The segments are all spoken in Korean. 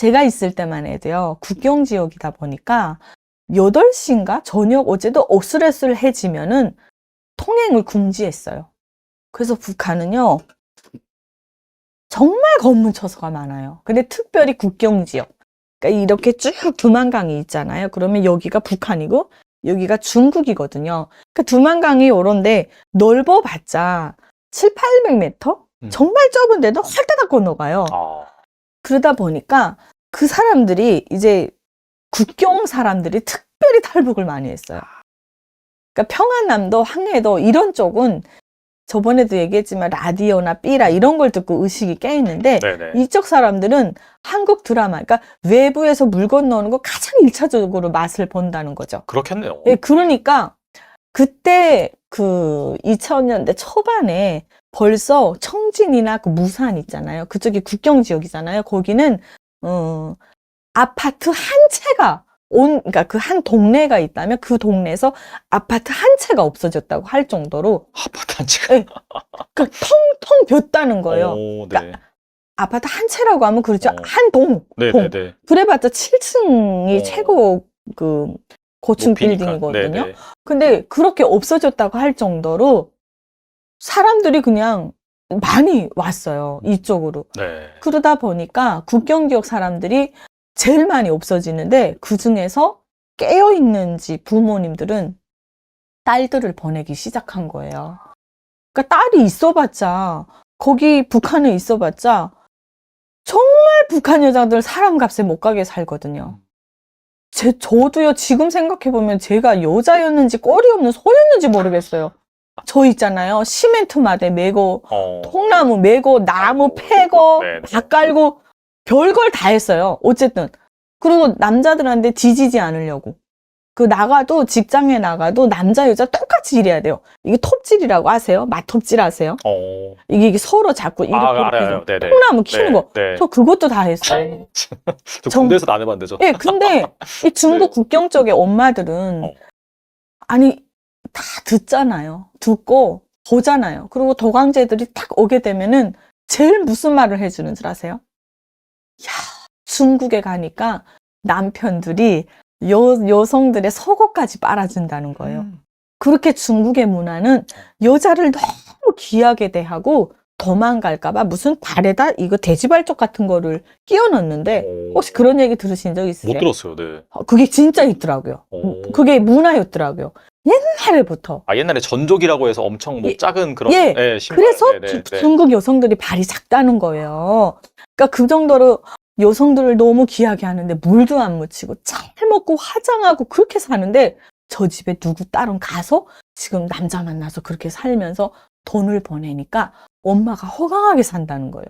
제가 있을 때만 해도요, 국경 지역이다 보니까 8시인가 저녁 어제도 어슬어슬해지면은 통행을 금지했어요. 그래서 북한은요, 정말 검문처소가 많아요. 근데 특별히 국경 지역. 그러니까 이렇게 쭉 두만강이 있잖아요. 그러면 여기가 북한이고 여기가 중국이거든요. 그러니까 두만강이 요런데 넓어봤자 700~800m? 정말 좁은데도 헐다닥 건너가요. 그러다 보니까 그 사람들이 이제 국경 사람들이 특별히 탈북을 많이 했어요. 그러니까 평안남도, 항해도 이런 쪽은 저번에도 얘기했지만 라디오나 삐라 이런 걸 듣고 의식이 깨있는데 네네. 이쪽 사람들은 한국 드라마, 그러니까 외부에서 물 건너오는 거 가장 1차적으로 맛을 본다는 거죠. 그렇겠네요. 예, 그러니까 그때 그 2000년대 초반에 벌써 청진이나 그 무산 있잖아요. 그쪽이 국경 지역이잖아요. 거기는 아파트 한 채가 그러니까 그 한 동네가 있다면 그 동네에서 아파트 한 채가 없어졌다고 할 정도로 아파트 한 채가. 예, 그러니까 텅텅 bi었다는 거예요. 네. 그러니까 아파트 한 채라고 하면 그렇죠. 어. 한 동. 네네네. 그래봤자 7층이 최고 그 고층 높이니까. 빌딩이거든요. 네네. 근데 그렇게 없어졌다고 할 정도로 사람들이 그냥 많이 왔어요. 이쪽으로. 네. 그러다 보니까 국경 지역 사람들이 제일 많이 없어지는데 그 중에서 깨어있는지 부모님들은 딸들을 보내기 시작한 거예요. 그러니까 딸이 있어봤자 거기 북한에 있어봤자 정말 북한 여자들 사람 값에 못 가게 살거든요. 저도요, 지금 생각해보면 제가 여자였는지 꼴이 없는 소였는지 모르겠어요. 저 있잖아요. 시멘트 마대 메고, 통나무 메고, 나무 패고, 네네. 다 깔고, 별걸 다 했어요. 어쨌든. 그리고 남자들한테 뒤지지 않으려고. 나가도, 직장에 나가도 남자, 여자 똑같이 일해야 돼요. 이게 톱질이라고 아세요? 맛톱질 아세요? 이게 서로 자꾸 이렇게 알아요. 네네. 통나무 키는 거. 네. 저 그것도 다 했어요. 저 군대에서도 안 해봤는데, 저. 예, 근데 이 중국 네. 국경 쪽의 엄마들은 아니 다 듣잖아요. 듣고 보잖아요. 그리고 도강제들이 딱 오게 되면은 제일 무슨 말을 해주는 줄 아세요? 야, 중국에 가니까 남편들이 여성들의 속옷까지 빨아준다는 거예요. 그렇게 중국의 문화는 여자를 너무 귀하게 대하고 도망갈까봐 무슨 발에다 이거 돼지발톱 같은 거를 끼워 넣는데 혹시 그런 얘기 들으신 적 있으세요? 못 들었어요, 네. 그게 진짜 있더라고요. 그게 문화였더라고요. 옛날부터. 옛날에 전족이라고 해서 엄청 뭐 작은 그런. 예. 네, 신발. 그래서 네네. 중국 여성들이 발이 작다는 거예요. 그러니까 그 정도로 여성들을 너무 귀하게 하는데 물도 안 묻히고 잘 먹고 화장하고 그렇게 사는데 저 집에 누구 딸은 가서 지금 남자 만나서 그렇게 살면서 돈을 보내니까 엄마가 허강하게 산다는 거예요.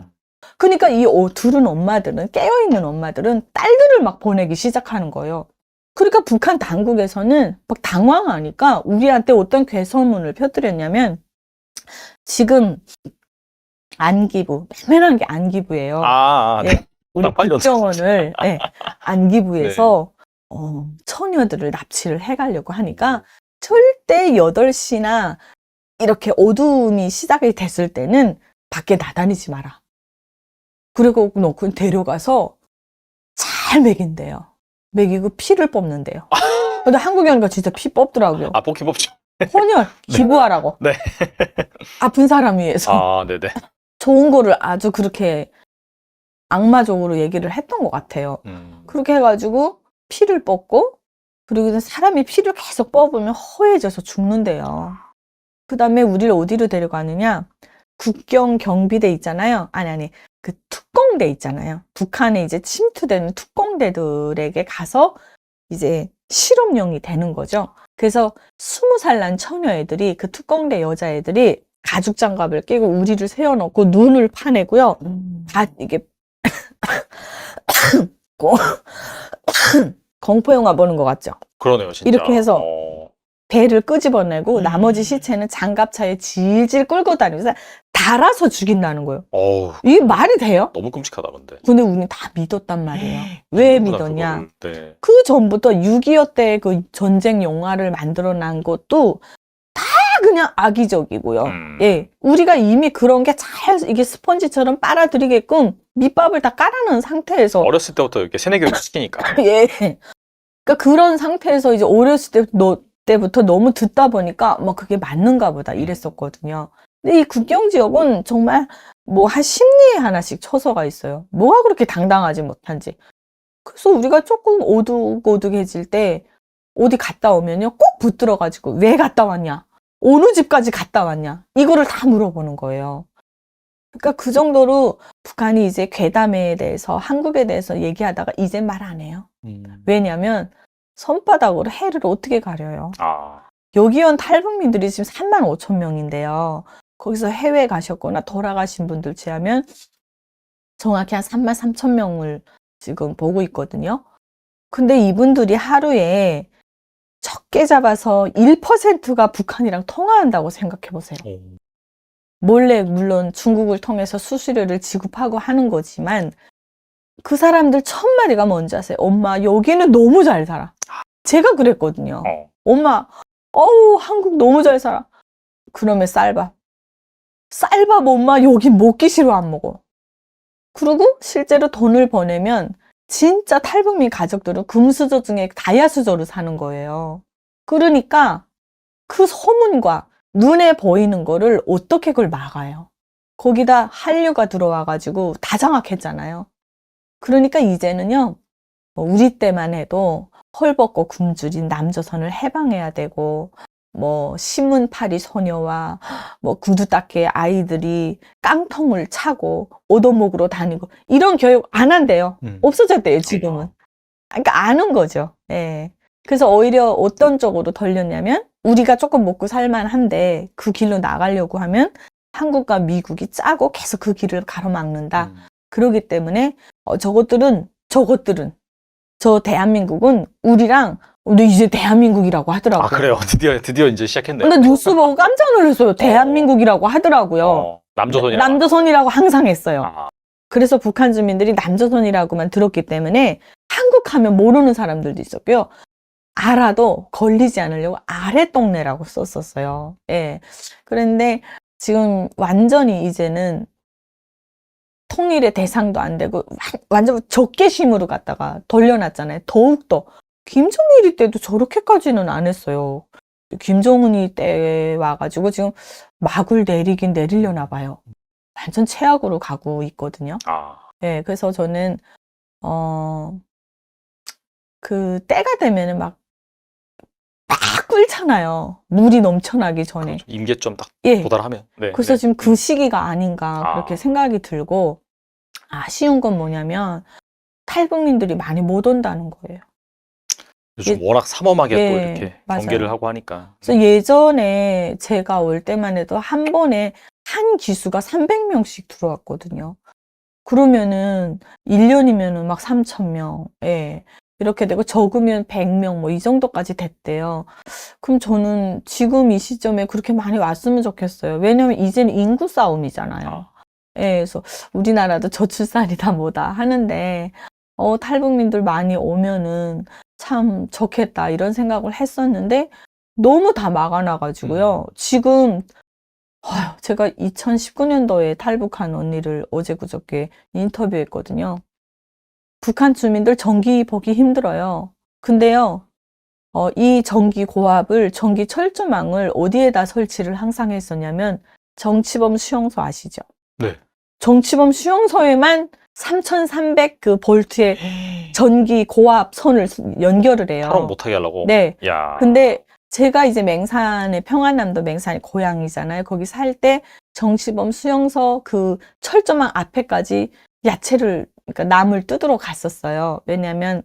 그러니까 이 둘은 엄마들은, 깨어있는 엄마들은 딸들을 막 보내기 시작하는 거예요. 그러니까 북한 당국에서는 막 당황하니까 우리한테 어떤 괴소문을 펴뜨렸냐면 지금 안기부, 맨맨한 게 안기부예요. 네. 우리 국정원을 안기부에서 처녀들을 납치를 해가려고 하니까 절대 8시나 이렇게 어두움이 시작이 됐을 때는 밖에 나다니지 마라. 그리고 놓고 데려가서 잘 먹인대요. 먹이고 피를 뽑는데요. 근데 한국에 오니까 진짜 피 뽑더라고요. 뽑기 뽑죠. 혼혈 기부하라고. 네. 아픈 사람 위해서. 네네. 좋은 거를 아주 그렇게 악마적으로 얘기를 했던 것 같아요. 그렇게 해가지고 피를 뽑고 그리고 사람이 피를 계속 뽑으면 허해져서 죽는데요. 그 다음에 우리를 어디로 데려가느냐? 국경 경비대 있잖아요. 그 특공대 있잖아요. 북한에 이제 침투되는 특공대들에게 가서 이제 실험용이 되는 거죠. 그래서 20살 난 처녀애들이 그 특공대 여자애들이 가죽 장갑을 끼고 우리를 세워놓고 눈을 파내고요. 다 이게 공포영화 보는 것 같죠? 그러네요, 진짜. 이렇게 해서 배를 끄집어내고 나머지 시체는 장갑차에 질질 끌고 다니면서 달아서 죽인다는 거예요. 이게 말이 돼요? 너무 끔찍하다, 근데. 근데 우리는 다 믿었단 말이에요. 왜 믿었냐? 네. 그 전부터 6.25 때 그 전쟁 영화를 만들어 난 것도 다 그냥 악의적이고요. 예. 우리가 이미 그런 게 잘 이게 스펀지처럼 빨아들이게끔 밑밥을 다 깔아놓은 상태에서 어렸을 때부터 이렇게 세뇌 교육 시키니까. 예. 그러니까 그런 상태에서 이제 어렸을 때부터 너무 듣다 보니까 뭐 그게 맞는가 보다 이랬었거든요. 근데 이 국경 지역은 정말 뭐 한 10리에 하나씩 처소가 있어요. 뭐가 그렇게 당당하지 못한지. 그래서 우리가 조금 오둑오둑해질 때 어디 갔다 오면요 꼭 붙들어가지고 왜 갔다 왔냐? 어느 집까지 갔다 왔냐? 이거를 다 물어보는 거예요. 그러니까 그 정도로 북한이 이제 괴담에 대해서 한국에 대해서 얘기하다가 이제 말 안 해요. 왜냐면 손바닥으로 해를 어떻게 가려요? 아, 여기 온 탈북민들이 지금 35,000명인데요. 거기서 해외 가셨거나 돌아가신 분들 제하면 정확히 한 33,000명을 지금 보고 있거든요. 근데 이분들이 하루에 적게 잡아서 1%가 북한이랑 통화한다고 생각해 보세요. 몰래 물론 중국을 통해서 수수료를 지급하고 하는 거지만 그 사람들 1000마리가 뭔지 아세요? 엄마 여기는 너무 잘 살아. 제가 그랬거든요. 엄마 어우 한국 너무 잘 살아. 그러면 쌀밥 엄마 여기 먹기 싫어 안 먹어. 그리고 실제로 돈을 보내면 진짜 탈북민 가족들은 금수저 중에 다이아수저로 사는 거예요. 그러니까 그 소문과 눈에 보이는 거를 어떻게 그걸 막아요? 거기다 한류가 들어와가지고 다 장악했잖아요. 그러니까 이제는요, 우리 때만 해도 헐벗고 굶주린 남조선을 해방해야 되고, 뭐 신문파리 소녀와 뭐 구두 닦개 아이들이 깡통을 차고 오도목으로 다니고 이런 교육 안 한대요. 없어졌대요 지금은. 그러니까 아는 거죠. 예. 그래서 오히려 어떤 쪽으로 돌렸냐면 우리가 조금 먹고 살만한데 그 길로 나가려고 하면 한국과 미국이 짜고 계속 그 길을 가로막는다. 그러기 때문에 저것들은 저 대한민국은 우리랑 근데 이제 대한민국이라고 하더라고요. 아 그래요. 드디어 이제 시작했네요. 근데 뉴스 보고 깜짝 놀랐어요. 대한민국이라고 하더라고요. 남조선이라고 항상 했어요. 그래서 북한 주민들이 남조선이라고만 들었기 때문에 한국 하면 모르는 사람들도 있었고요. 알아도 걸리지 않으려고 아랫동네라고 썼었어요. 예. 그런데 지금 완전히 이제는 통일의 대상도 안 되고 완전 적개심으로 갖다가 돌려놨잖아요. 더욱더 김정일이 때도 저렇게까지는 안 했어요. 김정은이 때 와가지고 지금 막을 내리긴 내리려나 봐요. 완전 최악으로 가고 있거든요. 예, 그래서 저는 그 때가 되면은 막 끓잖아요. 물이 넘쳐나기 전에. 그렇죠. 임계점 딱 예. 도달하면. 네, 그래서 지금 그 시기가 아닌가 그렇게 생각이 들고 아쉬운 건 뭐냐면 탈북민들이 많이 못 온다는 거예요. 요즘 워낙 삼엄하게 또 예, 이렇게 맞아요. 경계를 하고 하니까. 그래서 예전에 제가 올 때만 해도 한 번에 한 기수가 300명씩 들어왔거든요. 그러면은 1년이면은 막 3,000명. 예. 이렇게 되고 적으면 100명 뭐 이 정도까지 됐대요. 그럼 저는 지금 이 시점에 그렇게 많이 왔으면 좋겠어요. 왜냐면 이제는 인구 싸움이잖아요. 예, 그래서 우리나라도 저출산이다 뭐다 하는데 탈북민들 많이 오면은 참 좋겠다 이런 생각을 했었는데 너무 다 막아놔가지고요. 지금 제가 2019년도에 탈북한 언니를 어제 그저께 인터뷰했거든요. 북한 주민들 전기 보기 힘들어요. 근데요, 이 전기 고압을, 전기 철조망을 어디에다 설치를 항상 했었냐면, 정치범 수용소 아시죠? 네. 정치범 수용소에만 3,300 그 볼트의 전기 고압 선을 연결을 해요. 탈옥 못하게 하려고? 네. 야. 근데 제가 이제 맹산에, 평안남도 맹산이 고향이잖아요. 거기 살 때 정치범 수용소 그 철조망 앞에까지 그러니까 나무를 뜯으러 갔었어요. 왜냐면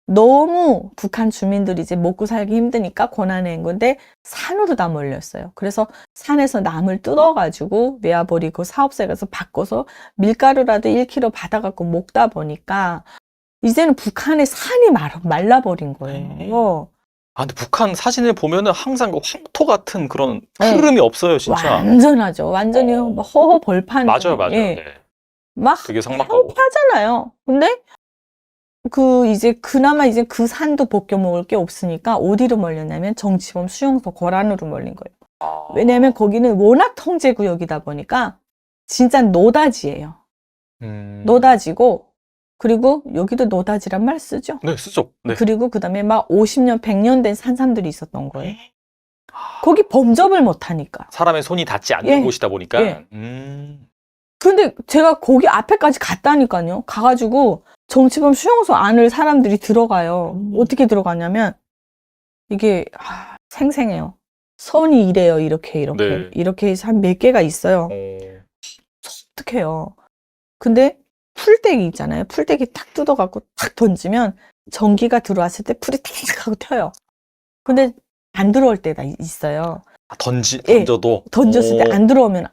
너무 북한 주민들이 이제 먹고 살기 힘드니까 고난의 건데 산으로 다 몰렸어요. 그래서 산에서 나무를 뜯어가지고 메아버리고 사업소에 가서 바꿔서 밀가루라도 1kg 받아갖고 먹다 보니까 이제는 북한의 산이 말라버린 거예요. 근데 북한 사진을 보면은 항상 그 황토 같은 그런 흐름이 없어요, 진짜. 완전하죠. 완전히 허허 벌판. 맞아요. 예. 네. 막 되게 삭막하고. 창피하잖아요. 근데 이제 그나마 이제 그 산도 벗겨 먹을 게 없으니까 어디로 몰렸냐면 정치범 수용소 거란으로 몰린 거예요. 아. 왜냐하면 거기는 워낙 통제구역이다 보니까 진짜 노다지예요. 노다지고, 그리고 여기도 노다지란 말 쓰죠. 네, 쓰죠. 네. 그리고 그다음에 막 50년, 100년 된 산삼들이 있었던 거예요. 거기 범접을 못 하니까. 사람의 손이 닿지 않는 예. 곳이다 보니까. 예. 근데 제가 거기 앞에까지 갔다니까요. 가가지고 정치범 수용소 안을 사람들이 들어가요. 어떻게 들어가냐면 이게 생생해요. 선이 이래요. 이렇게 네. 이렇게 해서 한 몇 개가 있어요. 어. 어떡해요. 근데 풀떼기 있잖아요. 풀떼기 탁 뜯어갖고 탁 던지면 전기가 들어왔을 때 풀이 탁 하고 튀어요. 근데 안 들어올 때가 있어요. 아, 예. 던져도. 던졌을 오. 때 안 들어오면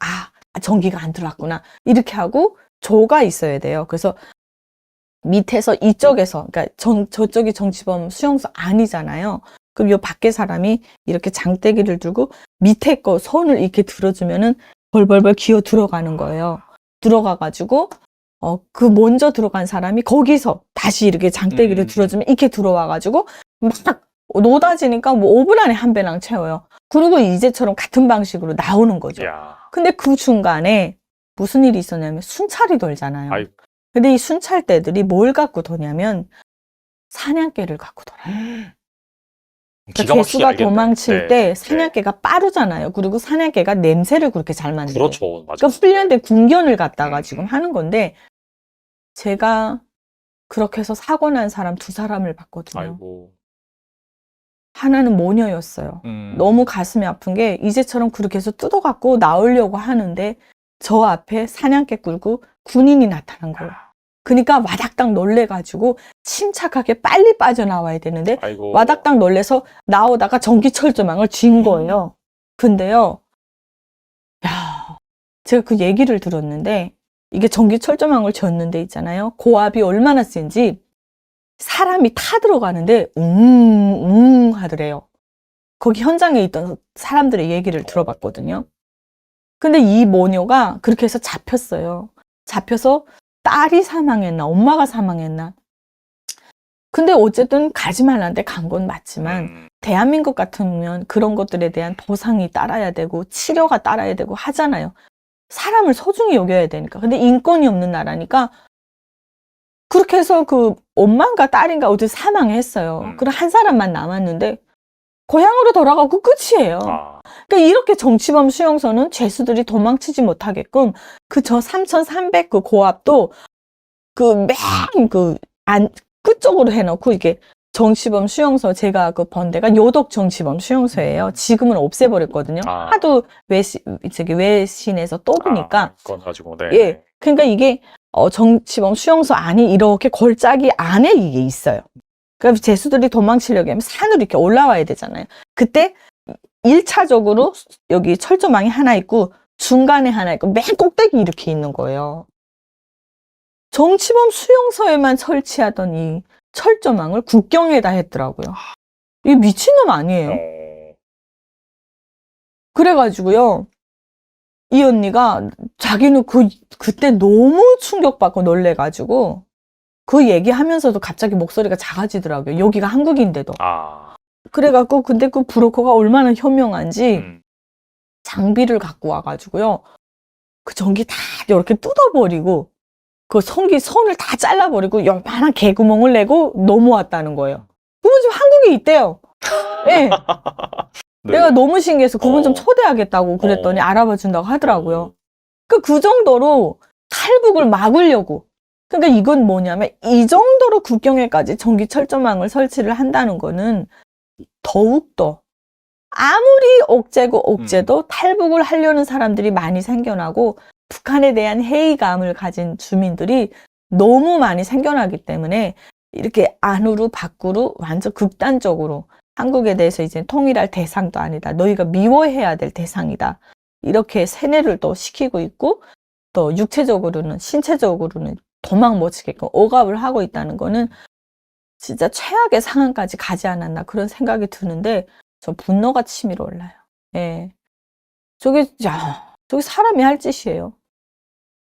전기가 안 들어왔구나. 이렇게 하고 조가 있어야 돼요. 그래서 밑에서 이쪽에서, 그러니까 저쪽이 정치범 수용소 아니잖아요. 그럼 요 밖에 사람이 이렇게 장대기를 들고 밑에 거 손을 이렇게 들어주면은 벌벌벌 기어 들어가는 거예요. 들어가가지고 그 먼저 들어간 사람이 거기서 다시 이렇게 장대기를 들어주면 이렇게 들어와가지고 막 노다지니까 뭐 5분 안에 한 배낭 채워요. 그리고 이제처럼 같은 방식으로 나오는 거죠. 야. 근데 그 중간에 무슨 일이 있었냐면 순찰이 돌잖아요. 아이. 근데 이 순찰대들이 뭘 갖고 도냐면 사냥개를 갖고 돌아요. 기가 막히게 개수가 알겠네. 도망칠 네. 때 사냥개가 빠르잖아요. 그리고 사냥개가 냄새를 그렇게 잘 만들어요. 그렇죠. 맞아요. 그러니까 훈련된 군견을 갖다가 지금 하는 건데 제가 그렇게 해서 사고 난 사람 2사람을 봤거든요. 아이고. 하나는 모녀였어요. 너무 가슴이 아픈 게 이제처럼 그렇게 해서 뜯어갖고 나오려고 하는데 저 앞에 사냥개 끌고 군인이 나타난 거예요. 그러니까 와닥닥 놀래가지고 침착하게 빨리 빠져나와야 되는데 아이고. 와닥닥 놀래서 나오다가 전기철조망을 쥔 거예요. 근데요, 야, 제가 그 얘기를 들었는데 이게 전기철조망을 졌는데 있잖아요. 고압이 얼마나 센지 사람이 타 들어가는데 하더래요. 거기 현장에 있던 사람들의 얘기를 들어봤거든요. 근데 이 모녀가 그렇게 해서 잡혔어요. 잡혀서 딸이 사망했나 엄마가 사망했나. 근데 어쨌든 가지 말라는데 간 건 맞지만 대한민국 같으면 그런 것들에 대한 보상이 따라야 되고 치료가 따라야 되고 하잖아요. 사람을 소중히 여겨야 되니까. 근데 인권이 없는 나라니까 그렇게 해서 그 엄마인가 딸인가 어디 사망했어요. 그럼 한 사람만 남았는데 고향으로 돌아가고 끝이에요. 그러니까 이렇게 정치범 수용소는 죄수들이 도망치지 못하게끔 저 3,300 그 고압도 맨 끝쪽으로 해놓고 이게 정치범 수용소 제가 그 번 데가 요덕 정치범 수용소예요. 지금은 없애버렸거든요. 하도 외신에서 떠보니까. 그건 가지고, 네. 예. 그러니까 이게 정치범 수용소 안이 이렇게 골짜기 안에 이게 있어요. 그러니까 죄수들이 도망치려고 하면 산으로 이렇게 올라와야 되잖아요. 그때 1차적으로 여기 철조망이 하나 있고 중간에 하나 있고 맨 꼭대기 이렇게 있는 거예요. 정치범 수용소에만 설치하던 이 철조망을 국경에다 했더라고요. 이게 미친놈 아니에요? 그래가지고요. 이 언니가 자기는 그때 너무 충격받고 놀래가지고 그 얘기하면서도 갑자기 목소리가 작아지더라고요. 여기가 한국인데도. 그래갖고 근데 그 브로커가 얼마나 현명한지 장비를 갖고 와가지고요. 그 전기 다 이렇게 뜯어버리고 그 선을 다 잘라버리고 요만한 개구멍을 내고 넘어왔다는 거예요. 그분 지금 한국에 있대요. 예. 네. 내가 너무 신기해서 그분 좀 초대하겠다고 그랬더니 알아봐 준다고 하더라고요. 그 정도로 탈북을 막으려고. 그러니까 이건 뭐냐면 이 정도로 국경에까지 전기 철조망을 설치를 한다는 거는 더욱더 아무리 억제도 탈북을 하려는 사람들이 많이 생겨나고 북한에 대한 회의감을 가진 주민들이 너무 많이 생겨나기 때문에 이렇게 안으로 밖으로 완전 극단적으로 한국에 대해서 이제 통일할 대상도 아니다. 너희가 미워해야 될 대상이다. 이렇게 세뇌를 또 시키고 있고 또 육체적으로는 신체적으로는 도망 못 치게끔 억압을 하고 있다는 거는 진짜 최악의 상황까지 가지 않았나 그런 생각이 드는데 저 분노가 치밀어 올라요. 예. 저게 사람이 할 짓이에요.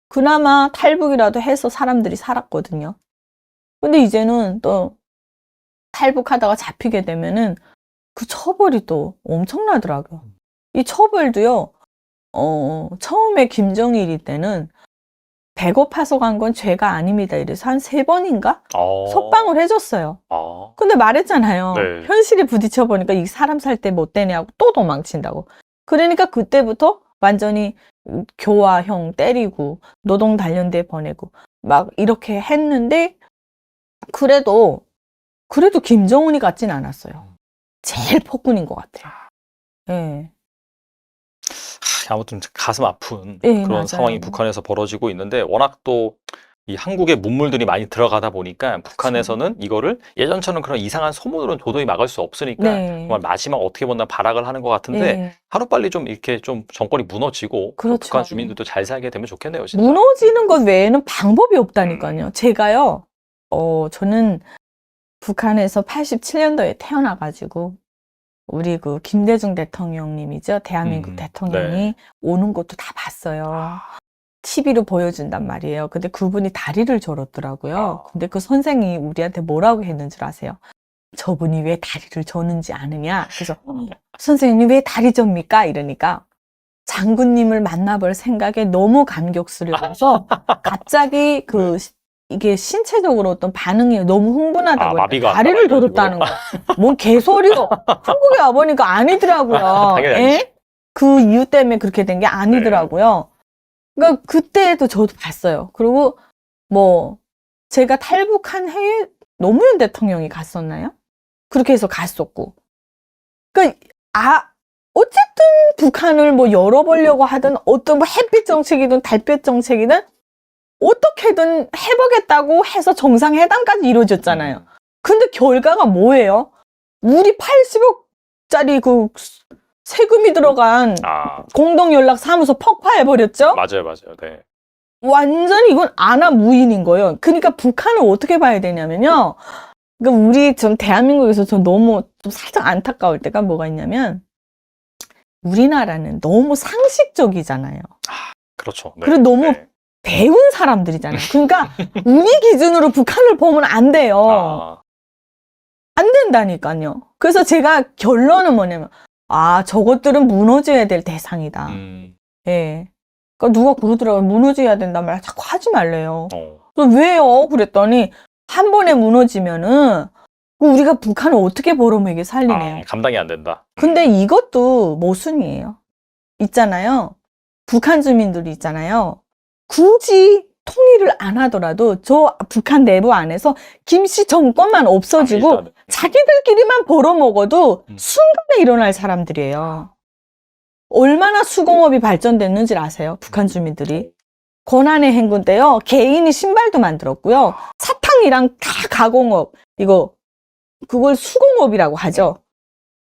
그나마 탈북이라도 해서 사람들이 살았거든요. 근데 이제는 또 탈북하다가 잡히게 되면은 그 처벌이 또 엄청나더라고요. 이 처벌도요, 처음에 김정일이 때는 배고파서 간 건 죄가 아닙니다. 이래서 한 3번인가? 석방을 해줬어요. 근데 말했잖아요. 네. 현실에 부딪혀 보니까 이 사람 살 때 못 되냐고 또 도망친다고. 그러니까 그때부터 완전히 교화형 때리고 노동 단련대 보내고 막 이렇게 했는데 그래도 김정은이 같진 않았어요. 제일 폭군인 것 같아요. 예. 아무튼 가슴 아픈 예, 그런 맞아요. 상황이 북한에서 벌어지고 있는데 워낙 또 이 한국의 문물들이 많이 들어가다 보니까 북한에서는 이거를 예전처럼 그런 이상한 소문으로는 도저히 막을 수 없으니까 네. 정말 마지막 어떻게 보나 발악을 하는 것 같은데 예. 하루빨리 좀 이렇게 좀 정권이 무너지고 또 그렇죠. 북한 주민들도 잘 살게 되면 좋겠네요, 진짜. 무너지는 것 외에는 방법이 없다니까요. 제가요, 저는 북한에서 87년도에 태어나가지고, 우리 그 김대중 대통령님이죠. 대한민국 대통령이 네. 오는 것도 다 봤어요. TV로 보여준단 말이에요. 근데 그분이 다리를 절었더라고요. 근데 그 선생이 우리한테 뭐라고 했는 줄 아세요? 저분이 왜 다리를 저는지 아느냐? 그래서 선생님이 왜 다리 접니까? 이러니까 장군님을 만나볼 생각에 너무 감격스러워서 갑자기 이게 신체적으로 어떤 반응이 너무 흥분하다고 마비가 다리를 왔다, 절었다는 거야. 뭔 개소리요. 한국에 와보니까 아니더라고요. 당연히 아니지. 그 이유 때문에 그렇게 된 게 아니더라고요. 그러니까 그때도 저도 봤어요. 그리고 뭐 제가 탈북한 해에 노무현 대통령이 갔었나요? 그렇게 해서 갔었고. 그러니까 어쨌든 북한을 뭐 열어보려고 하든 어떤 뭐 햇빛 정책이든 달빛 정책이든 어떻게든 해보겠다고 해서 정상회담까지 이루어졌잖아요. 근데 결과가 뭐예요? 우리 80억짜리 그 세금이 들어간 공동연락사무소 폭파해버렸죠? 맞아요. 네. 완전히 이건 안하무인인 거예요. 그러니까 북한을 어떻게 봐야 되냐면요. 그러니까 우리 좀 대한민국에서 전 너무 좀 살짝 안타까울 때가 뭐가 있냐면 우리나라는 너무 상식적이잖아요. 그렇죠. 네. 그리고 너무 배운 사람들이잖아요. 그러니까 우리 기준으로 북한을 보면 안 돼요. 안 된다니까요. 그래서 제가 결론은 뭐냐면 저것들은 무너져야 될 대상이다. 예. 그러니까 누가 그러더라고요. 무너져야 된단 말 자꾸 하지 말래요. 왜요? 그랬더니 한 번에 무너지면은 우리가 북한을 어떻게 벌어먹게 살리네요. 감당이 안 된다. 근데 이것도 모순이에요. 있잖아요. 북한 주민들이 있잖아요. 굳이 통일을 안 하더라도 저 북한 내부 안에서 김씨 정권만 없어지고 자기들끼리만 벌어먹어도 순간에 일어날 사람들이에요. 얼마나 수공업이 발전됐는지 아세요? 북한 주민들이. 고난의 행군 때요. 개인이 신발도 만들었고요. 사탕이랑 다 가공업. 그걸 수공업이라고 하죠.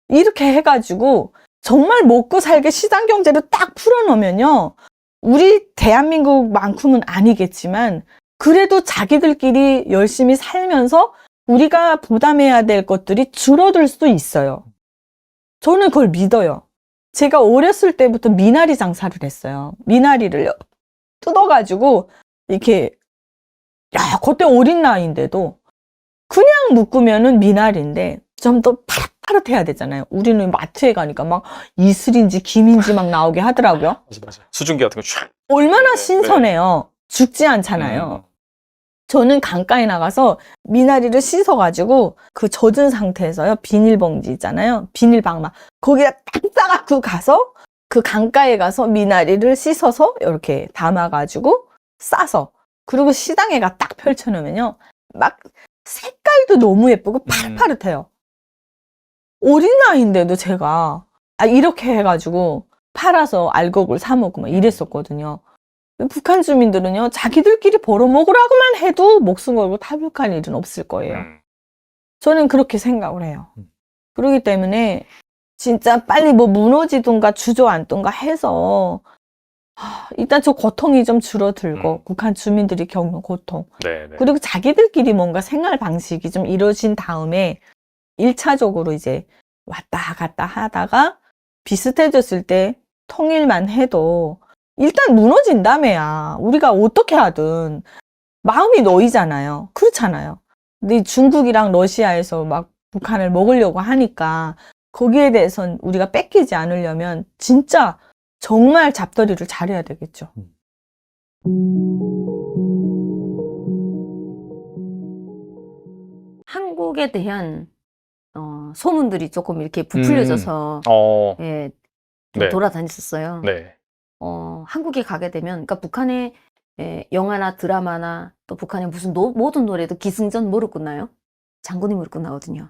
이렇게 해가지고 정말 먹고 살게 시장 경제를 딱 풀어놓으면요. 우리 대한민국만큼은 아니겠지만 그래도 자기들끼리 열심히 살면서 우리가 부담해야 될 것들이 줄어들 수도 있어요. 저는 그걸 믿어요. 제가 어렸을 때부터 미나리 장사를 했어요. 미나리를 뜯어가지고 이렇게 그때 어린 나이인데도 그냥 묶으면은 미나리인데 좀 더 파릇파릇해야 되잖아요. 우리는 마트에 가니까 막 이슬인지 김인지 막 나오게 하더라고요. 맞아. 수증기 같은 거 쫙. 얼마나 신선해요. 죽지 않잖아요. 저는 강가에 나가서 미나리를 씻어가지고 그 젖은 상태에서요. 비닐봉지 있잖아요. 비닐방망. 거기다 딱 싸갖고 가서 그 강가에 가서 미나리를 씻어서 이렇게 담아가지고 싸서 그리고 시장에가 딱 펼쳐놓으면요. 막 색깔도 너무 예쁘고 파릇파릇해요. 어린 나이인데도 제가 이렇게 해가지고 팔아서 알곡을 사 먹고 막 이랬었거든요. 북한 주민들은요, 자기들끼리 벌어먹으라고만 해도 목숨 걸고 탈북할 일은 없을 거예요. 저는 그렇게 생각을 해요. 그렇기 때문에 진짜 빨리 뭐 무너지든가 주저앉든가 해서 일단 저 고통이 좀 줄어들고 북한 주민들이 겪는 고통 그리고 자기들끼리 뭔가 생활 방식이 좀 이루어진 다음에 1차적으로 이제 왔다 갔다 하다가 비슷해졌을 때 통일만 해도 일단 무너진다며야 우리가 어떻게 하든 마음이 놓이잖아요. 그렇잖아요. 근데 중국이랑 러시아에서 막 북한을 먹으려고 하니까 거기에 대해선 우리가 뺏기지 않으려면 진짜 정말 잡더리를 잘해야 되겠죠. 한국에 대한 소문들이 조금 이렇게 부풀려져서 예, 좀 네. 돌아다녔었어요. 네. 한국에 가게 되면, 그러니까 북한의 영화나 드라마나 또 북한의 무슨 모든 노래도 기승전 뭐로 끝나요? 장군님으로 끝나거든요.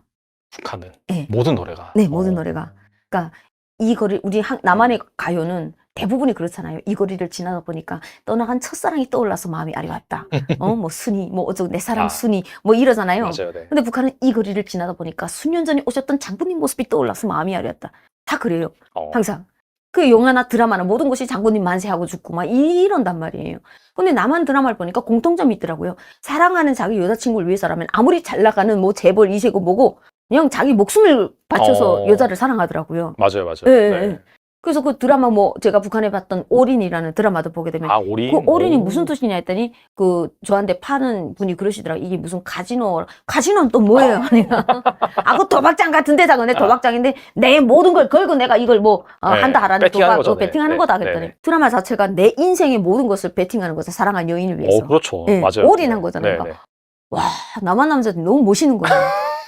북한은 네. 모든 노래가. 네, 모든 노래가. 그러니까 이 거리, 우리 남한의 가요는 대부분이 그렇잖아요. 이 거리를 지나다 보니까 떠나간 첫사랑이 떠올라서 마음이 아리왔다. 뭐 순이, 뭐 어쩌고 내 사랑 아. 순이, 뭐 이러잖아요. 맞아요. 네. 근데 북한은 이 거리를 지나다 보니까 수년 전에 오셨던 장군님 모습이 떠올라서 마음이 아리웠다. 다 그래요. 항상. 그 영화나 드라마나 모든 것이 장군님 만세하고 죽고 막 이런단 말이에요. 근데 남한 드라마를 보니까 공통점이 있더라고요. 사랑하는 자기 여자친구를 위해서라면 아무리 잘 나가는 뭐 재벌 2세고 뭐고 그냥 자기 목숨을 바쳐서 여자를 사랑하더라고요. 맞아요. 맞아요. 예, 네. 예. 그래서 그 드라마 뭐 제가 북한에 봤던 올인이라는 드라마도 보게 되면 올인? 그 올인이 무슨 뜻이냐 했더니 그 저한테 파는 분이 그러시더라고요. 이게 무슨 카지노는 또 뭐예요? 그 도박장 같은 데다가 내 도박장인데 내 모든 걸 걸고 내가 이걸 뭐 한다 하라는 배팅하는 도박, 거죠. 배팅하는 네. 거다 그랬더니 네. 드라마 자체가 내 인생의 모든 것을 배팅하는 거죠. 사랑한 여인을 위해서. 그렇죠. 예, 맞아요. 올인한 거잖아요. 네. 그러니까 와, 남한 남자들 너무 멋있는 거예요.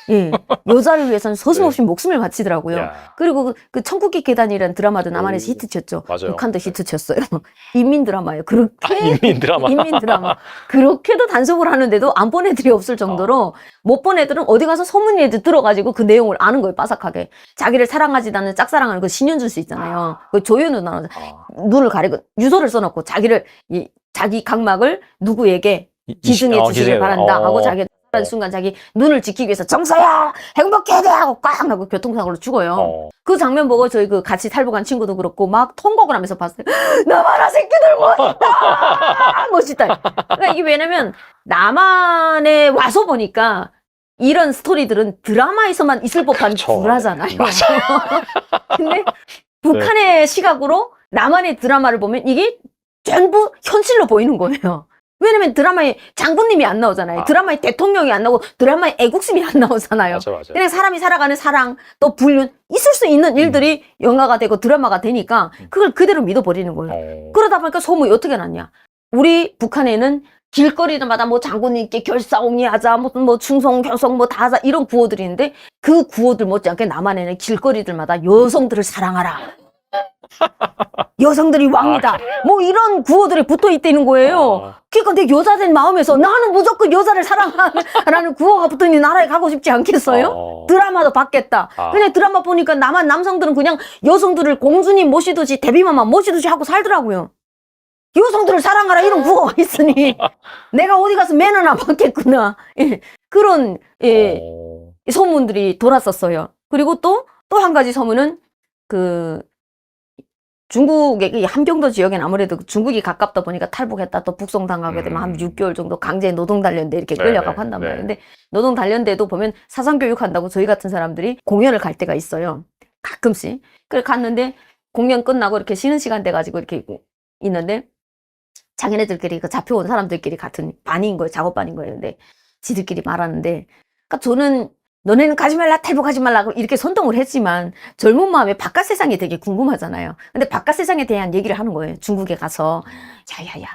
예, 여자를 위해서는 서슴없이 목숨을 바치더라고요. 야. 그리고 그 천국의 계단이라는 드라마도 남한에서 히트쳤죠. 맞아요. 북한도 히트쳤어요. 인민 드라마예요. 그렇게 인민 드라마. 인민 드라마. 그렇게도 단속을 하는데도 안 본 애들이 없을 정도로 못 본 애들은 어디 가서 소문이라도 들어가지고 그 내용을 아는 거예요. 빠삭하게. 자기를 사랑하지 않는 짝사랑하는 그 신현준 씨 있잖아요. 그 조연우 나오는 눈을 가리고 유서를 써놓고 자기 각막을 누구에게 기증해 주시길 바란다 하고 자기가 한 순간 자기 눈을 지키기 위해서 정서야 행복해야 돼 하고 꽉 하고 교통사고로 죽어요. 그 장면 보고 저희 그 같이 탈북한 친구도 그렇고 막 통곡을 하면서 봤어요. 나만아 새끼들 멋있다 멋있다. 그러니까 이게 왜냐면 남한에 와서 보니까 이런 스토리들은 드라마에서만 있을 법한 불화잖아요. 근데 북한의 시각으로 남한의 드라마를 보면 이게 전부 현실로 보이는 거예요. 왜냐면 드라마에 장군님이 안 나오잖아요. 드라마에 대통령이 안 나오고 드라마에 애국심이 안 나오잖아요. 맞아. 그냥 사람이 살아가는 사랑 또 불륜 있을 수 있는 일들이 영화가 되고 드라마가 되니까 그걸 그대로 믿어버리는 거예요. 그러다 보니까 소문이 어떻게 났냐. 우리 북한에는 길거리마다 뭐 장군님께 결사옹이 하자 무슨 뭐 충성 결성 뭐 다 하자 이런 구호들이 있는데 그 구호들 못지않게 남한에는 길거리들마다 여성들을 사랑하라. 여성들이 왕이다. 뭐 이런 구호들이 붙어 있다는 거예요. 그러니까 내 여자된 마음에서 나는 무조건 여자를 사랑하라는 구호가 붙으니 나라에 가고 싶지 않겠어요? 드라마도 봤겠다. 그냥 드라마 보니까 남한 남성들은 그냥 여성들을 공주님 모시듯이 데뷔마마 모시듯이 하고 살더라고요. 여성들을 사랑하라 이런 구호가 있으니 내가 어디 가서 매너는 안 받겠구나. 그런 소문들이 돌았었어요. 그리고 또 한 가지 소문은 그 중국의 함경도 지역엔 아무래도 중국이 가깝다 보니까 탈북했다 또 북송당하게 되면 한 6개월 정도 강제 노동 단련대 이렇게 끌려가고 한단 말이에요. 근데 노동 단련대도 보면 사상교육 한다고 저희 같은 사람들이 공연을 갈 때가 있어요. 가끔씩. 그래 갔는데 공연 끝나고 이렇게 쉬는 시간 돼가지고 이렇게 있는데 자기네들끼리 그 잡혀온 사람들끼리 같은 반인 거예요. 작업반인 거예요. 근데 지들끼리 말하는데 그러니까 저는 너네는 가지 말라 탈북하지 말라고 이렇게 선동을 했지만 젊은 마음에 바깥 세상이 되게 궁금하잖아요. 근데 바깥 세상에 대한 얘기를 하는 거예요. 중국에 가서 야야야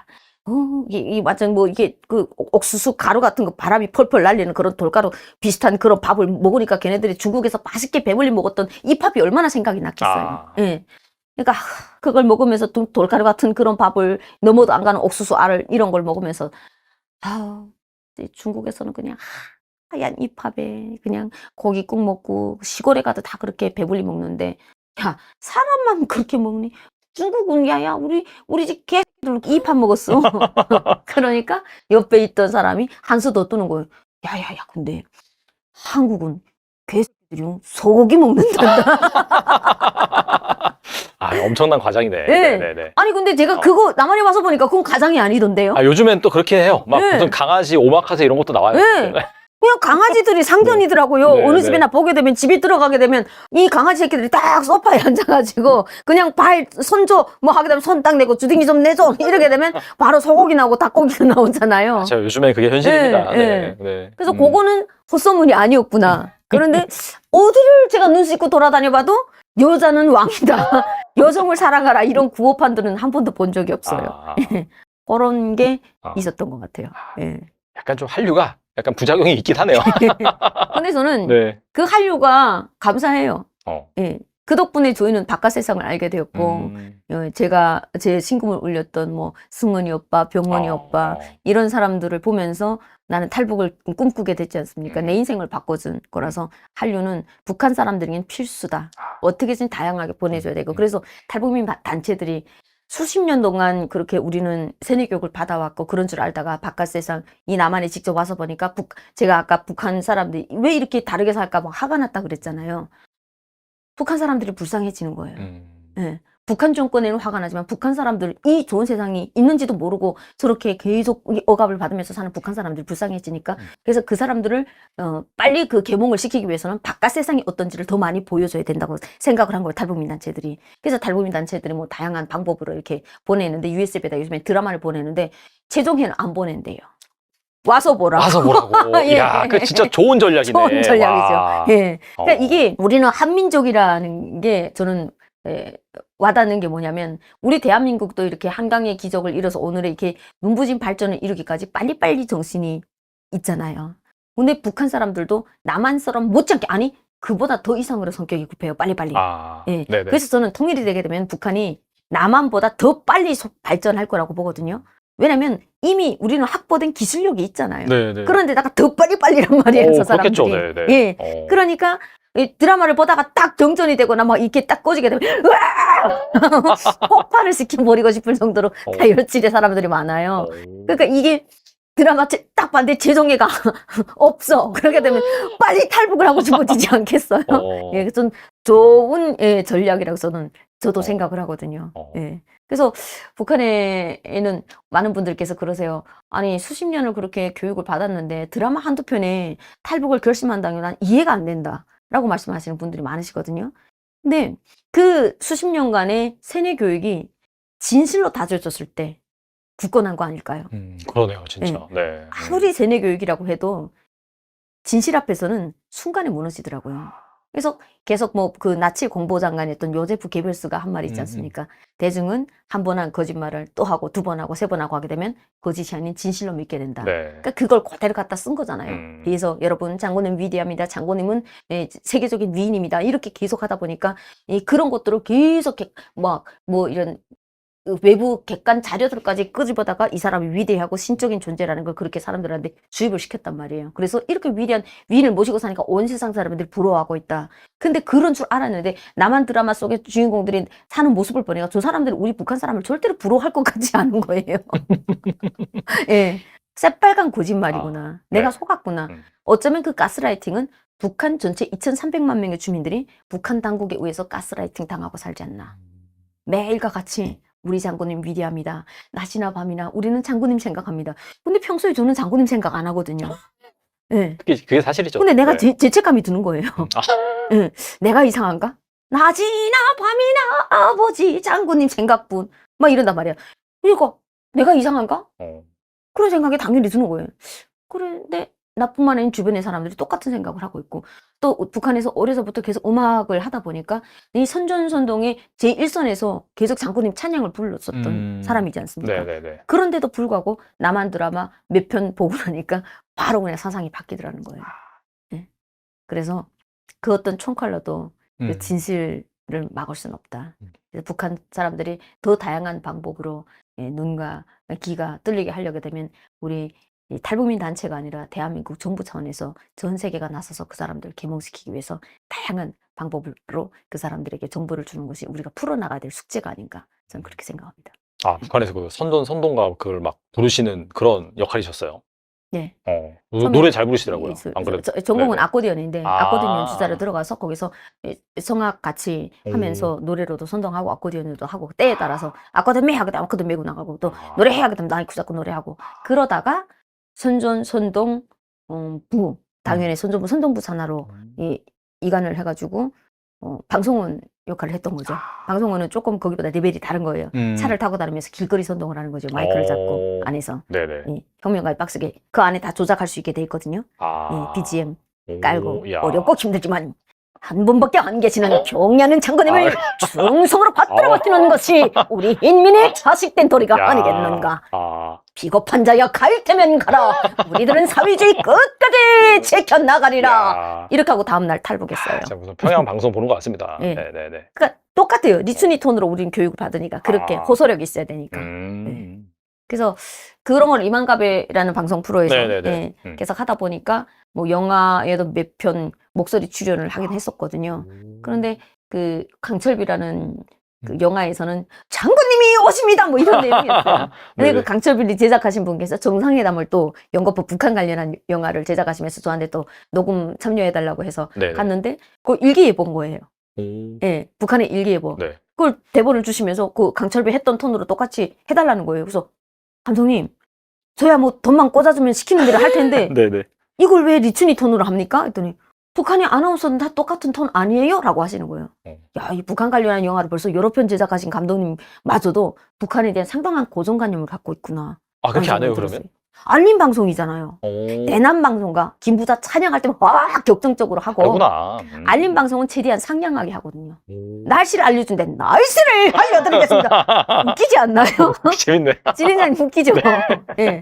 이 완전 뭐 이게 그 옥수수 가루 같은 거 바람이 펄펄 날리는 그런 돌가루 비슷한 그런 밥을 먹으니까 걔네들이 중국에서 맛있게 배불리 먹었던 이 밥이 얼마나 생각이 났겠어요. 예. 그러니까 그걸 먹으면서 돌가루 같은 그런 밥을 넘어도 안 가는 옥수수 알을 이런 걸 먹으면서 중국에서는 그냥 하얀 이 밥에 그냥 고기국 먹고 시골에 가도 다 그렇게 배불리 먹는데 야 사람만 그렇게 먹니? 중국은 야야 우리 집 개들 이 밥 먹었어. 그러니까 옆에 있던 사람이 한수 더 뜨는 거예요. 야야야 근데 한국은 개새끼들이 소고기 먹는단다. 엄청난 과장이네. 네. 네네. 아니 근데 제가 그거 남한에 와서 보니까 그건 가장이 아니던데요. 요즘엔 또 그렇게 해요. 막 네. 무슨 강아지 오마카세 이런 것도 나와요. 네. 그냥 강아지들이 상견이더라고요. 네, 어느 네. 집에나 보게 되면 집에 들어가게 되면 이 강아지 새끼들이 딱 소파에 앉아가지고 그냥 손줘 뭐 하게 되면 손 딱 내고 주둥이 좀 내줘 이러게 되면 바로 소고기 나오고 닭고기가 나오잖아요. 자, 요즘에 그게 현실입니다. 네, 네, 네. 그래서 그거는 헛소문이 아니었구나. 그런데 어디를 제가 눈 씻고 돌아다녀봐도 여자는 왕이다. 여성을 사랑하라. 이런 구호판들은 한 번도 본 적이 없어요. 아, 그런 게 아. 있었던 것 같아요. 예. 약간 좀 한류가 약간 부작용이 있긴 하네요. 근데 저는 네. 그 한류가 감사해요. 어. 예. 그 덕분에 저희는 바깥 세상을 알게 되었고, 음. 제가 제 신금을 울렸던 뭐 승원이 오빠, 병원이 오빠, 이런 사람들을 보면서 나는 탈북을 꿈꾸게 됐지 않습니까? 내 인생을 바꿔준 거라서 한류는 북한 사람들에겐 필수다. 어떻게든 다양하게 보내줘야 되고. 그래서 탈북민 단체들이 수십 년 동안 그렇게 우리는 세뇌교육을 받아왔고 그런 줄 알다가 바깥 세상 이 남한에 직접 와서 보니까 제가 아까 북한 사람들이 왜 이렇게 다르게 살까 막 화가 났다 그랬잖아요. 북한 사람들이 불쌍해지는 거예요. 예. 북한 정권에는 화가 나지만 북한 사람들 이 좋은 세상이 있는지도 모르고 저렇게 계속 억압을 받으면서 사는 북한 사람들이 불쌍해지니까 그래서 그 사람들을 빨리 그 계몽을 시키기 위해서는 바깥 세상이 어떤지를 더 많이 보여줘야 된다고 생각을 한 거예요. 탈북민 단체들이. 그래서 탈북민 단체들이 뭐 다양한 방법으로 이렇게 보내는데 USB에다 요즘에 드라마를 보내는데 최종회는 안 보낸대요. 와서 보라고. 와서 보라고. 예. 야, 그 진짜 좋은 전략이네. 좋은 전략이죠. 와. 예. 그러니까 어. 이게 우리는 한민족이라는 게 저는 와닿는 게 뭐냐면 우리 대한민국도 이렇게 한강의 기적을 이뤄서 오늘의 이렇게 눈부신 발전을 이루기까지 빨리빨리 정신이 있잖아요. 근데 북한 사람들도 남한처럼 못지않게 아니 그보다 더 이상으로 성격이 급해요. 빨리빨리. 아, 예. 네네. 그래서 저는 통일이 되게 되면 북한이 남한보다 더 빨리 발전할 거라고 보거든요. 왜냐면 이미 우리는 확보된 기술력이 있잖아요. 네네. 그런데다가 더 빨리빨리란 말이에요. 저 사람들이. 그렇겠죠. 네네. 예. 그러니까 이 드라마를 보다가 딱 정전이 되거나 막 이렇게 딱 꺼지게 되면 으아! 폭발을 시켜버리고 싶을 정도로 다혈질의 사람들이 많아요. 그러니까 이게 드라마 딱 봤는데 재정예가 없어. 그렇게 되면 빨리 탈북을 하고 싶어지지 않겠어요? 예, 좀 좋은 전략이라고 저도 생각을 하거든요. 예. 그래서 북한에는 많은 분들께서 그러세요. 아니 수십 년을 그렇게 교육을 받았는데 드라마 한두 편에 탈북을 결심한다는 게 난 이해가 안 된다. 라고 말씀하시는 분들이 많으시거든요. 근데 그 수십 년간의 세뇌 교육이 진실로 다져졌을 때 굳건한 거 아닐까요? 그러네요, 진짜. 네. 아무리 세뇌 교육이라고 해도 진실 앞에서는 순간에 무너지더라고요. 그래서 계속 뭐 그 나치 공보장관이었던 요제프 게벨스가 한 말이 있지 않습니까? 대중은 한 번 한 거짓말을 또 하고 두 번 하고 세 번 하고 하게 되면 거짓이 아닌 진실로 믿게 된다. 네. 그러니까 그걸 그대로 갖다 쓴 거잖아요. 그래서 여러분 장군님 위대합니다. 장군님은 세계적인 위인입니다. 이렇게 계속 하다 보니까 그런 것들을 계속 뭐 이런 외부 객관 자료들까지 끄집어다가 이 사람이 위대하고 신적인 존재라는 걸 그렇게 사람들한테 주입을 시켰단 말이에요. 그래서 이렇게 위대한 위인을 모시고 사니까 온 세상 사람들이 부러워하고 있다. 근데 그런 줄 알았는데 남한 드라마 속의 주인공들이 사는 모습을 보니까 저 사람들이 우리 북한 사람을 절대로 부러워할 것 같지 않은 거예요. 예, 새빨간 거짓말이구나. 내가 속았구나. 어쩌면 그 가스라이팅은 북한 전체 2,300만 명의 주민들이 북한 당국에 의해서 가스라이팅 당하고 살지 않나. 매일과 같이 우리 장군님 위대합니다. 낮이나 밤이나 우리는 장군님 생각합니다. 근데 평소에 저는 장군님 생각 안 하거든요. 네. 그게 사실이죠. 근데 내가 네. 죄책감이 드는 거예요. 네. 내가 이상한가? 낮이나 밤이나 아버지 장군님 생각뿐. 막 이런단 말이야. 그러니까 내가 이상한가? 그런 생각이 당연히 드는 거예요. 그런데 나뿐만 아닌 주변의 사람들이 똑같은 생각을 하고 있고 또 북한에서 어려서부터 계속 음악을 하다 보니까 이 선전선동의 제1선에서 계속 장군님 찬양을 불렀었던 사람이지 않습니까? 네네네. 그런데도 불구하고 남한 드라마 몇 편 보고 나니까 바로 그냥 사상이 바뀌더라는 거예요. 네. 그래서 그 어떤 총칼로도 그 진실을 막을 수는 없다. 그래서 북한 사람들이 더 다양한 방법으로 눈과 귀가 뚫리게 하려게 되면 우리 이 탈북민 단체가 아니라 대한민국 정부 차원에서 전 세계가 나서서 그 사람들을 계몽시키기 위해서 다양한 방법으로 그 사람들에게 정보를 주는 것이 우리가 풀어나가야 될 숙제가 아닌가 저는 그렇게 생각합니다. 아, 북한에서 그 선동가 그걸 막 부르시는 그런 역할이셨어요. 네. 노래 잘 부르시더라고요. 안 그래도. 전공은 네네. 아코디언인데 아코디언 연주자로 들어가서 거기서 성악 같이 하면서 노래로도 선동하고 아코디언으로도 하고 때에 따라서 아코디언 하게 되면 아코디언 메고 나가고 또 노래해야 되면 나이프 잡고 노래하고 그러다가 선전, 선동, 당연히 선동부 산하로 이관을 해가지고 방송원 역할을 했던 거죠. 방송원은 조금 거기보다 레벨이 다른 거예요. 차를 타고 다니면서 길거리 선동을 하는 거죠. 마이크를 잡고 안에서. 네네. 혁명가의 박스게 그 안에 다 조작할 수 있게 돼 있거든요. BGM 깔고 어렵고 힘들지만 한 번밖에 안 계시는 경려는 장군님을 충성으로 받들어 버티는 것이 우리 인민의 자식된 도리가 아니겠는가. 비겁한 자여 갈 테면 가라. 우리들은 사회주의 끝까지 지켜나가리라. 이렇게 하고 다음날 탈북했어요. 진짜 무슨 평양 방송 보는 것 같습니다. 네. 네네네. 그러니까 똑같아요. 리춘이 톤으로 우리는 교육을 받으니까 그렇게 호소력이 있어야 되니까. 네. 그래서 그런 걸 이만갑이라는 방송 프로에서 계속 하다 보니까 뭐 영화에도 몇 편 목소리 출연을 하긴 했었거든요. 그런데 그 강철비라는 그 영화에서는 장군님이 오십니다 뭐 이런 내용이었어요. 근데 그 강철비를 제작하신 분께서 정상회담을 또 연거푸 북한 관련한 영화를 제작하시면서 저한테 또 녹음 참여해달라고 해서 갔는데 그걸 일기예보인 거예요. 예, 북한의 일기예보. 그걸 대본을 주시면서 그 강철비 했던 톤으로 똑같이 해달라는 거예요. 그래서 감독님, 저야 뭐 돈만 꽂아주면 시키는 대로 할 텐데 이걸 왜 리춘이 톤으로 합니까? 했더니 북한의 아나운서는 다 똑같은 톤 아니에요? 라고 하시는 거예요. 야, 이 북한 관련한 영화를 벌써 여러 편 제작하신 감독님마저도 북한에 대한 상당한 고정관념을 갖고 있구나. 그렇게 안 해요, 그러면? 알림 방송이잖아요. 대남 방송과 김부자 찬양할 때만 막 격정적으로 하고. 그러구나. 알림 방송은 최대한 상냥하게 하거든요. 날씨를 알려준대. 날씨를 알려드리겠습니다. 웃기지 않나요? 재밌네. 진행자님 웃기죠? 예.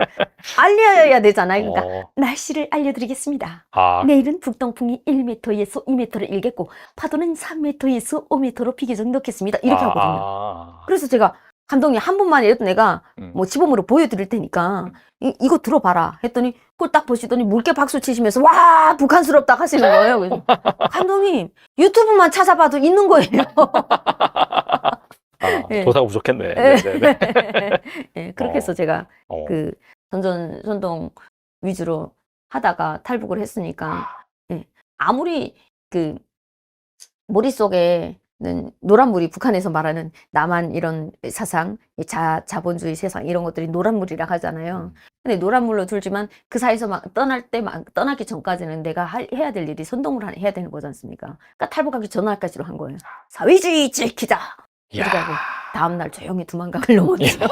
알려야 되잖아요. 그러니까 날씨를 알려드리겠습니다. 내일은 북동풍이 1m에서 2m를 일겠고 파도는 3m에서 5m로 비교적 넣겠습니다. 이렇게 하거든요. 그래서 제가 감독님 한 번만 해도 내가 뭐 시범으로 보여드릴 테니까 이거 들어봐라 했더니 그걸 딱 보시더니 묽게 박수 치시면서 와 북한스럽다 하시는 거예요. 그래서 감독님 유튜브만 찾아봐도 있는 거예요. 도사가 부족했네. 그렇게 해서 제가 그 선동 위주로 하다가 탈북을 했으니까 아무리 그 머릿속에 노란물이 북한에서 말하는 남한 이런 사상, 자본주의 세상 이런 것들이 노란물이라 하잖아요. 근데 노란물로 들지만 그 사이에서 막 떠나기 전까지는 내가 해야 될 일이 선동을 해야 되는 거지 않습니까? 그러니까 탈북하기 전날까지로 한 거예요. 사회주의 지키자. 이렇게 하고 다음날 조용히 두만강을 넘었죠.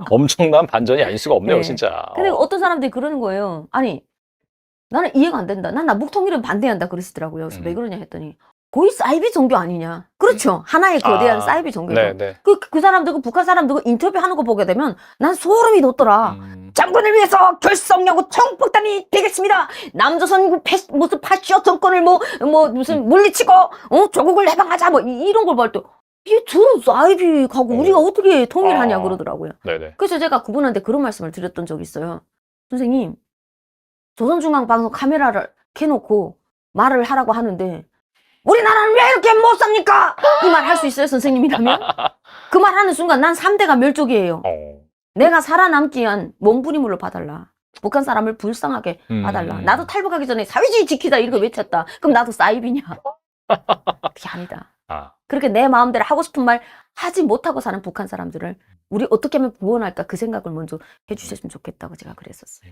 엄청난 반전이 아닐 수가 없네요, 진짜. 근데 어떤 사람들이 그러는 거예요. 아니 나는 이해가 안 된다. 난 남북통일은 반대한다 그러시더라고요. 그래서 왜 그러냐 했더니 거의 사이비 종교 아니냐. 그렇죠. 하나의 거대한 사이비 종교죠. 그 사람들, 북한 사람들 인터뷰하는 거 보게 되면 난 소름이 돋더라. 장군을 위해서 결성하고 청폭탄이 되겠습니다. 남조선 무슨 파시오 정권을 무슨 물리치고 조국을 해방하자 뭐 이런 걸 볼 때 이게 저런 사이비 가고 우리가 어떻게 통일하냐 그러더라고요. 그래서 제가 그분한테 그런 말씀을 드렸던 적이 있어요. 선생님, 조선중앙방송 카메라를 켜놓고 말을 하라고 하는데 우리나라는 왜 이렇게 못 삽니까? 이 말 할 수 있어요, 선생님이라면? 그 말 하는 순간 난 3대가 멸족이에요. 내가 살아남기 위한 몸부림으로 봐달라. 북한 사람을 불쌍하게 봐달라. 나도 탈북하기 전에 사회주의 지키자 이렇게 외쳤다. 그럼 나도 사이비냐? 그게 아니다. 그렇게 내 마음대로 하고 싶은 말 하지 못하고 사는 북한 사람들을 우리 어떻게 하면 구원할까 그 생각을 먼저 해주셨으면 좋겠다고 제가 그랬었어요.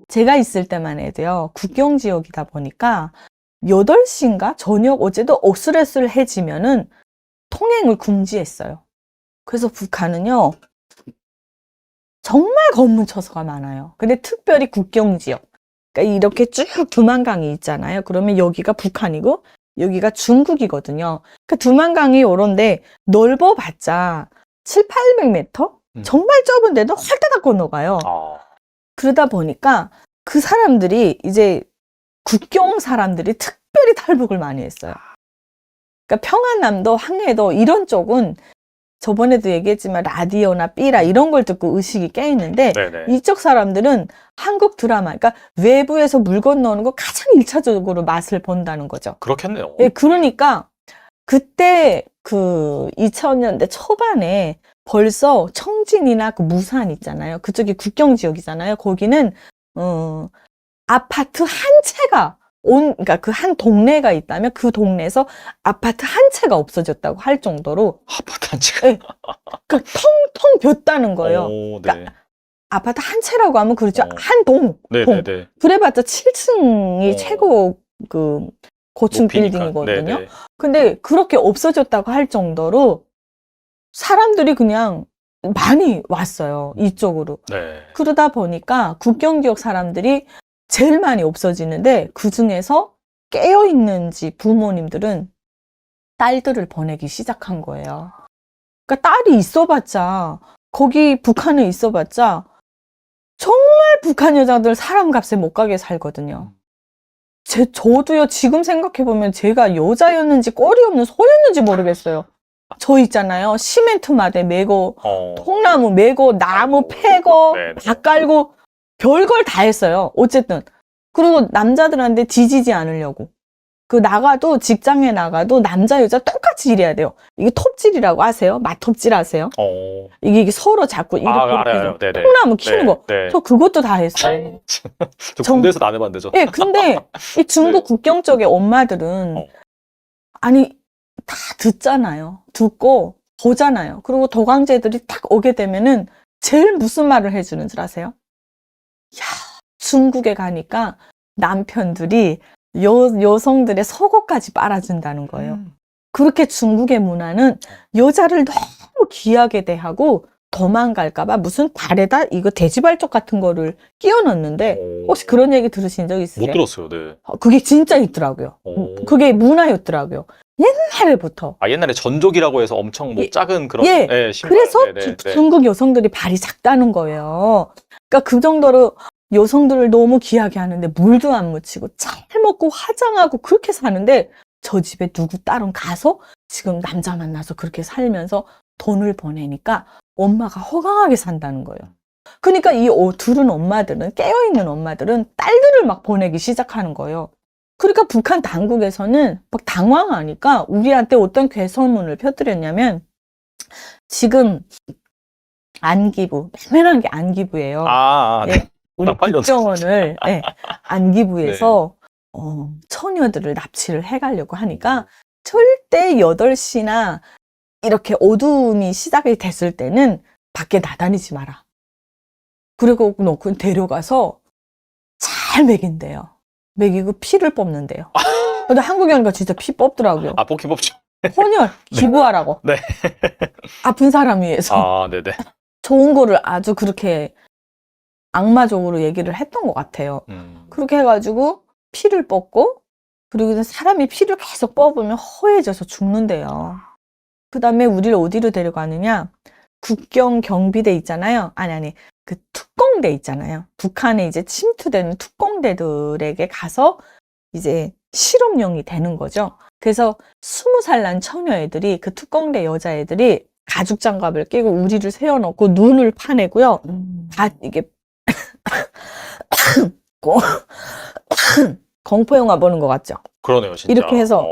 제가 있을 때만 해도요, 국경 지역이다 보니까 8시인가? 저녁 어제도 어슬어슬해지면은 통행을 금지했어요. 그래서 북한은요, 정말 검문 처소가 많아요. 근데 특별히 국경 지역. 그러니까 이렇게 쭉 두만강이 있잖아요. 그러면 여기가 북한이고, 여기가 중국이거든요. 그러니까 두만강이 요런데 넓어봤자 700-800m? 정말 좁은데도 헐다닥 건너가요. 그러다 보니까 그 사람들이 이제 국경 사람들이 특별히 탈북을 많이 했어요. 그러니까 평안남도, 항해도 이런 쪽은 저번에도 얘기했지만 라디오나 삐라 이런 걸 듣고 의식이 깨있는데 이쪽 사람들은 한국 드라마, 그러니까 외부에서 물 건너는 거 가장 1차적으로 맛을 본다는 거죠. 그렇겠네요. 그러니까 그때 그 2000년대 초반에 벌써 청진이나 그 무산 있잖아요. 그쪽이 국경 지역이잖아요. 거기는 아파트 한 채가 그러니까 그 한 동네가 있다면 그 동네에서 아파트 한 채가 없어졌다고 할 정도로 아파트 한 채가. 예, 그러니까 텅텅 비었다는 거예요. 네. 그러니까 아파트 한 채라고 하면 그렇죠. 어. 한 동. 네네네. 그래봤자 7층이 최고 그 고층 높이니까. 빌딩이거든요. 네네. 근데 그렇게 없어졌다고 할 정도로 사람들이 그냥 많이 왔어요. 이쪽으로. 네. 그러다 보니까 국경 지역 사람들이 제일 많이 없어지는데 그중에서 깨어있는지 부모님들은 딸들을 보내기 시작한 거예요. 그러니까 딸이 있어봤자 거기 북한에 있어봤자 정말 북한 여자들 사람 값에 못 가게 살거든요. 저도요, 지금 생각해보면 제가 여자였는지 꼴이 없는 소였는지 모르겠어요. 저 있잖아요. 시멘트 마대 메고, 통나무 메고, 나무 패고, 네네. 다 깔고, 별걸 다 했어요. 어쨌든. 그리고 남자들한테 뒤지지 않으려고. 나가도, 직장에 나가도 남자, 여자 똑같이 일해야 돼요. 이게 톱질이라고 아세요? 맛톱질 아세요? 이게 서로 자꾸 이렇게 알아요. 네네. 통나무 키는 거. 네. 저 그것도 다 했어요. 저 군대에서 안 해봤는데 저. 예, 근데 이 중국 네. 국경 쪽의 엄마들은 아니 다 듣잖아요. 듣고 보잖아요. 그리고 도강제들이 딱 오게 되면은 제일 무슨 말을 해주는 줄 아세요? 야, 중국에 가니까 남편들이 여성들의 속옷까지 빨아준다는 거예요. 그렇게 중국의 문화는 여자를 너무 귀하게 대하고 도망갈까봐 무슨 발에다 이거 돼지발톱 같은 거를 끼워 넣는데 혹시 그런 얘기 들으신 적 있으세요? 못 들었어요. 네. 그게 진짜 있더라고요. 그게 문화였더라고요. 옛날부터. 옛날에 전족이라고 해서 엄청 뭐 작은 그런. 예. 네, 신발. 그래서 네네. 중국 여성들이 발이 작다는 거예요. 그러니까 그 정도로 여성들을 너무 귀하게 하는데 물도 안 묻히고 잘 먹고 화장하고 그렇게 사는데 저 집에 누구 딸은 가서 지금 남자 만나서 그렇게 살면서 돈을 보내니까 엄마가 허강하게 산다는 거예요. 그러니까 이 둘은 엄마들은, 깨어있는 엄마들은 딸들을 막 보내기 시작하는 거예요. 그러니까 북한 당국에서는 막 당황하니까 우리한테 어떤 괴소문을 펴뜨렸냐면 지금 안기부, 맨맨한 게 안기부예요. 네. 예, 우리 국정원을 예, 안기부에서 처녀들을 납치를 해가려고 하니까 절대 8시나 이렇게 어두움이 시작이 됐을 때는 밖에 나다니지 마라. 그리고 놓고 데려가서 잘 먹인대요. 먹이고 피를 뽑는데요. 근데 한국에 오니까 진짜 피 뽑더라고요. 뽑기 뽑죠. 혼혈 기부하라고. 네. 아픈 사람 위해서. 네네. 좋은 거를 아주 그렇게 악마적으로 얘기를 했던 것 같아요. 그렇게 해가지고 피를 뽑고 그리고 사람이 피를 계속 뽑으면 허해져서 죽는데요. 그 다음에 우리를 어디로 데려가느냐? 국경 경비대 있잖아요. 아니, 그 특공대 있잖아요. 북한에 이제 침투되는 특공대들에게 가서 이제 실험용이 되는 거죠. 그래서 20살 난 처녀애들이 그 특공대 여자애들이 가죽 장갑을 끼고 우리를 세워놓고 눈을 파내고요. 다 이게 공포영화 보는 것 같죠? 그러네요, 진짜. 이렇게 해서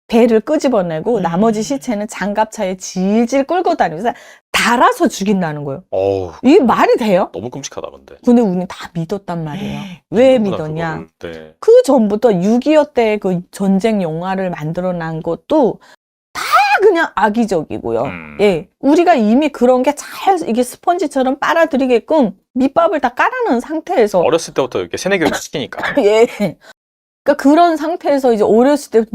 배를 끄집어내고 나머지 시체는 장갑차에 질질 끌고 다니면서 달아서 죽인다는 거예요. 이게 말이 돼요? 너무 끔찍하다, 근데. 근데 우리는 다 믿었단 말이에요. 왜 믿었냐? 네. 그 전부터 6.25 때 그 전쟁 영화를 만들어 난 것도 다 그냥 악의적이고요. 예. 우리가 이미 그런 게 잘 이게 스펀지처럼 빨아들이게끔 밑밥을 다 깔아놓은 상태에서. 어렸을 때부터 이렇게 세뇌교육 시키니까. 예. 그러니까 그런 상태에서 이제 어렸을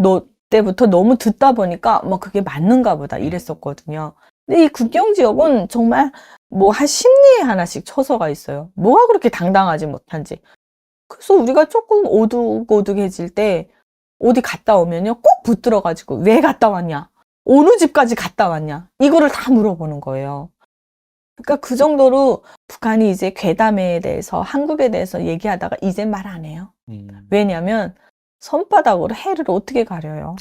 때부터 너무 듣다 보니까 뭐 그게 맞는가 보다 이랬었거든요. 근데 이 국경 지역은 정말 뭐 한 10리에 하나씩 처소가 있어요. 뭐가 그렇게 당당하지 못한지. 그래서 우리가 조금 오둑오둑해질 때 어디 갔다 오면요 꼭 붙들어가지고 왜 갔다 왔냐? 어느 집까지 갔다 왔냐? 이거를 다 물어보는 거예요. 그러니까 그 정도로 북한이 이제 괴담에 대해서 한국에 대해서 얘기하다가 이제 말 안 해요. 왜냐하면 손바닥으로 해를 어떻게 가려요?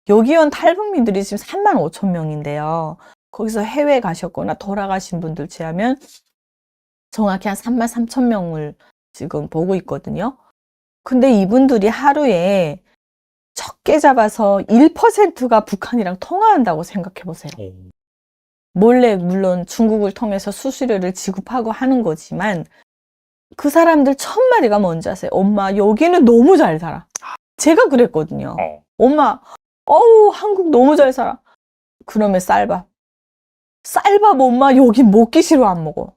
여기 온 탈북민들이 지금 35,000명인데요. 거기서 해외 가셨거나 돌아가신 분들 제하면 정확히 한 33,000명을 지금 보고 있거든요. 근데 이분들이 하루에 적게 잡아서 1%가 북한이랑 통화한다고 생각해 보세요. 몰래 물론 중국을 통해서 수수료를 지급하고 하는 거지만 그 사람들 1000마디가 뭔지 아세요? 엄마, 여기는 너무 잘 살아. 제가 그랬거든요. 엄마, 어우, 한국 너무 잘 살아. 그러면 쌀밥, 엄마, 여기 먹기 싫어, 안 먹어.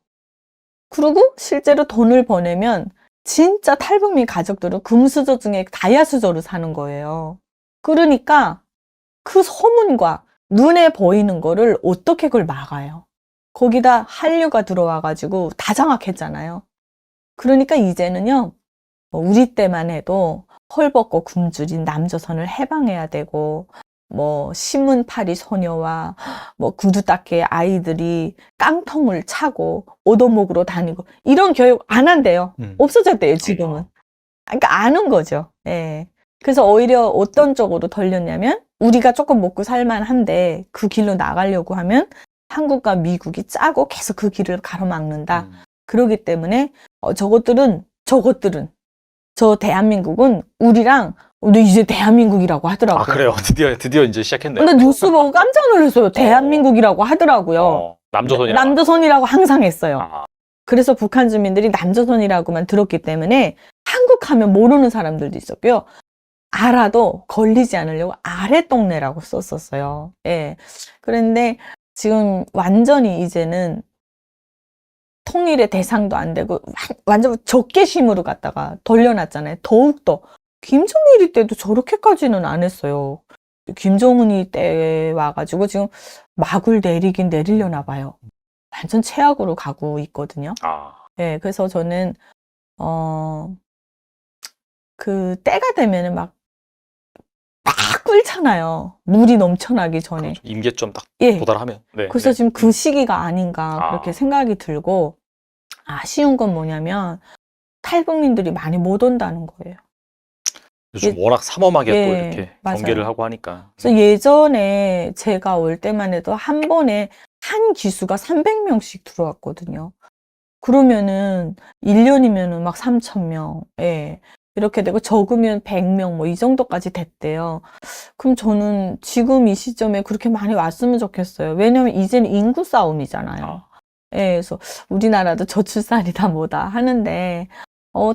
그리고 실제로 돈을 보내면 진짜 탈북민 가족들은 금수저 중에 다야수저로 사는 거예요. 그러니까 그 소문과 눈에 보이는 거를 어떻게 그걸 막아요? 거기다 한류가 들어와가지고 다 장악했잖아요. 그러니까 이제는요, 우리 때만 해도 헐벗고 굶주린 남조선을 해방해야 되고, 신문파리 소녀와 구두 닦이 아이들이 깡통을 차고 오도목으로 다니고 이런 교육 안 한대요. 없어졌대요, 지금은. 그러니까 아는 거죠. 예. 그래서 오히려 어떤 쪽으로 돌렸냐면 우리가 조금 먹고 살만한데 그 길로 나가려고 하면 한국과 미국이 짜고 계속 그 길을 가로막는다. 그러기 때문에 저것들은 저 대한민국은 우리랑 근데 이제 대한민국이라고 하더라고요. 아, 그래요? 드디어 이제 시작했네요. 근데 뉴스 보고 깜짝 놀랐어요. 대한민국이라고 하더라고요. 남조선이라고 항상 했어요. 그래서 북한 주민들이 남조선이라고만 들었기 때문에 한국 하면 모르는 사람들도 있었고요. 알아도 걸리지 않으려고 아랫동네라고 썼었어요. 예. 그런데 지금 완전히 이제는 통일의 대상도 안 되고 완전 적개심으로 갖다가 돌려놨잖아요. 더욱더 김정일이 때도 저렇게까지는 안 했어요. 김정은이 때 와가지고 지금 막을 내리긴 내리려나 봐요. 완전 최악으로 가고 있거든요. 네, 그래서 저는 그 때가 되면은 막 끓잖아요. 물이 넘쳐나기 전에. 그렇죠. 임계점 딱 예. 도달하면. 네, 그래서 지금 그 시기가 아닌가 그렇게 생각이 들고 아쉬운 건 뭐냐면 탈북민들이 많이 못 온다는 거예요. 요즘 워낙 삼엄하게 또 예, 이렇게 맞아요. 경계를 하고 하니까. 그래서 예전에 제가 올 때만 해도 한 번에 한 기수가 300명씩 들어왔거든요. 그러면은 1년이면은 막 3,000명. 예. 이렇게 되고 적으면 100명 이 정도까지 됐대요. 그럼 저는 지금 이 시점에 그렇게 많이 왔으면 좋겠어요. 왜냐면 이제는 인구 싸움이잖아요. 예, 그래서 우리나라도 저출산이다 뭐다 하는데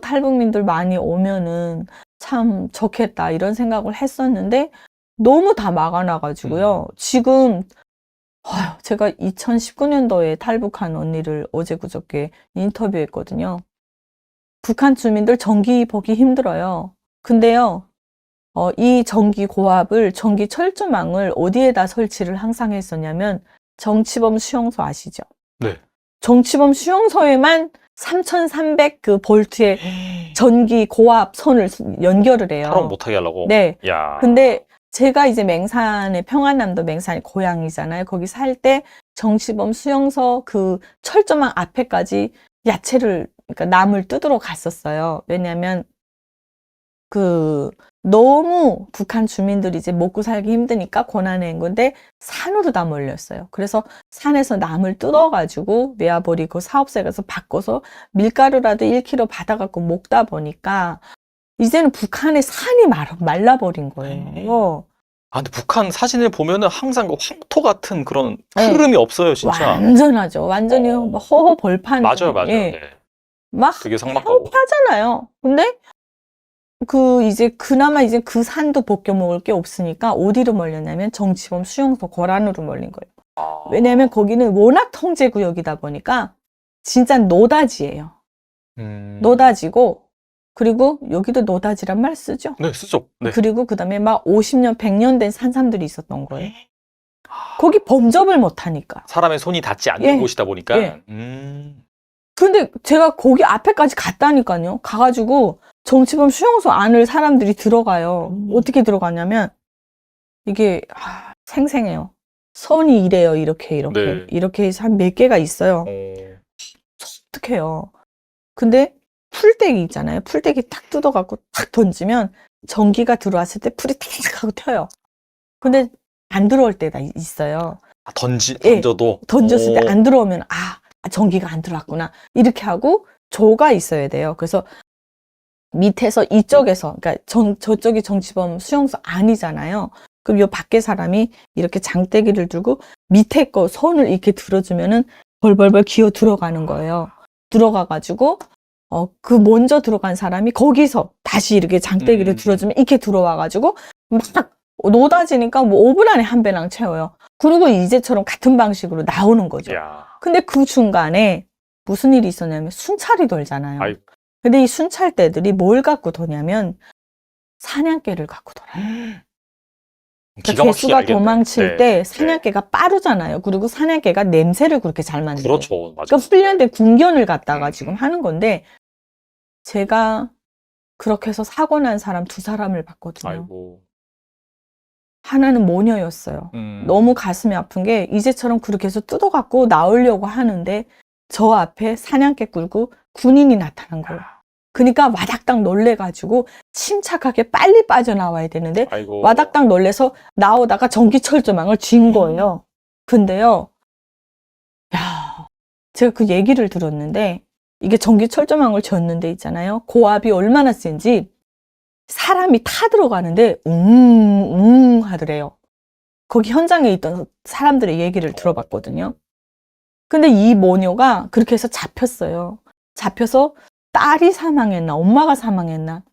탈북민들 많이 오면은 참 좋겠다 이런 생각을 했었는데 너무 다 막아놔가지고요. 지금 제가 2019년도에 탈북한 언니를 어제 그저께 인터뷰했거든요. 북한 주민들 전기 보기 힘들어요. 근데요, 이 전기 고압을 전기 철조망을 어디에다 설치를 항상 했었냐면 정치범 수용소 아시죠? 네. 정치범 수용소에만 3,300 그 볼트의 전기 고압 선을 연결을 해요. 탈옥 못하게 하려고. 네. 야. 근데 제가 이제 맹산에 평안남도 맹산이 고향이잖아요. 거기 살 때 정치범 수용소 그 철조망 앞에까지 그러니까 나무를 뜯으러 갔었어요. 왜냐면 너무 북한 주민들이 이제 먹고 살기 힘드니까 고난의 행군데 산으로 다 몰렸어요. 그래서 산에서 나무를 뜯어가지고 메아버리고 사업소에 가서 바꿔서 밀가루라도 1kg 받아갖고 먹다 보니까 이제는 북한의 산이 말라버린 거예요. 근데 북한 사진을 보면은 항상 그 황토 같은 그런 흐름이 없어요, 진짜. 완전하죠. 완전히 허허 벌판. 맞아요. 예. 네. 막 되게 삭막하고. 창피하잖아요. 근데 이제 그나마 이제 그 산도 벗겨 먹을 게 없으니까 어디로 몰렸냐면 정치범 수용소 고란으로 몰린 거예요. 왜냐면 거기는 워낙 통제구역이다 보니까 진짜 노다지예요. 노다지고 그리고 여기도 노다지란 말 쓰죠. 네, 쓰죠. 네. 그리고 그다음에 막 50년, 100년 된 산삼들이 있었던 거예요. 거기 범접을 못 하니까. 사람의 손이 닿지 않는 곳이다 보니까. 근데 제가 거기 앞에까지 갔다니까요. 가가지고 정치범 수용소 안을 사람들이 들어가요. 어떻게 들어가냐면 이게 생생해요. 선이 이래요. 이렇게 네. 이렇게 해서 한 몇 개가 있어요. 어떡해요. 근데 풀떼기 있잖아요. 풀떼기 탁 뜯어갖고 탁 던지면 전기가 들어왔을 때 풀이 탁 하고 튀어요. 근데 안 들어올 때가 있어요. 던져도? 던졌을 때 안 들어오면 전기가 안 들어왔구나. 이렇게 하고 조가 있어야 돼요. 그래서 밑에서 이쪽에서, 그러니까 저쪽이 정치범 수용소 아니잖아요. 그럼 요 밖에 사람이 이렇게 장대기를 들고 밑에 거 손을 이렇게 들어주면은 벌벌벌 기어 들어가는 거예요. 들어가가지고 그 먼저 들어간 사람이 거기서 다시 이렇게 장대기를 들어주면 이렇게 들어와가지고 막 노다지니까 뭐 5분 안에 한 배낭 채워요. 그리고 이제처럼 같은 방식으로 나오는 거죠. 야. 근데 그 중간에 무슨 일이 있었냐면 순찰이 돌잖아요. 아이고. 근데 이 순찰대들이 뭘 갖고 도냐면 사냥개를 갖고 돌아요. 기가 그러니까 막히게 개수가 알겠네. 도망칠 네. 때 사냥개가 빠르잖아요. 그리고 사냥개가 냄새를 그렇게 잘 만들어요. 그렇죠. 맞아요. 그러니까 훈련된 군견을 갖다가 지금 하는 건데 제가 그렇게 해서 사고 난 사람 2사람을 봤거든요. 아이고. 하나는 모녀였어요. 너무 가슴이 아픈 게 이제처럼 그렇게 해서 뜯어갖고 나오려고 하는데 저 앞에 사냥개 끌고 군인이 나타난 거예요. 그러니까 와닥닥 놀래가지고 침착하게 빨리 빠져나와야 되는데 아이고. 와닥닥 놀래서 나오다가 전기철조망을 쥔 거예요. 근데요, 야, 제가 그 얘기를 들었는데 이게 전기철조망을 졌는데 있잖아요. 고압이 얼마나 센지 사람이 타 들어가는데 웅웅 하더래요. 거기 현장에 있던 사람들의 얘기를 들어봤거든요. 근데 이 모녀가 그렇게 해서 잡혔어요. 잡혀서 딸이 사망했나 엄마가 사망했나.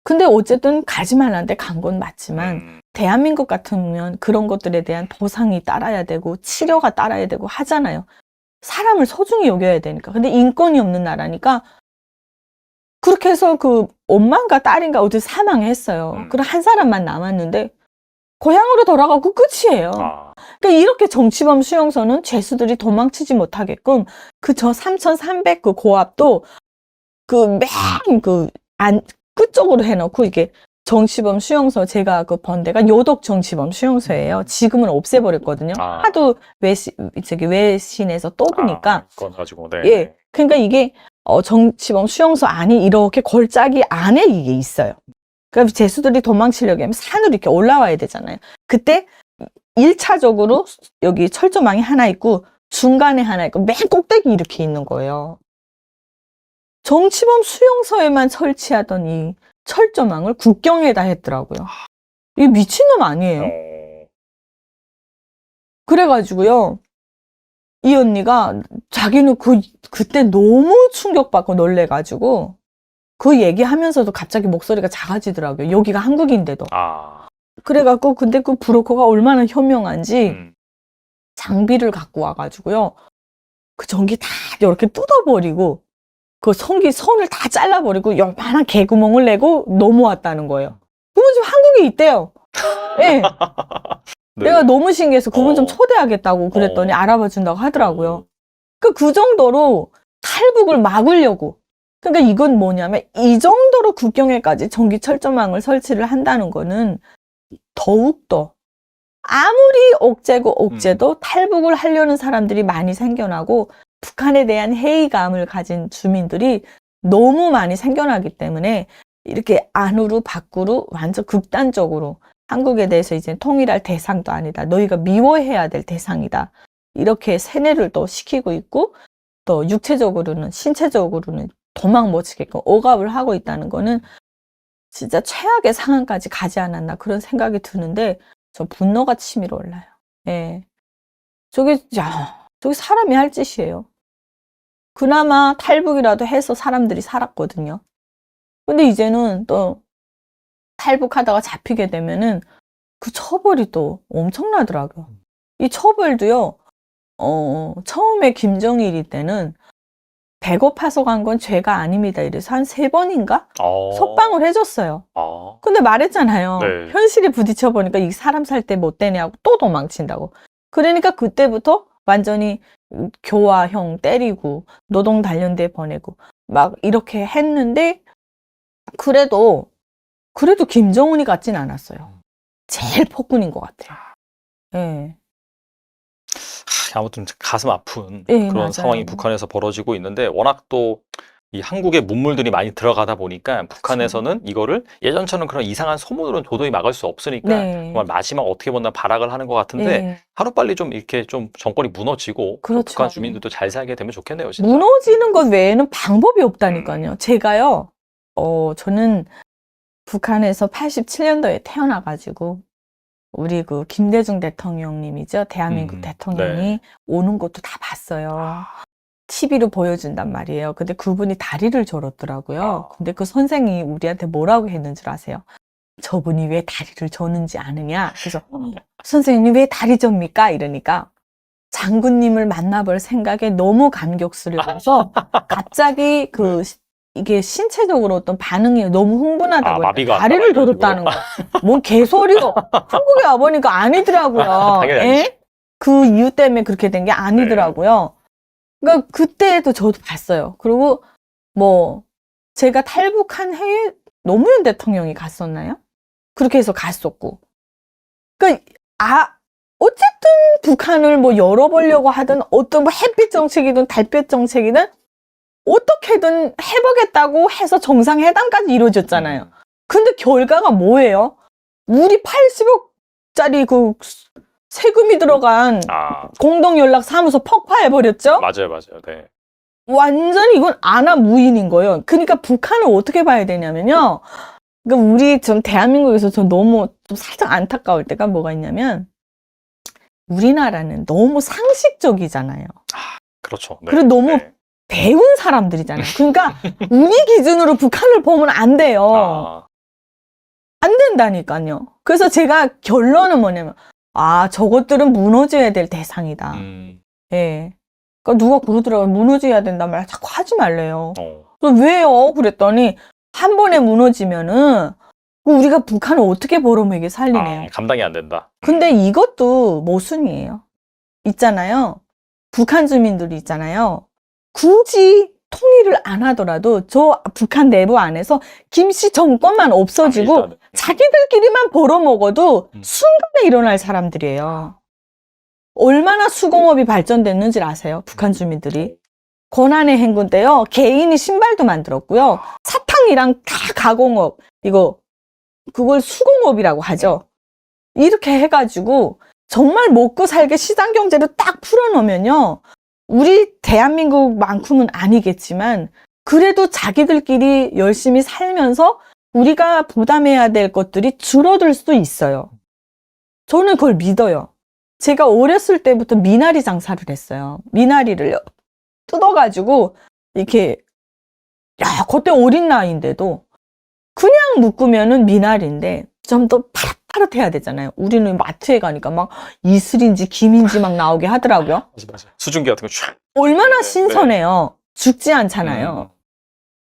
근데 어쨌든 가지 말라는데 간 건 맞지만 대한민국 같으면 그런 것들에 대한 보상이 따라야 되고 치료가 따라야 되고 하잖아요. 사람을 소중히 여겨야 되니까. 근데 인권이 없는 나라니까 그렇게 해서 그 엄마인가 딸인가 어디 사망했어요. 그럼 한 사람만 남았는데 고향으로 돌아가고 끝이에요. 그러니까 이렇게 정치범 수용소는 죄수들이 도망치지 못하게끔 그 저 3,300 그 고압도 그 맨 그 안 끝쪽으로 해놓고 이게 정치범 수용소 제가 그 번 데가 요독 정치범 수용소예요. 지금은 없애버렸거든요. 하도 외신에서 또 보니까. 그건 가지고 네. 예. 그러니까 이게 정치범 수용소 안이 이렇게 골짜기 안에 이게 있어요. 그러니까 죄수들이 도망치려고 하면 산으로 이렇게 올라와야 되잖아요. 그때 1차적으로 여기 철조망이 하나 있고 중간에 하나 있고 맨 꼭대기 이렇게 있는 거예요. 정치범 수용소에만 설치하던 이 철조망을 국경에다 했더라고요. 이게 미친놈 아니에요. 그래가지고요. 이 언니가 자기는 그때 너무 충격받고 놀래가지고 그 얘기하면서도 갑자기 목소리가 작아지더라고요. 여기가 한국인데도. 그래갖고 근데 그 브로커가 얼마나 현명한지 장비를 갖고 와가지고요. 그 전기 다 이렇게 뜯어버리고 그 선을 다 잘라버리고 요만한 개구멍을 내고 넘어왔다는 거예요. 그분 지금 한국에 있대요. 예. 네. 내가 너무 신기해서 그분 좀 초대하겠다고 그랬더니 알아봐 준다고 하더라고요. 그 정도로 탈북을 막으려고. 그러니까 이건 뭐냐면 이 정도로 국경에까지 전기 철조망을 설치를 한다는 거는 더욱더 아무리 억제도 탈북을 하려는 사람들이 많이 생겨나고 북한에 대한 회의감을 가진 주민들이 너무 많이 생겨나기 때문에 이렇게 안으로 밖으로 완전 극단적으로 한국에 대해서 이제 통일할 대상도 아니다. 너희가 미워해야 될 대상이다. 이렇게 세뇌를 또 시키고 있고 또 육체적으로는 신체적으로는 도망 못 치게끔 억압을 하고 있다는 거는 진짜 최악의 상황까지 가지 않았나 그런 생각이 드는데 저 분노가 치밀어 올라요. 예. 저게 사람이 할 짓이에요. 그나마 탈북이라도 해서 사람들이 살았거든요. 근데 이제는 또 탈북하다가 잡히게 되면은 그 처벌이 또 엄청나더라고요. 이 처벌도요, 처음에 김정일이 때는 배고파서 간 건 죄가 아닙니다. 이래서 한 3번인가? 석방을 해줬어요. 근데 말했잖아요. 네. 현실에 부딪혀보니까 이 사람 살 때 못 되냐고 또 도망친다고. 그러니까 그때부터 완전히 교화형 때리고 노동 단련대 보내고 막 이렇게 했는데 그래도 김정은이 같진 않았어요. 제일 폭군인 것 같아요. 예. 아무튼 가슴 아픈 예, 그런 맞아요. 상황이 북한에서 벌어지고 있는데 워낙 또 이 한국에 문물들이 많이 들어가다 보니까 북한에서는 이거를 예전처럼 그런 이상한 소문으로는 도저히 막을 수 없으니까 네. 정말 마지막 어떻게 보나 발악을 하는 것 같은데 예. 하루빨리 좀 이렇게 좀 정권이 무너지고 또 그렇죠. 북한 주민들도 잘 살게 되면 좋겠네요, 진짜. 무너지는 것 외에는 방법이 없다니까요. 제가요, 저는 북한에서 87년도에 태어나가지고 우리 그 김대중 대통령님이죠. 대한민국 대통령이 네. 오는 것도 다 봤어요. TV로 보여준단 말이에요. 근데 그분이 다리를 절었더라고요. 아. 근데 그 선생이 우리한테 뭐라고 했는 줄 아세요? 저분이 왜 다리를 저는지 아느냐? 그래서 선생님이 왜 다리 접니까? 이러니까 장군님을 만나볼 생각에 너무 감격스러워서 갑자기 이게 신체적으로 어떤 반응이 너무 흥분하다고 마비가 다리를 왔다, 절었다는 거야. 뭔 개소리요. 한국에 와보니까 아니더라고요. 당연히 아니지. 예? 그 이유 때문에 그렇게 된 게 아니더라고요. 그러니까 그때도 저도 봤어요. 그리고 뭐 제가 탈북한 해에 노무현 대통령이 갔었나요? 그렇게 해서 갔었고. 그러니까 어쨌든 북한을 뭐 열어보려고 하든 어떤 뭐 햇빛 정책이든 달빛 정책이든 어떻게든 해보겠다고 해서 정상회담까지 이루어졌잖아요. 근데 결과가 뭐예요? 우리 80억짜리 그 세금이 들어간 공동연락사무소 폭파해버렸죠? 맞아요. 네. 완전히 이건 안하무인인 거예요. 그러니까 북한을 어떻게 봐야 되냐면요. 그러니까 우리 전 대한민국에서 전 너무 좀 살짝 안타까울 때가 뭐가 있냐면 우리나라는 너무 상식적이잖아요. 그렇죠. 네. 그리고 너무 배운 사람들이잖아요. 그러니까 우리 기준으로 북한을 보면 안 돼요. 안 된다니까요. 그래서 제가 결론은 뭐냐면 저것들은 무너져야 될 대상이다. 예. 그러니까 누가 그러더라고요. 무너져야 된단 말 자꾸 하지 말래요. 그래서 왜요? 그랬더니 한 번에 무너지면은 우리가 북한을 어떻게 벌어먹게 살리네요. 감당이 안 된다. 근데 이것도 모순이에요. 있잖아요. 북한 주민들이 있잖아요. 굳이 통일을 안 하더라도 저 북한 내부 안에서 김씨 정권만 없어지고 자기들끼리만 벌어먹어도 순간에 일어날 사람들이에요. 얼마나 수공업이 발전됐는지 아세요? 북한 주민들이. 고난의 행군 때요. 개인이 신발도 만들었고요. 사탕이랑 다 가공업. 그걸 수공업이라고 하죠. 이렇게 해가지고 정말 먹고 살게 시장 경제를 딱 풀어놓으면요. 우리 대한민국만큼은 아니겠지만 그래도 자기들끼리 열심히 살면서 우리가 부담해야 될 것들이 줄어들 수도 있어요. 저는 그걸 믿어요. 제가 어렸을 때부터 미나리 장사를 했어요. 미나리를 뜯어가지고 이렇게 그때 어린 나이인데도 그냥 묶으면은 미나리인데 좀 더 파릇파릇해야 되잖아요. 우리는 마트에 가니까 막 이슬인지 김인지 막 나오게 하더라고요. 맞아. 수증기 같은 거 쫙. 얼마나 신선해요. 죽지 않잖아요.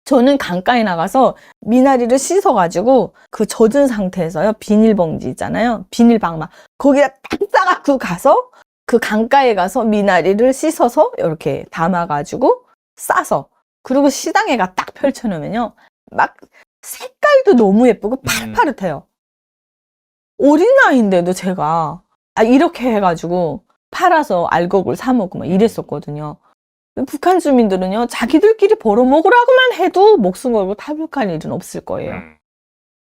저는 강가에 나가서 미나리를 씻어가지고 그 젖은 상태에서요. 비닐봉지 있잖아요. 비닐방망. 거기다 딱 싸갖고 가서 그 강가에 가서 미나리를 씻어서 이렇게 담아가지고 싸서 그리고 시장에가 딱 펼쳐놓으면요. 막 색깔도 너무 예쁘고 파릇파릇해요. 어린 나이인데도 제가 이렇게 해가지고 팔아서 알곡을 사 먹고 막 이랬었거든요. 북한 주민들은요, 자기들끼리 벌어먹으라고만 해도 목숨 걸고 탈북할 일은 없을 거예요.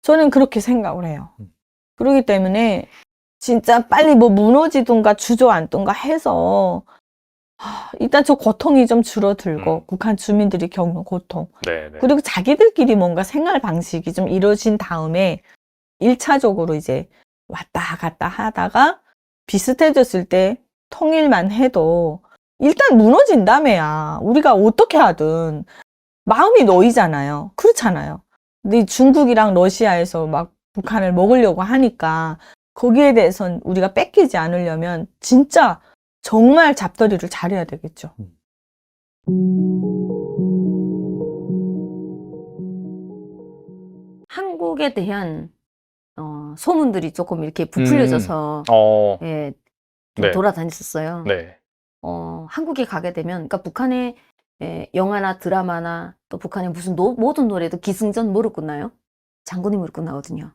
저는 그렇게 생각을 해요. 그렇기 때문에 진짜 빨리 뭐 무너지든가 주저앉든가 해서 일단 저 고통이 좀 줄어들고 북한 주민들이 겪는 고통 그리고 자기들끼리 뭔가 생활 방식이 좀 이루어진 다음에 1차적으로 이제 왔다 갔다 하다가 비슷해졌을 때 통일만 해도 일단 무너진다며야 우리가 어떻게 하든 마음이 놓이잖아요. 그렇잖아요. 근데 중국이랑 러시아에서 막 북한을 먹으려고 하니까 거기에 대해선 우리가 뺏기지 않으려면 진짜 정말 잡더리를 잘해야 되겠죠. 한국에 대한 소문들이 조금 이렇게 부풀려져서 예, 네. 돌아다녔었어요. 네. 한국에 가게 되면, 그러니까 북한의 영화나 드라마나 또 북한의 무슨 모든 노래도 기승전 뭐로 끝나요? 장군님으로 끝나거든요.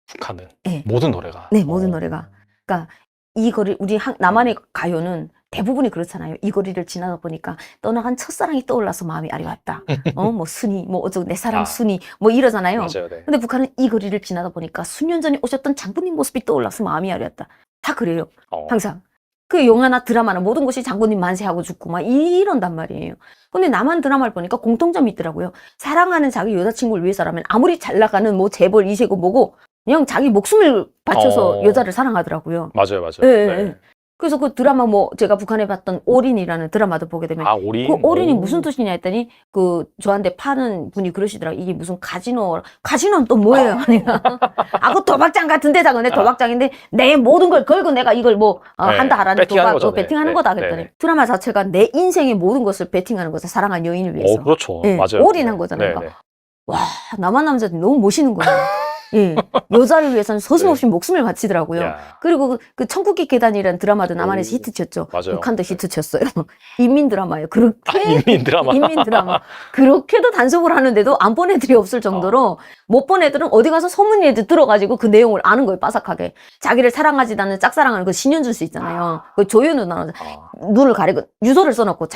북한은 네. 모든 노래가. 네, 모든 노래가. 그러니까 이 거리 우리 남한의 가요는 대부분이 그렇잖아요. 이 거리를 지나다 보니까 떠나간 첫사랑이 떠올라서 마음이 아리왔다. 뭐 순이, 뭐 어쩌고 내 사랑 순이, 뭐 이러잖아요. 맞아요. 네. 근데 북한은 이 거리를 지나다 보니까 수년 전에 오셨던 장군님 모습이 떠올라서 마음이 아리왔다. 다 그래요. 항상. 그 영화나 드라마나 모든 것이 장군님 만세하고 죽고 막 이런단 말이에요. 근데 남한 드라마를 보니까 공통점이 있더라고요. 사랑하는 자기 여자친구를 위해서라면 아무리 잘 나가는 뭐 재벌 2세고 뭐고 그냥 자기 목숨을 바쳐서 여자를 사랑하더라고요. 맞아요. 네. 네. 그래서 그 드라마 뭐 제가 북한에 봤던 올인이라는 드라마도 보게 되면 아, 올인. 그 올인이 오. 무슨 뜻이냐 했더니 그 저한테 파는 분이 그러시더라고. 이게 무슨 카지노는 또 뭐예요? 그 도박장 같은 데다 근데 도박장인데 내 모든 걸 걸고 내가 이걸 뭐 네, 한다 하라는 배팅하는 거죠. 배팅하는 네, 거다 네, 그랬더니 네. 드라마 자체가 내 인생의 모든 것을 배팅하는 것을 사랑한 여인을 위해서. 그렇죠. 예, 맞아요. 올인한 거잖아요. 네, 네. 와, 남한 남자들이 너무 멋있는 거예요. 예, 여자를 위해서는 서슴없이 목숨을 바치더라고요. 야, 그리고 그 천국의 계단이라는 드라마도 남한에서 오, 히트쳤죠. 맞아요. 북한도 히트쳤어요. 인민 드라마예요. 그렇게 인민 드라마. 인민 드라마. 그렇게도 단속을 하는데도 안 본 애들이 없을 정도로 못 본 애들은 어디 가서 소문이라도 들어가지고 그 내용을 아는 거예요. 빠삭하게. 자기를 사랑하지 않는 짝사랑하는 그 신현준 씨 있잖아요. 그 조현우 나오는 눈을 가리고 유서를 써놓고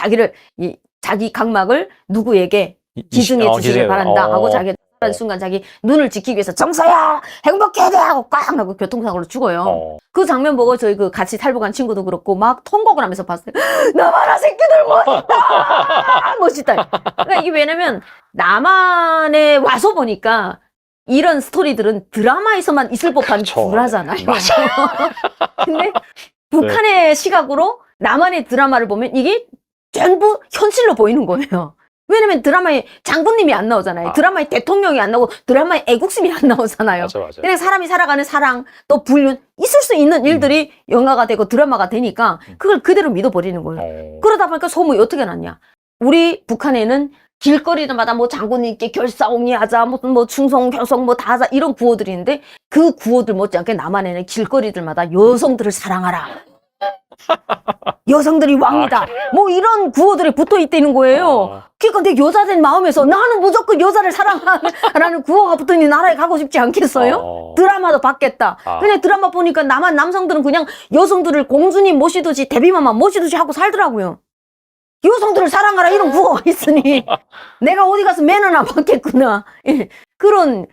자기 각막을 누구에게 기증해 주시길 바란다 하고 자기 한 순간 자기 눈을 지키기 위해서 정서야 행복해야 돼 하고 꽝 하고 교통사고로 죽어요. 그 장면 보고 저희 그 같이 탈북한 친구도 그렇고 막 통곡을 하면서 봤어요. 남한아 새끼들 멋있다 멋있다. 그러니까 이게 왜냐면 남한에 와서 보니까 이런 스토리들은 드라마에서만 있을 법한 그쵸. 불화잖아요. 맞아요. 근데 북한의 시각으로 남한의 드라마를 보면 이게 전부 현실로 보이는 거예요. 왜냐면 드라마에 장군님이 안 나오잖아요. 드라마에 대통령이 안 나오고 드라마에 애국심이 안 나오잖아요. 맞아요. 그냥 사람이 살아가는 사랑 또 불륜 있을 수 있는 일들이 영화가 되고 드라마가 되니까 그걸 그대로 믿어버리는 거예요. 그러다 보니까 소문이 어떻게 났냐. 우리 북한에는 길거리마다 뭐 장군님께 결사옹이 하자 무슨 뭐 충성 결성 뭐 다 하자 이런 구호들이 있는데 그 구호들 못지않게 남한에는 길거리들마다 여성들을 사랑하라. 여성들이 왕이다. 뭐 이런 구호들이 붙어 있다는 거예요. 그러니까 내 여자된 마음에서 나는 무조건 여자를 사랑하라는 구호가 붙으니 나라에 가고 싶지 않겠어요? 드라마도 봤겠다. 그냥 드라마 보니까 남한 남성들은 그냥 여성들을 공주님 모시듯이 데뷔마마 모시듯이 하고 살더라고요. 여성들을 사랑하라 이런 구호가 있으니 내가 어디 가서 매너나 받겠구나. 예, 그런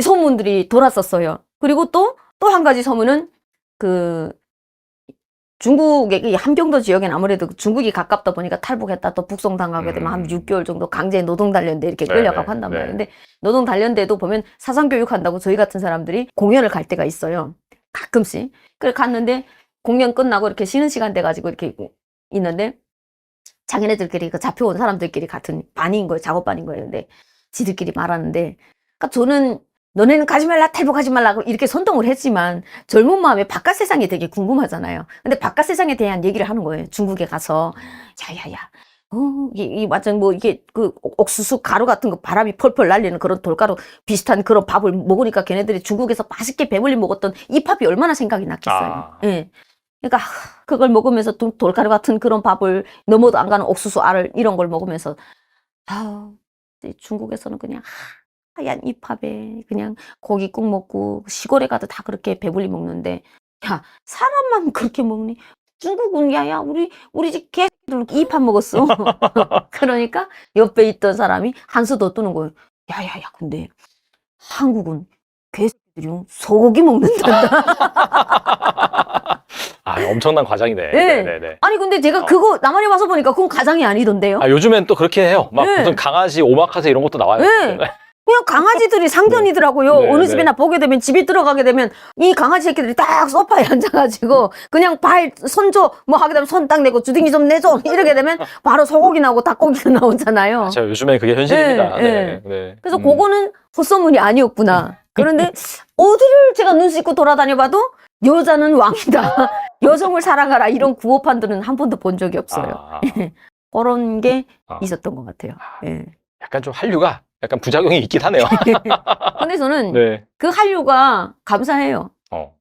소문들이 돌았었어요. 그리고 또 한 가지 소문은 그 중국의 이 함경도 지역엔 아무래도 중국이 가깝다 보니까 탈북했다 또 북송당하게 되면 한 6개월 정도 강제 노동 단련대 이렇게 끌려가고 한단 말이에요. 근데 노동 단련대도 보면 사상 교육한다고 저희 같은 사람들이 공연을 갈 때가 있어요. 가끔씩. 그래 갔는데 공연 끝나고 이렇게 쉬는 시간 돼 가지고 이렇게 있는데 자기네들끼리 그 잡혀온 사람들끼리 같은 반인 거예요. 작업반인 거예요. 근데 지들끼리 말하는데 그러니까 저는 너네는 가지 말라 탈북하지 말라고 이렇게 선동을 했지만 젊은 마음에 바깥 세상이 되게 궁금하잖아요. 근데 바깥 세상에 대한 얘기를 하는 거예요. 중국에 가서 야야야 완전 뭐 이게 그 옥수수 가루 같은 거 바람이 펄펄 날리는 그런 돌가루 비슷한 그런 밥을 먹으니까 걔네들이 중국에서 맛있게 배불리 먹었던 이 밥이 얼마나 생각이 났겠어요. 예. 그러니까 그걸 먹으면서 돌가루 같은 그런 밥을 넘어도 안 가는 옥수수 알을 이런 걸 먹으면서 중국에서는 그냥 하얀 이 밥에 그냥 고기국 먹고 시골에 가도 다 그렇게 배불리 먹는데 야 사람만 그렇게 먹니? 중국은 야야 우리 집 개들 이 밥 먹었어. 그러니까 옆에 있던 사람이 한수 더 뜨는 거예요. 야야야 근데 한국은 개새끼들이 소고기 먹는단다. 엄청난 과장이네. 네. 네네네. 아니 근데 제가 그거 남한에 와서 보니까 그건 과장이 아니던데요. 요즘엔 또 그렇게 해요. 막 네. 무슨 강아지 오마카세 이런 것도 나와요. 네. 그냥 강아지들이 상견이더라고요. 네, 어느 네. 집이나 보게 되면 집에 들어가게 되면 이 강아지 새끼들이 딱 소파에 앉아가지고 그냥 손줘 뭐 하게 되면 손 딱 내고 주둥이 좀 내줘 이렇게 되면 바로 소고기 나오고 닭고기가 나오잖아요. 제가 요즘에 그게 현실입니다. 네, 네. 그래서 그거는 헛소문이 아니었구나. 그런데 어디를 제가 눈 씻고 돌아다녀봐도 여자는 왕이다. 여성을 사랑하라 이런 구호판들은 한 번도 본 적이 없어요. 그런 게 있었던 것 같아요. 예. 약간 좀 한류가 약간 부작용이 있긴 하네요. 근데 저는 네. 그 한류가 감사해요.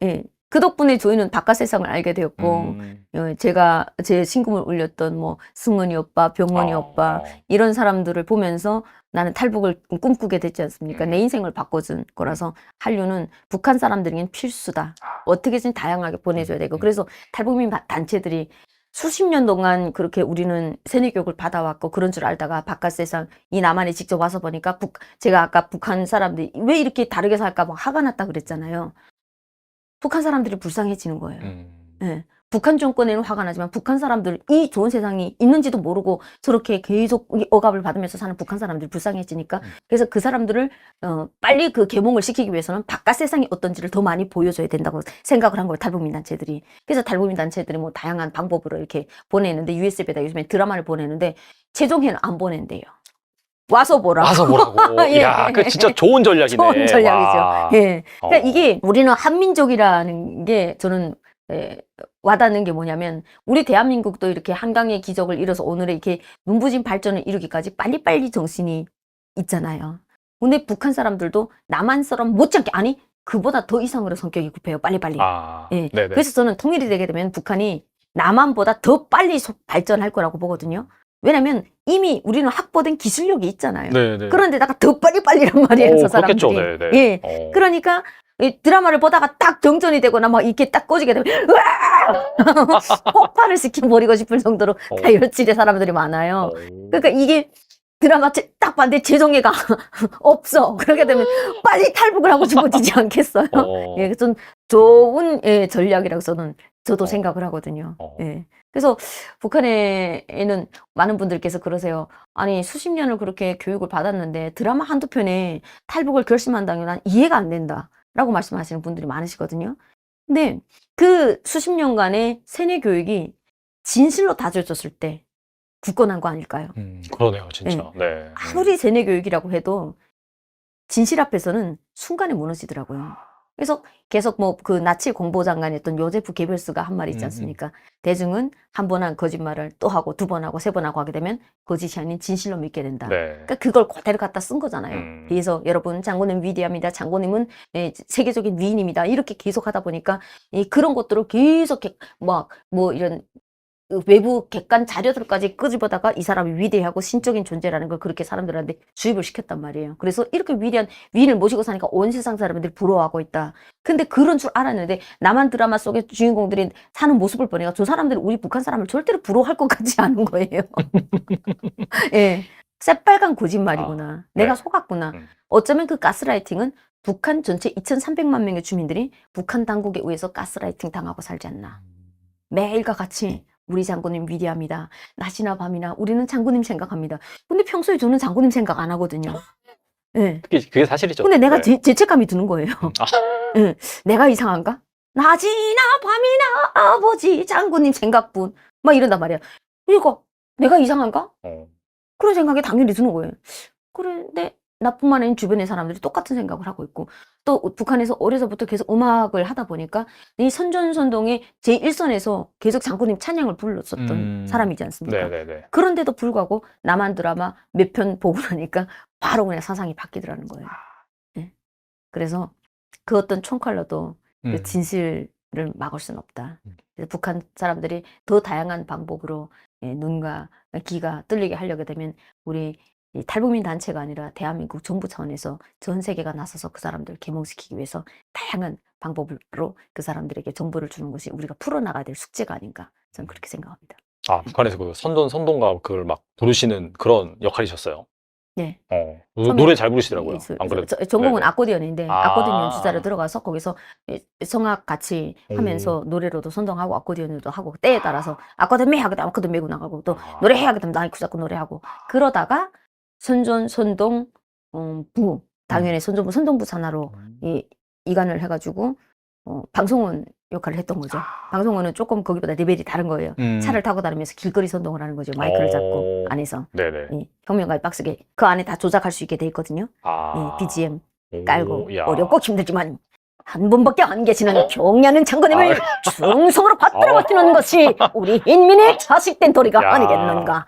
예. 그 덕분에 저희는 바깥 세상을 알게 되었고, 제가 제 신금을 울렸던 뭐 승은이 오빠, 병원이 오빠 이런 사람들을 보면서 나는 탈북을 꿈꾸게 됐지 않습니까? 내 인생을 바꿔준 거라서 한류는 북한 사람들에겐 필수다. 어떻게든 다양하게 보내줘야 되고 그래서 탈북민 단체들이 수십 년 동안 그렇게 우리는 세뇌교육을 받아왔고 그런 줄 알다가 바깥 세상 이 남한에 직접 와서 보니까 제가 아까 북한 사람들이 왜 이렇게 다르게 살까 막 화가 났다 그랬잖아요. 북한 사람들이 불쌍해지는 거예요. 네. 북한 정권에는 화가 나지만 북한 사람들 이 좋은 세상이 있는지도 모르고 저렇게 계속 억압을 받으면서 사는 북한 사람들이 불쌍해지니까 그래서 그 사람들을 빨리 그 계몽을 시키기 위해서는 바깥 세상이 어떤지를 더 많이 보여줘야 된다고 생각을 한 거예요. 탈북민단체들이. 그래서 탈북민단체들이 뭐 다양한 방법으로 이렇게 보내는데 USB에다 요즘에 드라마를 보내는데 최종회는 안 보낸대요. 와서 보라. 와서 보라고. 예. 야, 그 진짜 좋은 전략이네. 좋은 전략이죠. 와. 예. 그러니까 어. 이게 우리는 한민족이라는 게 저는 와닿는 게 뭐냐면 우리 대한민국도 이렇게 한강의 기적을 이뤄서 오늘의 이렇게 눈부신 발전을 이루기까지 빨리빨리 정신이 있잖아요. 근데 북한 사람들도 남한처럼 못지않게 아니 그보다 더 이상으로 성격이 급해요. 빨리빨리. 아, 예. 네네. 그래서 저는 통일이 되게 되면 북한이 남한보다 더 빨리 발전할 거라고 보거든요. 왜냐면 이미 우리는 확보된 기술력이 있잖아요. 네네. 그런데다가 더 빨리빨리란 말이에요. 오, 저 사람들이. 그렇겠죠. 네네. 예. 그러니까 이 드라마를 보다가 딱 정전이 되거나 막 이렇게 딱 꺼지게 되면 으아! 폭발을 시켜버리고 싶을 정도로 다혈질의 사람들이 많아요. 그러니까 이게 드라마 딱 봤는데 재정예가 없어. 그렇게 되면 빨리 탈북을 하고 싶어지지 않겠어요? 예, 좀 좋은 전략이라고 저도 생각을 하거든요. 예. 그래서 북한에는 많은 분들께서 그러세요. 아니 수십 년을 그렇게 교육을 받았는데 드라마 한두 편에 탈북을 결심한다는 게 난 이해가 안 된다. 라고 말씀하시는 분들이 많으시거든요. 근데 그 수십 년간의 세뇌 교육이 진실로 다져졌을 때 굳건한 거 아닐까요? 그러네요, 진짜. 네. 아무리 세뇌 교육이라고 해도 진실 앞에서는 순간에 무너지더라고요. 그래서 계속 뭐 그 나치 공보장관이었던 요제프 게벨스가 한 말이 있지 않습니까? 대중은 한 번 한 거짓말을 또 하고 두 번 하고 세 번 하고 하게 되면 거짓이 아닌 진실로 믿게 된다. 네. 그러니까 그걸 그대로 갖다 쓴 거잖아요. 그래서 여러분 장군님 위대합니다. 장군님은 세계적인 위인입니다. 이렇게 계속 하다 보니까 그런 것들을 계속 막 뭐 이런 외부 객관 자료들까지 끄집어다가 이 사람이 위대하고 신적인 존재라는 걸 그렇게 사람들한테 주입을 시켰단 말이에요. 그래서 이렇게 위대한 위인을 모시고 사니까 온 세상 사람들이 부러워하고 있다. 근데 그런 줄 알았는데 남한 드라마 속의 주인공들이 사는 모습을 보니까 저 사람들이 우리 북한 사람을 절대로 부러워할 것 같지 않은 거예요. 예, 새빨간 거짓말이구나. 내가 속았구나. 어쩌면 그 가스라이팅은 북한 전체 2,300만 명의 주민들이 북한 당국에 의해서 가스라이팅 당하고 살지 않나. 매일과 같이 우리 장군님 위대합니다. 낮이나 밤이나 우리는 장군님 생각합니다. 근데 평소에 저는 장군님 생각 안 하거든요. 네. 그게 사실이죠. 근데 내가 네. 죄책감이 드는 거예요. 네. 내가 이상한가? 낮이나 밤이나 아버지 장군님 생각뿐. 막 이런단 말이야. 그러니까 내가 이상한가? 그런 생각이 당연히 드는 거예요. 그런데 나뿐만 아닌 주변의 사람들이 똑같은 생각을 하고 있고 또 북한에서 어려서부터 계속 음악을 하다 보니까 이 선전선동의 제1선에서 계속 장군님 찬양을 불렀었던 사람이지 않습니까? 네네네. 그런데도 불구하고 남한 드라마 몇 편 보고 나니까 바로 그냥 사상이 바뀌더라는 거예요. 네. 그래서 그 어떤 총칼로도 그 진실을 막을 수는 없다. 그래서 북한 사람들이 더 다양한 방법으로 눈과 귀가 뚫리게 하려게 되면 우리 이 탈북민 단체가 아니라 대한민국 정부 차원에서 전 세계가 나서서 그 사람들을 계몽시키기 위해서 다양한 방법으로 그 사람들에게 정보를 주는 것이 우리가 풀어나가야 될 숙제가 아닌가 저는 그렇게 생각합니다. 아, 북한에서 그 선동가 그걸 막 부르시는 그런 역할이셨어요? 네. 노래 잘 부르시더라고요. 안 그래도. 전공은 네네. 아코디언인데 아코디언 연주자로 들어가서 거기서 성악 같이 하면서 노래로도 선동하고 아코디언으로도 하고 때에 따라서 아코디언 하게 되면 아코디언 메고 나가고 또 노래해야게 되면 나이쿠 잡고 노래하고 그러다가 선전 선동 부 당연히 선전부 선동부 산하로 이관을 해가지고 방송원 역할을 했던 거죠. 방송원은 조금 거기보다 레벨이 다른 거예요. 차를 타고 다니면서 길거리 선동을 하는 거죠. 마이크를 잡고 안에서 네네. 혁명가의 박스게 그 안에 다 조작할 수 있게 돼 있거든요. BGM 깔고 어렵고 힘들지만 한 분밖에 안 계시는 경려는 장군님을 충성으로 받들어 버티는 것이 우리 인민의 자식된 도리가 아니겠는가.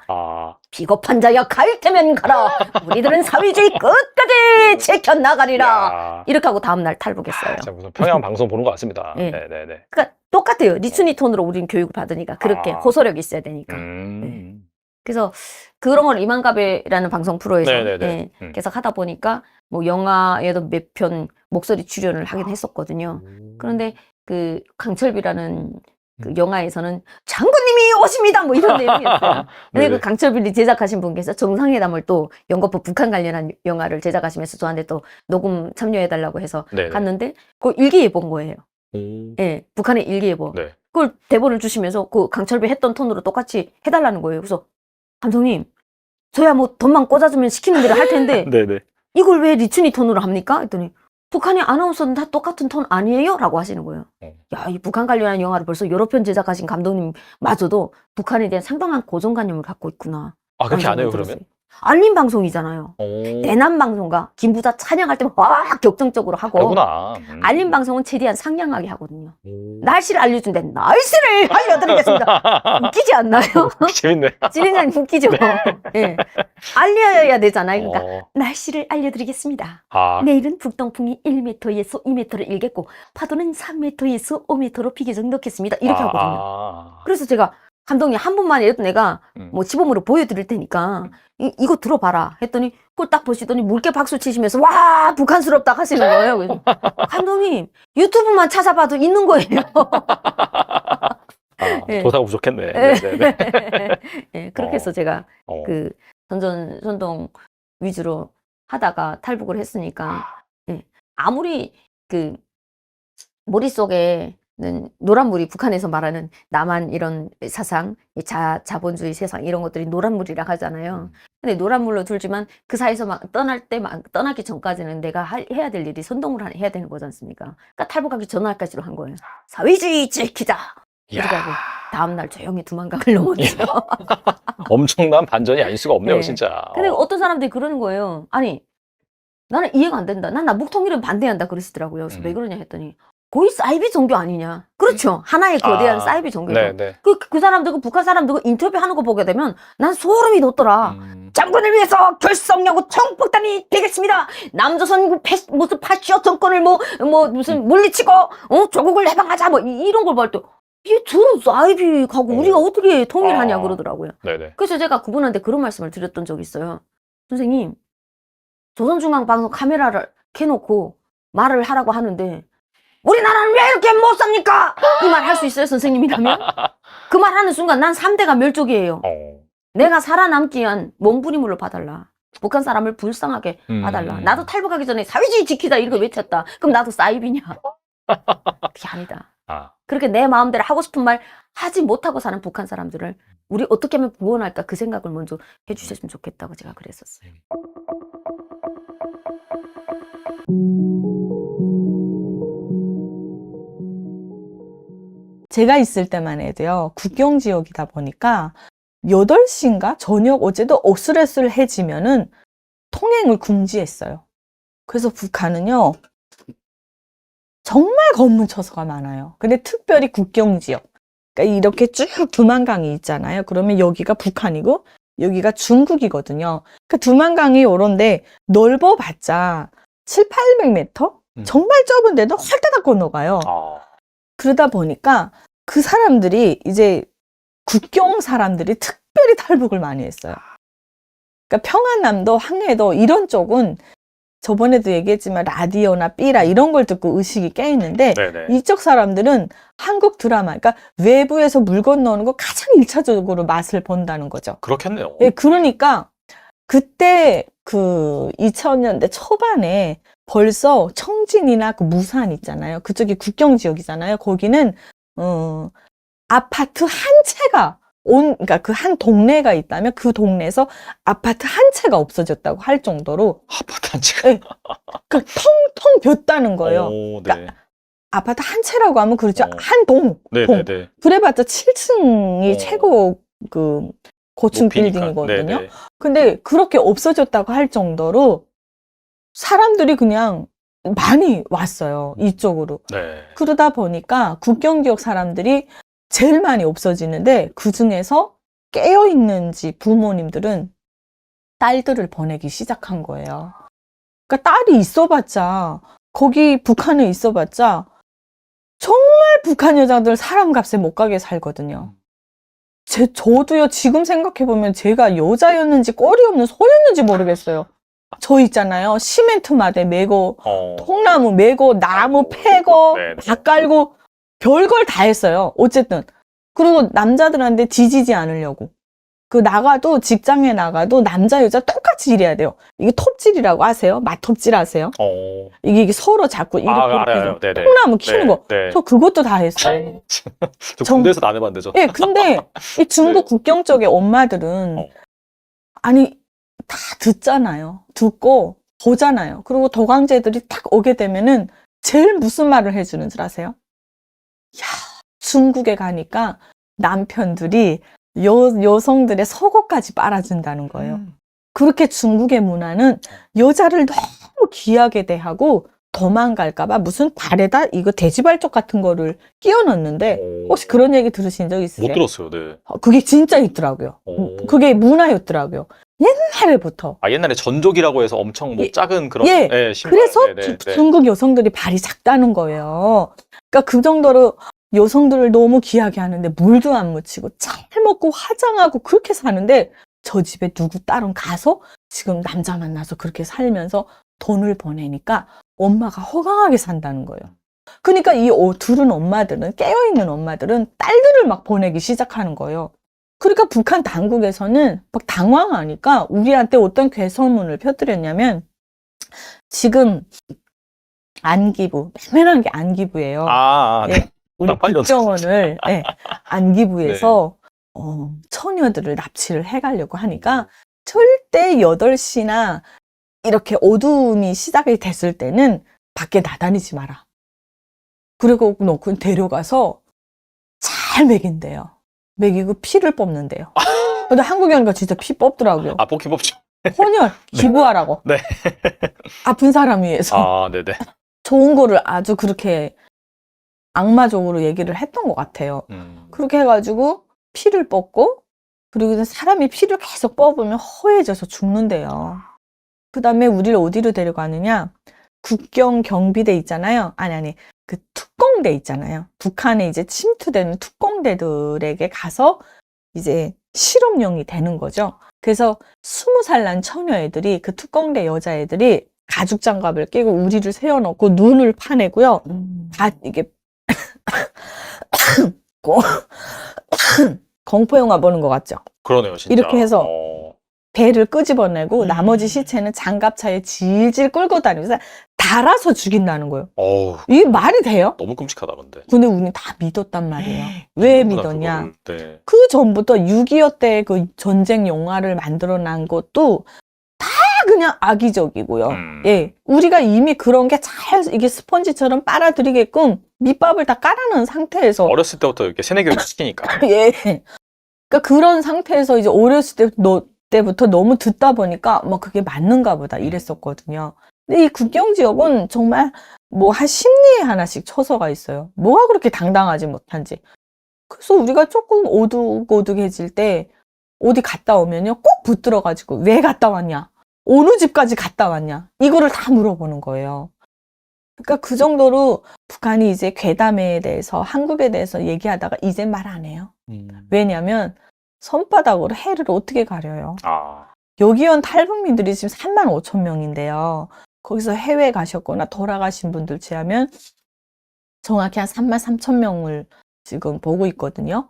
비겁한 자여 갈 테면 가라. 우리들은 사회주의 끝까지 지켜나가리라. 이렇게 하고 다음날 탈북했어요. 진짜 무슨 평양 방송 보는 것 같습니다. 네. 네네네. 그러니까 똑같아요. 리춘이 톤으로 우리는 교육을 받으니까 그렇게 호소력이 있어야 되니까. 네. 그래서 그런 걸 이만가베라는 방송 프로에서 네네네. 계속 하다 보니까 뭐 영화에도 몇 편 목소리 출연을 하긴 했었거든요. 그런데 그 강철비라는 그 영화에서는 장군님이 오십니다 뭐 이런 내용이었어요. 근데 그 강철비를 제작하신 분께서 정상회담을 또 연거푸 북한 관련한 영화를 제작하시면서 저한테 또 녹음 참여해달라고 해서 네네. 갔는데 그 일기예보인 거예요. 예, 북한의 일기예보. 네. 그걸 대본을 주시면서 그 강철배 했던 톤으로 똑같이 해달라는 거예요. 그래서 감독님, 저야 뭐 돈만 꽂아주면 시키는 대로 할 텐데 네네. 이걸 왜 리춘이 톤으로 합니까? 했더니 북한의 아나운서는 다 똑같은 톤 아니에요? 라고 하시는 거예요. 야, 이 북한 관련한 영화를 벌써 여러 편 제작하신 감독님마저도 북한에 대한 상당한 고정관념을 갖고 있구나. 아, 그렇게 안 해요, 생각이 그러면? 들었어요. 알림 방송이잖아요. 오. 대남 방송가 김부자 찬양할 때 막 격정적으로 하고 그러구나. 알림 방송은 최대한 상냥하게 하거든요. 오. 날씨를 알려준대. 날씨를 알려드리겠습니다. 웃기지 않나요? 재밌네. 진행자님 웃기죠? 예. 알려야 되잖아요. 그러니까 어. 날씨를 알려드리겠습니다. 아, 내일은 북동풍이 1m에서 2m를 일겠고 파도는 3m에서 5m로 비교적 넣겠습니다. 이렇게 하거든요. 아. 그래서 제가 감독님 한 번만 이래도 내가 음. 뭐 시범으로 보여드릴 테니까 이거 들어봐라 했더니 그걸 딱 보시더니 물개 박수 치시면서 와 북한스럽다 하시는 거예요. 그래서 감독님 유튜브만 찾아봐도 있는 거예요. 아, 예. 조사가 부족했네. 네네네. 예, 그렇게 해서 제가 어. 그 선동 위주로 하다가 탈북을 했으니까 예, 아무리 그 머릿속에는 노란물이 북한에서 말하는 남한 이런 사상, 자본주의 세상 이런 것들이 노란물이라 하잖아요. 근데 노란물로 들지만 그 사이에서 막 떠나기 전까지는 내가 해야 될 일이 선동을 해야 되는 거지 않습니까? 그러니까 탈북하기 전날까지로 한 거예요. 사회주의 지키자. 이렇게 하고 다음날 조용히 두만강을 넘었죠. 엄청난 반전이 아닐 수가 없네요, 네. 진짜. 근데 어떤 사람들이 그러는 거예요. 아니 나는 이해가 안 된다. 난 남북통일은 반대한다 그러시더라고요. 그래서 왜 그러냐 했더니 거의 사이비 종교 아니냐. 그렇죠. 하나의 거대한 사이비 종교죠. 네네. 그 사람들, 북한 사람들 인터뷰하는 거 보게 되면 난 소름이 돋더라. 장군을 위해서 결성하고 총폭탄이 되겠습니다. 남조선 무슨 파시오 정권을 무슨 물리치고 조국을 해방하자 뭐 이런 걸 볼 때 이게 저런 사이비 가고 우리가 어떻게 통일하냐 그러더라고요. 네네. 그래서 제가 그분한테 그런 말씀을 드렸던 적이 있어요. 선생님, 조선중앙방송 카메라를 켜놓고 말을 하라고 하는데 우리나라는 왜 이렇게 못 삽니까? 이 말 할 수 있어요, 선생님이라면? 그 말 하는 순간 난 3대가 멸족이에요. 내가 살아남기 위한 몸부림으로 봐달라. 북한 사람을 불쌍하게 봐달라. 나도 탈북하기 전에 사회주의 지키자 이렇게 외쳤다. 그럼 나도 사이비냐? 그게 아니다. 그렇게 내 마음대로 하고 싶은 말 하지 못하고 사는 북한 사람들을 우리 어떻게 하면 구원할까 그 생각을 먼저 해주셨으면 좋겠다고 제가 그랬었어요. 제가 있을 때만 해도요, 국경 지역이다 보니까 8시인가? 저녁 어제도 어슬어슬해지면은 통행을 금지했어요. 그래서 북한은요, 정말 검문처소가 많아요. 근데 특별히 국경 지역. 그러니까 이렇게 쭉 두만강이 있잖아요. 그러면 여기가 북한이고, 여기가 중국이거든요. 그 두만강이 요런데 넓어봤자 700~800m? 정말 좁은데도 헐다닥 건너가요. 그러다 보니까 그 사람들이 이제 국경 사람들이 특별히 탈북을 많이 했어요. 그러니까 평안남도, 황해도 이런 쪽은 저번에도 얘기했지만 라디오나 삐라 이런 걸 듣고 의식이 깨있는데 이쪽 사람들은 한국 드라마, 그러니까 외부에서 물 건너오는 거 가장 1차적으로 맛을 본다는 거죠. 그렇겠네요. 예, 그러니까 그때 그 2000년대 초반에 벌써 청진이나 그 무산 있잖아요. 그쪽이 국경 지역이잖아요. 거기는 아파트 한 채가 그러니까 그 한 동네가 있다면 그 동네에서 아파트 한 채가 없어졌다고 할 정도로 아파트 한 채가 예, 그 텅텅 비었다는 거예요. 네. 그러니까 아파트 한 채라고 하면 그렇죠. 네. 한 동. 그래봤자 7층이 최고 그 고층 높이니까. 빌딩이거든요. 네네. 근데 그렇게 없어졌다고 할 정도로 사람들이 그냥 많이 왔어요. 이쪽으로. 네. 그러다 보니까 국경 지역 사람들이 제일 많이 없어지는데 그 중에서 깨어있는지 부모님들은 딸들을 보내기 시작한 거예요. 그러니까 딸이 있어봤자 거기 북한에 있어봤자 정말 북한 여자들 사람값에 못 가게 살거든요. 저도요 지금 생각해보면 제가 여자였는지 꼴이 없는 소였는지 모르겠어요. 저 있잖아요. 시멘트 마대 메고 통나무 메고 나무 패고 다 깔고 별걸 다 했어요. 어쨌든. 그리고 남자들한테 지지지 않으려고. 나가도, 직장에 나가도 남자, 여자 똑같이 일해야 돼요. 이게 톱질이라고 아세요? 맛톱질 아세요? 이게 서로 자꾸 이렇게 알아요. 네네. 콩나무 키는 거. 네. 저 그것도 다 했어요. 저 군대에서 안 해봤는데 저. 예, 근데 이 중국 네. 국경 쪽의 엄마들은 아니 다 듣잖아요. 듣고 보잖아요. 그리고 도강제들이 딱 오게 되면은 제일 무슨 말을 해주는 줄 아세요? 야, 중국에 가니까 남편들이 여성들의 속옷까지 빨아준다는 거예요. 그렇게 중국의 문화는 여자를 너무 귀하게 대하고 도망갈까봐 무슨 발에다 이거 돼지발톱 같은 거를 끼워 넣는데 혹시 그런 얘기 들으신 적 있으세요? 못 들었어요. 네. 그게 진짜 있더라고요. 그게 문화였더라고요. 옛날부터. 옛날에 전족이라고 해서 엄청 뭐 작은 그런 신발. 그래서 네네. 중국 여성들이 발이 작다는 거예요. 그러니까 그 정도로 여성들을 너무 귀하게 하는데 물도 안 묻히고 잘 먹고 화장하고 그렇게 사는데 저 집에 누구 딸은 가서 지금 남자 만나서 그렇게 살면서 돈을 보내니까 엄마가 허강하게 산다는 거예요. 그러니까 이 둘은 엄마들은, 깨어있는 엄마들은 딸들을 막 보내기 시작하는 거예요. 그러니까 북한 당국에서는 막 당황하니까 우리한테 어떤 괴소문을 펴뜨렸냐면 지금 안기부, 맨맨한 게 안기부예요. 네. 우리 국정원을 안기부에서 처녀들을 납치를 해가려고 하니까 절대 8시나 이렇게 어두움이 시작이 됐을 때는 밖에 나다니지 마라. 그리고 놓고 데려가서 잘 먹인대요. 먹이고 피를 뽑는데요. 근데 한국에 오니까 진짜 피 뽑더라고요. 뽑기 뽑죠. 혼혈 기부하라고. 네. 아픈 사람 위해서. 네네. 좋은 거를 아주 그렇게 악마적으로 얘기를 했던 것 같아요. 그렇게 해가지고 피를 뽑고 그리고 사람이 피를 계속 뽑으면 허해져서 죽는데요. 그 다음에 우리를 어디로 데려가느냐? 국경 경비대 있잖아요. 아니 그 특공대 있잖아요. 북한에 이제 침투되는 특공대들에게 가서 이제 실험용이 되는 거죠. 그래서 20살 난 처녀애들이 그 특공대 여자애들이 가죽 장갑을 끼고 우리를 세워놓고 눈을 파내고요. 다 이게 공포영화 보는 것 같죠? 그러네요, 진짜. 이렇게 해서 배를 끄집어내고 나머지 시체는 장갑차에 질질 끌고 다니면서 달아서 죽인다는 거예요. 이게 말이 돼요? 너무 끔찍하다, 근데. 근데 우리는 다 믿었단 말이에요. 왜 믿었냐? 네. 그 전부터 6.25 때 그 전쟁 영화를 만들어 난 것도 다 그냥 악의적이고요. 예. 우리가 이미 그런 게 잘 이게 스펀지처럼 빨아들이게끔 밑밥을 다 깔아놓은 상태에서 어렸을 때부터 이렇게 세뇌교육 시키니까. 예. 그러니까 그런 상태에서 이제 어렸을 때부터 너무 듣다 보니까 뭐 그게 맞는가 보다 이랬었거든요. 근데 이 국경 지역은 정말 뭐 한 10리에 하나씩 처소가 있어요. 뭐가 그렇게 당당하지 못한지. 그래서 우리가 조금 오둑오둑해질 때 어디 갔다 오면요 꼭 붙들어가지고 왜 갔다 왔냐? 어느 집까지 갔다 왔냐? 이거를 다 물어보는 거예요. 그러니까 그 정도로 북한이 이제 괴담에 대해서 한국에 대해서 얘기하다가 이제 말 안 해요. 왜냐면 손바닥으로 해를 어떻게 가려요? 여기 온 탈북민들이 지금 35,000명인데요. 거기서 해외 가셨거나 돌아가신 분들 제하면 정확히 한 33,000명을 지금 보고 있거든요.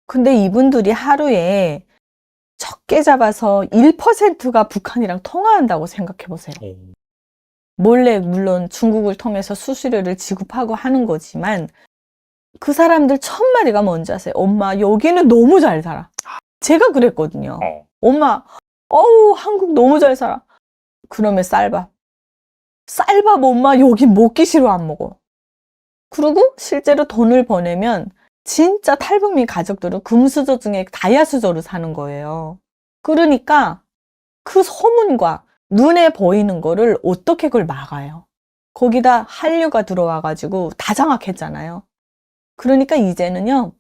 근데 이분들이 하루에 적게 잡아서 1%가 북한이랑 통화한다고 생각해 보세요. 몰래 물론 중국을 통해서 수수료를 지급하고 하는 거지만 그 사람들 1000마리가 뭔지 아세요? 엄마 여기는 너무 잘 살아. 제가 그랬거든요. 엄마 한국 너무 잘 살아. 그러면 쌀밥 엄마 여기 먹기 싫어 안 먹어. 그리고 실제로 돈을 보내면 진짜 탈북민 가족들은 금수저 중에 다야수저로 사는 거예요. 그러니까 그 소문과 눈에 보이는 거를 어떻게 그걸 막아요? 거기다 한류가 들어와가지고 다 장악했잖아요. 그러니까 이제는요,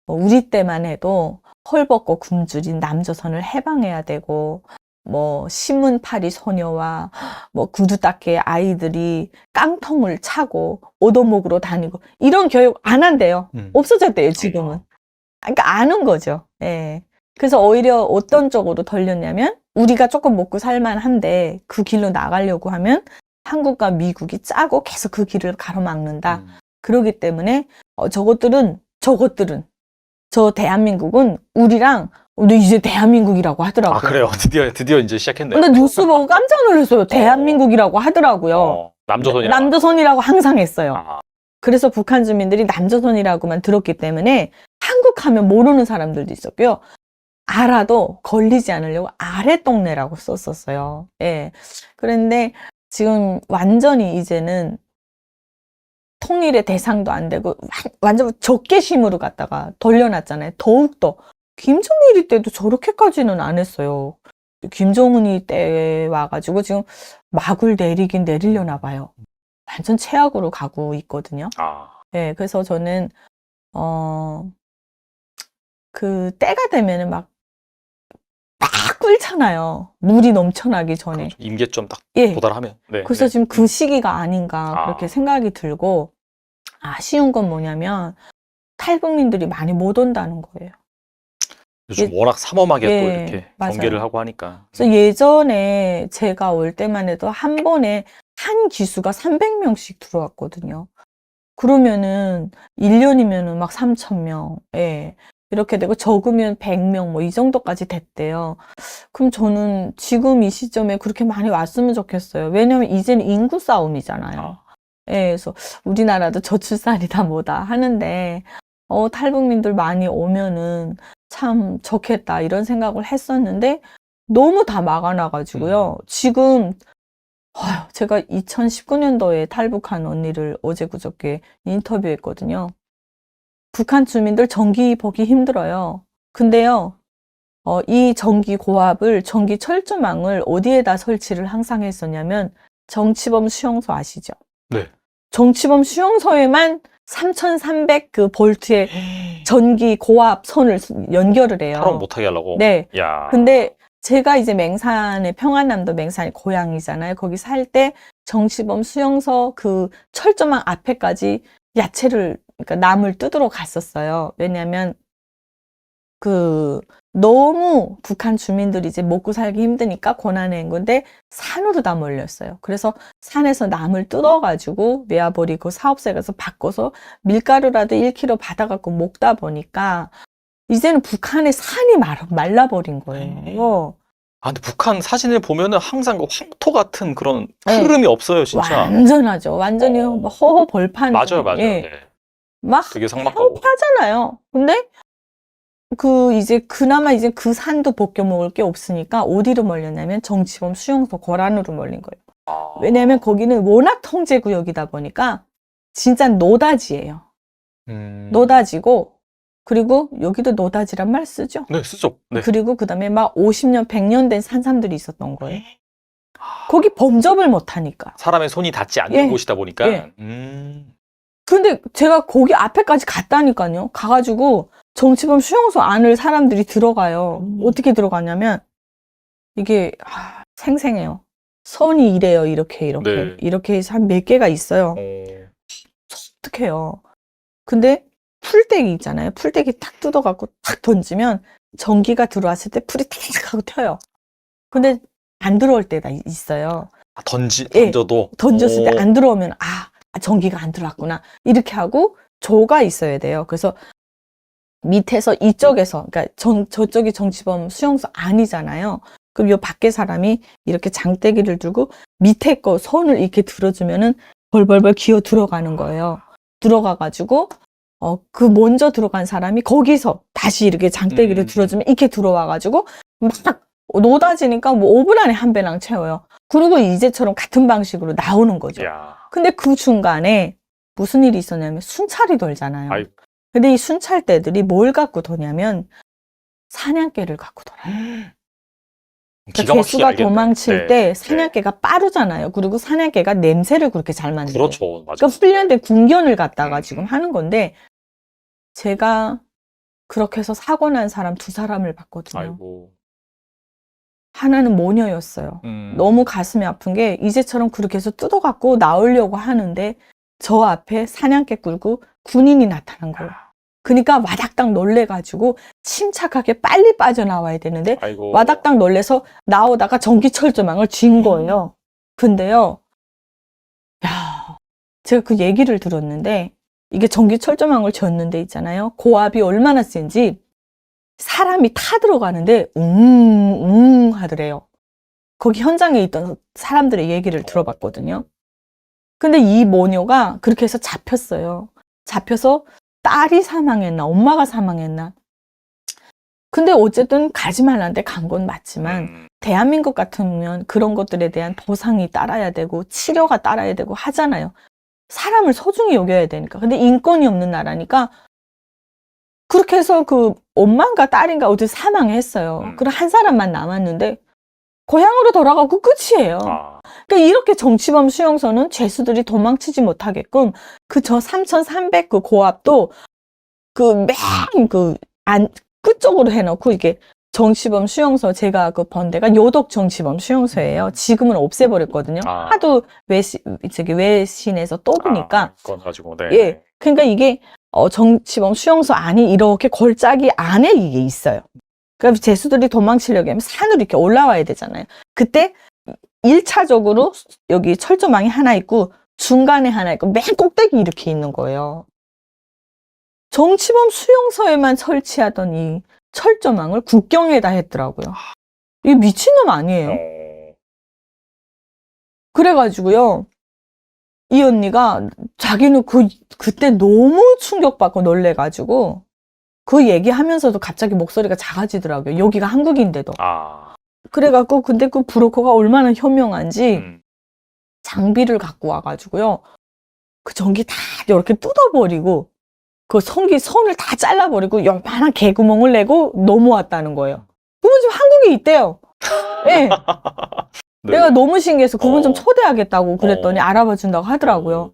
우리 때만 해도 헐벗고 굶주린 남조선을 해방해야 되고, 신문파리 소녀와 구두 닦개 아이들이 깡통을 차고 오도목으로 다니고 이런 교육 안 한대요. 없어졌대요, 지금은. 그러니까 아는 거죠. 예. 그래서 오히려 어떤 쪽으로 돌렸냐면 우리가 조금 먹고 살만한데 그 길로 나가려고 하면 한국과 미국이 짜고 계속 그 길을 가로막는다. 그러기 때문에 저것들은 저 대한민국은 우리랑 근데 이제 대한민국이라고 하더라고요. 아, 그래요? 드디어 이제 시작했네요. 근데 뉴스 보고 깜짝 놀랐어요. 대한민국이라고 하더라고요. 남조선이야. 남조선이라고 항상 했어요. 아, 그래서 북한 주민들이 남조선이라고만 들었기 때문에 한국 하면 모르는 사람들도 있었고요. 알아도 걸리지 않으려고 아랫동네라고 썼었어요. 예. 그런데 지금 완전히 이제는 통일의 대상도 안 되고 완전 적개심으로 갖다가 돌려놨잖아요. 더욱더 김정일이 때도 저렇게까지는 안 했어요. 김정은이 때 와가지고 지금 막을 내리긴 내리려나 봐요. 완전 최악으로 가고 있거든요. 아, 네, 그래서 저는 그 때가 되면은 막 끓잖아요. 물이 넘쳐나기 전에. 그렇죠. 임계점 딱 예. 도달하면. 네, 그래서 네. 지금 그 시기가 아닌가 아. 그렇게 생각이 들고 아쉬운 건 뭐냐면 탈북민들이 많이 못 온다는 거예요. 요즘 워낙 삼엄하게 또 예, 이렇게 맞아요. 경계를 하고 하니까. 그래서 예전에 제가 올 때만 해도 한 번에 한 기수가 300명씩 들어왔거든요. 그러면은 1년이면은 막 3,000명. 예. 이렇게 되고 적으면 100명 뭐 이 정도까지 됐대요. 그럼 저는 지금 이 시점에 그렇게 많이 왔으면 좋겠어요. 왜냐면 이제는 인구 싸움이잖아요. 아. 예, 그래서 우리나라도 저출산이다 뭐다 하는데 탈북민들 많이 오면은 참 좋겠다 이런 생각을 했었는데 너무 다 막아놔가지고요. 지금 제가 2019년도에 탈북한 언니를 어제 그저께 인터뷰했거든요. 북한 주민들 전기 보기 힘들어요. 근데요, 이 전기 고압을 전기 철조망을 어디에다 설치를 항상 했었냐면 정치범 수용소 아시죠? 네. 정치범 수용소에만 3,300 그 볼트의 전기 고압 선을 연결을 해요. 탈원 못하게 하려고. 네. 야. 근데 제가 이제 맹산에 평안남도 맹산이 고향이잖아요. 거기 살 때 정치범 수용소 그 철조망 앞에까지 야채를 그러니까 나물 뜯으러 갔었어요. 왜냐하면 그 너무 북한 주민들이 이제 먹고 살기 힘드니까 고난의 건데 산으로 다 몰렸어요. 그래서 산에서 나물 뜯어가지고 외화버리 그 사업소에 가서 바꿔서 밀가루라도 1kg 받아갖고 먹다 보니까 이제는 북한의 산이 말라버린 거예요. 아, 근데 북한 사진을 보면은 항상 그 황토 같은 그런 네. 흐름이 없어요, 진짜. 완전하죠. 완전히 막 허허 벌판. 맞아요, 맞아요. 예. 네. 막 되게 삭막하고. 평파잖아요. 근데 이제 그나마 이제 그 산도 벗겨 먹을 게 없으니까 어디로 몰렸냐면 정치범 수용소 고란으로 몰린 거예요. 아. 왜냐하면 거기는 워낙 통제구역이다 보니까 진짜 노다지예요. 노다지고 그리고 여기도 노다지란 말 쓰죠. 네, 쓰죠. 네. 그리고 그다음에 막 50년, 100년 된 산삼들이 있었던 거예요. 거기 범접을 못 하니까. 사람의 손이 닿지 않는 예. 곳이다 보니까. 예. 음. 근데 제가 거기 앞에까지 갔다니까요. 가가지고 정치범 수용소 안을 사람들이 들어가요. 어떻게 들어가냐면 이게 생생해요. 선이 이래요. 이렇게 네. 이렇게 해서 한 몇 개가 있어요. 어. 어떡해요. 근데 풀떼기 있잖아요. 풀떼기 탁 뜯어갖고 탁 던지면 전기가 들어왔을 때 풀이 탁 하고 튀어요. 근데 안 들어올 때가 있어요. 아, 예. 던져도. 던졌을 때 오. 안 들어오면 전기가 안 들어왔구나. 이렇게 하고 조가 있어야 돼요. 그래서 밑에서 이쪽에서 그러니까 저쪽이 정치범 수용소 아니잖아요. 그럼 요 밖에 사람이 이렇게 장대기를 들고 밑에 거 손을 이렇게 들어주면은 벌벌벌 기어 들어가는 거예요. 들어가가지고 그 먼저 들어간 사람이 거기서 다시 이렇게 장대기를 들어주면 이렇게 들어와가지고 막 노다지니까 뭐 5분 안에 한 배낭 채워요. 그리고 이제처럼 같은 방식으로 나오는 거죠. 야. 근데 그 중간에 무슨 일이 있었냐면 순찰이 돌잖아요. 아이고. 근데 이 순찰대들이 뭘 갖고 도냐면 사냥개를 갖고 돌아요. 기가 그러니까 막히게 개수가 알겠네. 도망칠 네. 때 사냥개가 빠르잖아요. 그리고 사냥개가 냄새를 그렇게 잘 만들어요. 그렇죠. 맞아요. 그러니까 훈련된 군견을 갖다가 지금 하는 건데 제가 그렇게 해서 사고 난 사람 2사람을 봤거든요. 아이고. 하나는 모녀였어요. 너무 가슴이 아픈 게 이제처럼 그렇게 해서 뜯어갖고 나오려고 하는데 저 앞에 사냥개 끌고 군인이 나타난 거예요. 그러니까 와닥닥 놀래가지고 침착하게 빨리 빠져나와야 되는데 아이고. 와닥닥 놀래서 나오다가 전기철조망을 쥔 거예요. 근데요, 야, 제가 그 얘기를 들었는데 이게 전기 철조망을 졌는 데 있잖아요. 고압이 얼마나 센지 사람이 타 들어가는데 웅웅 하더래요. 거기 현장에 있던 사람들의 얘기를 들어봤거든요. 근데 이 모녀가 그렇게 해서 잡혔어요. 잡혀서 딸이 사망했나 엄마가 사망했나. 근데 어쨌든 가지 말라는데 간 건 맞지만 대한민국 같으면 그런 것들에 대한 보상이 따라야 되고 치료가 따라야 되고 하잖아요. 사람을 소중히 여겨야 되니까. 근데 인권이 없는 나라니까 그렇게 해서 그 엄마인가 딸인가 어디 사망했어요. 그럼 한 사람만 남았는데 고향으로 돌아가고 끝이에요. 그러니까 이렇게 정치범 수용소는 죄수들이 도망치지 못하게끔 그 저 3,300 그 고압도 그 맨 그 안 끝쪽으로 해놓고 이게 정치범 수용소 제가 그 번 데가 요독 정치범 수용소예요. 지금은 없애버렸거든요. 하도 외신에서 또 보니까. 그건 가지고 네. 예. 그러니까 이게 정치범 수용소 안이 이렇게 골짜기 안에 이게 있어요. 그럼 죄수들이 도망치려고 하면 산으로 이렇게 올라와야 되잖아요. 그때 1차적으로 여기 철조망이 하나 있고 중간에 하나 있고 맨 꼭대기 이렇게 있는 거예요. 정치범 수용소에만 설치하던 이 철조망을 국경에다 했더라고요. 이게 미친놈 아니에요? 그래가지고요. 이 언니가 자기는 그때 너무 충격받고 놀래가지고 그 얘기하면서도 갑자기 목소리가 작아지더라고요. 여기가 한국인데도. 그래갖고 근데 그 브로커가 얼마나 현명한지 장비를 갖고 와가지고요. 그 전기 다 이렇게 뜯어버리고 그 선을 다 잘라버리고 요만한 개구멍을 내고 넘어왔다는 거예요. 그분 지금 한국에 있대요. 네. 네. 내가 너무 신기해서 그분 좀 초대하겠다고 그랬더니 알아봐 준다고 하더라고요.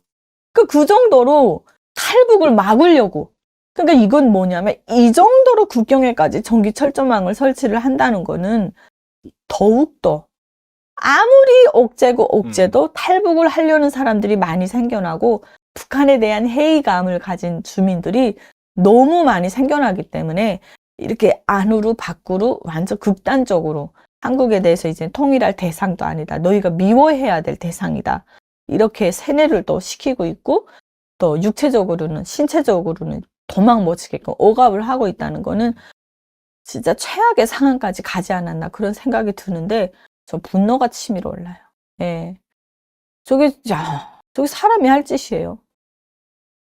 그 정도로 탈북을 막으려고. 그러니까 이건 뭐냐면 이 정도로 국경에까지 전기 철조망을 설치를 한다는 거는 더욱더 아무리 억제도 탈북을 하려는 사람들이 많이 생겨나고 북한에 대한 회의감을 가진 주민들이 너무 많이 생겨나기 때문에 이렇게 안으로 밖으로 완전 극단적으로 한국에 대해서 이제 통일할 대상도 아니다. 너희가 미워해야 될 대상이다. 이렇게 세뇌를 또 시키고 있고 또 육체적으로는 신체적으로는 도망 못 치게끔 억압을 하고 있다는 거는 진짜 최악의 상황까지 가지 않았나 그런 생각이 드는데 저 분노가 치밀어 올라요. 예. 저게 사람이 할 짓이에요.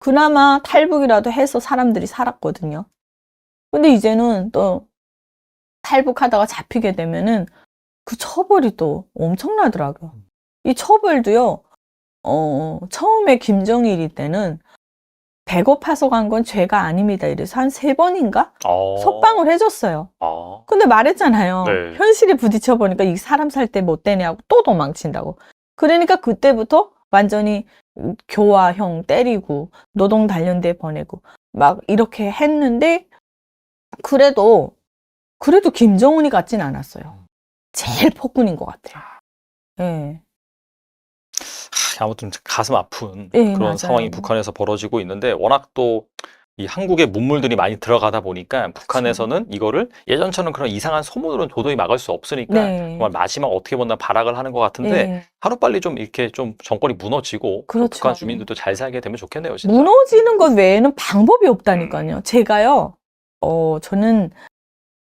그나마 탈북이라도 해서 사람들이 살았거든요. 근데 이제는 또 탈북하다가 잡히게 되면은 그 처벌이 또 엄청나더라고요. 이 처벌도요, 처음에 김정일이 때는 배고파서 간 건 죄가 아닙니다. 이래서 한 3번인가? 석방을 해줬어요. 근데 말했잖아요. 네. 현실에 부딪혀보니까 이 사람 살 때 못 되네 하고 또 도망친다고. 그러니까 그때부터 완전히 교화형 때리고 노동 단련대 보내고 막 이렇게 했는데 그래도 김정은이 같진 않았어요. 제일 폭군인 것 같아요. 예. 아무튼 가슴 아픈 예, 그런 맞아요. 상황이 북한에서 벌어지고 있는데 워낙 또 이 한국의 문물들이 많이 들어가다 보니까 북한에서는 이거를 예전처럼 그런 이상한 소문으로는 도저히 막을 수 없으니까 네. 정말 마지막 어떻게 보면 발악을 하는 것 같은데 예. 하루빨리 좀 이렇게 좀 정권이 무너지고 그렇죠. 북한 주민들도 잘 살게 되면 좋겠네요, 진짜. 무너지는 것 외에는 방법이 없다니까요. 제가요, 저는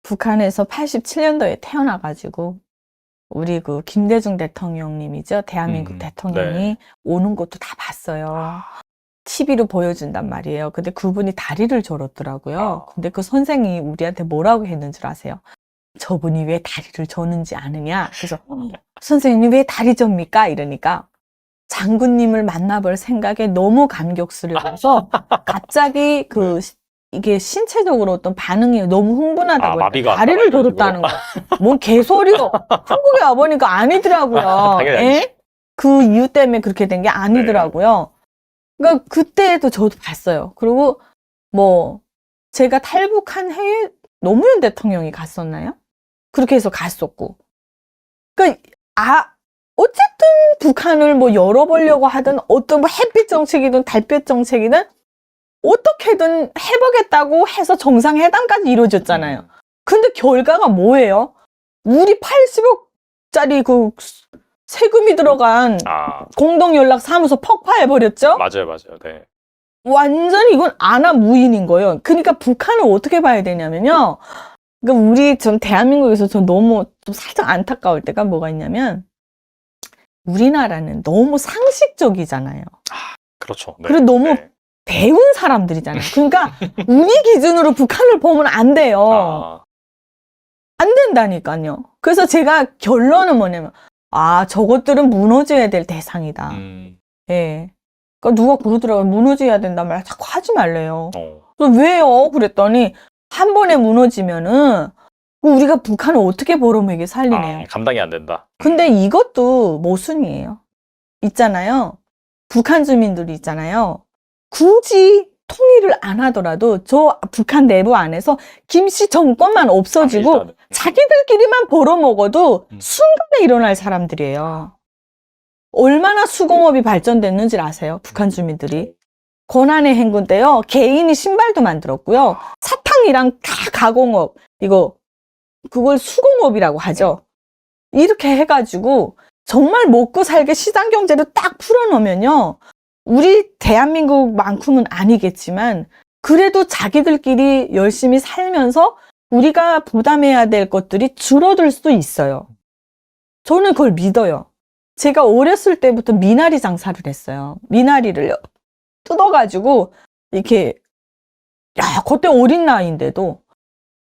북한에서 87년도에 태어나가지고 우리 그 김대중 대통령님이죠. 대한민국 대통령이 네. 오는 것도 다 봤어요. TV로 보여준단 말이에요. 근데 그분이 다리를 절었더라고요. 근데 그 선생이 우리한테 뭐라고 했는 줄 아세요? 저분이 왜 다리를 저는지 아느냐? 그래서 선생님이 왜 다리 접니까? 이러니까 장군님을 만나볼 생각에 너무 감격스러워서 갑자기 이게 신체적으로 어떤 반응이 너무 흥분하다 보니까 마비가 다리를 왔다가 절었다는 거야. 뭔 개소리요. 한국에 와보니까 아니더라고요. 당연히 에? 그 이유 때문에 그렇게 된 게 아니더라고요. 그러니까 그때도 저도 봤어요. 그리고 제가 탈북한 해에 노무현 대통령이 갔었나요? 그렇게 해서 갔었고. 그러니까 어쨌든 북한을 열어보려고 하든 어떤 햇빛 정책이든 달빛 정책이든 어떻게든 해보겠다고 해서 정상회담까지 이루어졌잖아요. 근데 결과가 뭐예요? 우리 80억짜리 그 세금이 들어간 공동연락사무소 폭파해버렸죠? 맞아요. 네. 완전히 이건 안하무인인 거예요. 그러니까 북한을 어떻게 봐야 되냐면요. 그러니까 우리 전 대한민국에서 전 너무 좀 살짝 안타까울 때가 뭐가 있냐면 우리나라는 너무 상식적이잖아요. 그렇죠. 네. 그리고 너무 네. 배운 사람들이잖아요. 그러니까 우리 기준으로 북한을 보면 안 돼요. 아, 안 된다니까요. 그래서 제가 결론은 뭐냐면 저것들은 무너져야 될 대상이다. 예. 그러니까 누가 그러더라고요. 무너져야 된단 말 자꾸 하지 말래요. 그래서 왜요? 그랬더니 한 번에 무너지면은 우리가 북한을 어떻게 보러매게 살리네요. 감당이 안 된다. 근데 이것도 모순이에요. 있잖아요. 북한 주민들이 있잖아요. 굳이 통일을 안 하더라도 저 북한 내부 안에서 김씨 정권만 없어지고 일단은. 자기들끼리만 벌어먹어도 순간에 일어날 사람들이에요. 얼마나 수공업이 발전됐는지 아세요? 북한 주민들이. 고난의 행군 때요. 개인이 신발도 만들었고요. 사탕이랑 다 가공업. 그걸 수공업이라고 하죠. 이렇게 해가지고 정말 먹고 살게 시장 경제를 딱 풀어놓으면요. 우리 대한민국만큼은 아니겠지만 그래도 자기들끼리 열심히 살면서 우리가 부담해야 될 것들이 줄어들 수 있어요. 저는 그걸 믿어요. 제가 어렸을 때부터 미나리 장사를 했어요. 미나리를 뜯어가지고 이렇게 그때 어린 나이인데도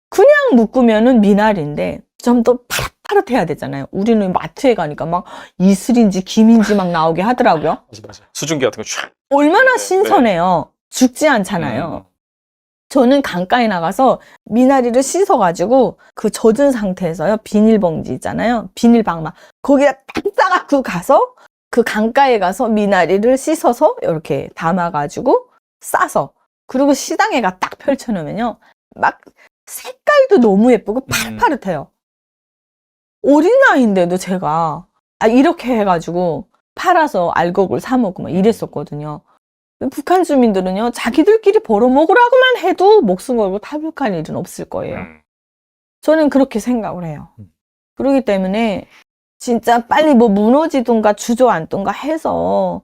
그냥 묶으면은 미나리인데 좀 더 파릇파릇해야 되잖아요. 우리는 마트에 가니까 막 이슬인지 김인지 막 나오게 하더라고요. 맞아. 수증기 같은 거 쫙. 얼마나 신선해요. 죽지 않잖아요. 저는 강가에 나가서 미나리를 씻어가지고 그 젖은 상태에서요. 비닐봉지 있잖아요. 비닐방막. 거기에 딱 싸갖고 가서 그 강가에 가서 미나리를 씻어서 이렇게 담아가지고 싸서 그리고 시장에가 딱 펼쳐놓으면요. 막 색깔도 너무 예쁘고 파릇파릇해요. 어린 나이인데도 제가 이렇게 해가지고 팔아서 알곡을 사 먹고 막 이랬었거든요. 북한 주민들은요, 자기들끼리 벌어먹으라고만 해도 목숨 걸고 탈북할 일은 없을 거예요. 저는 그렇게 생각을 해요. 그렇기 때문에 진짜 빨리 뭐 무너지든가 주저앉든가 해서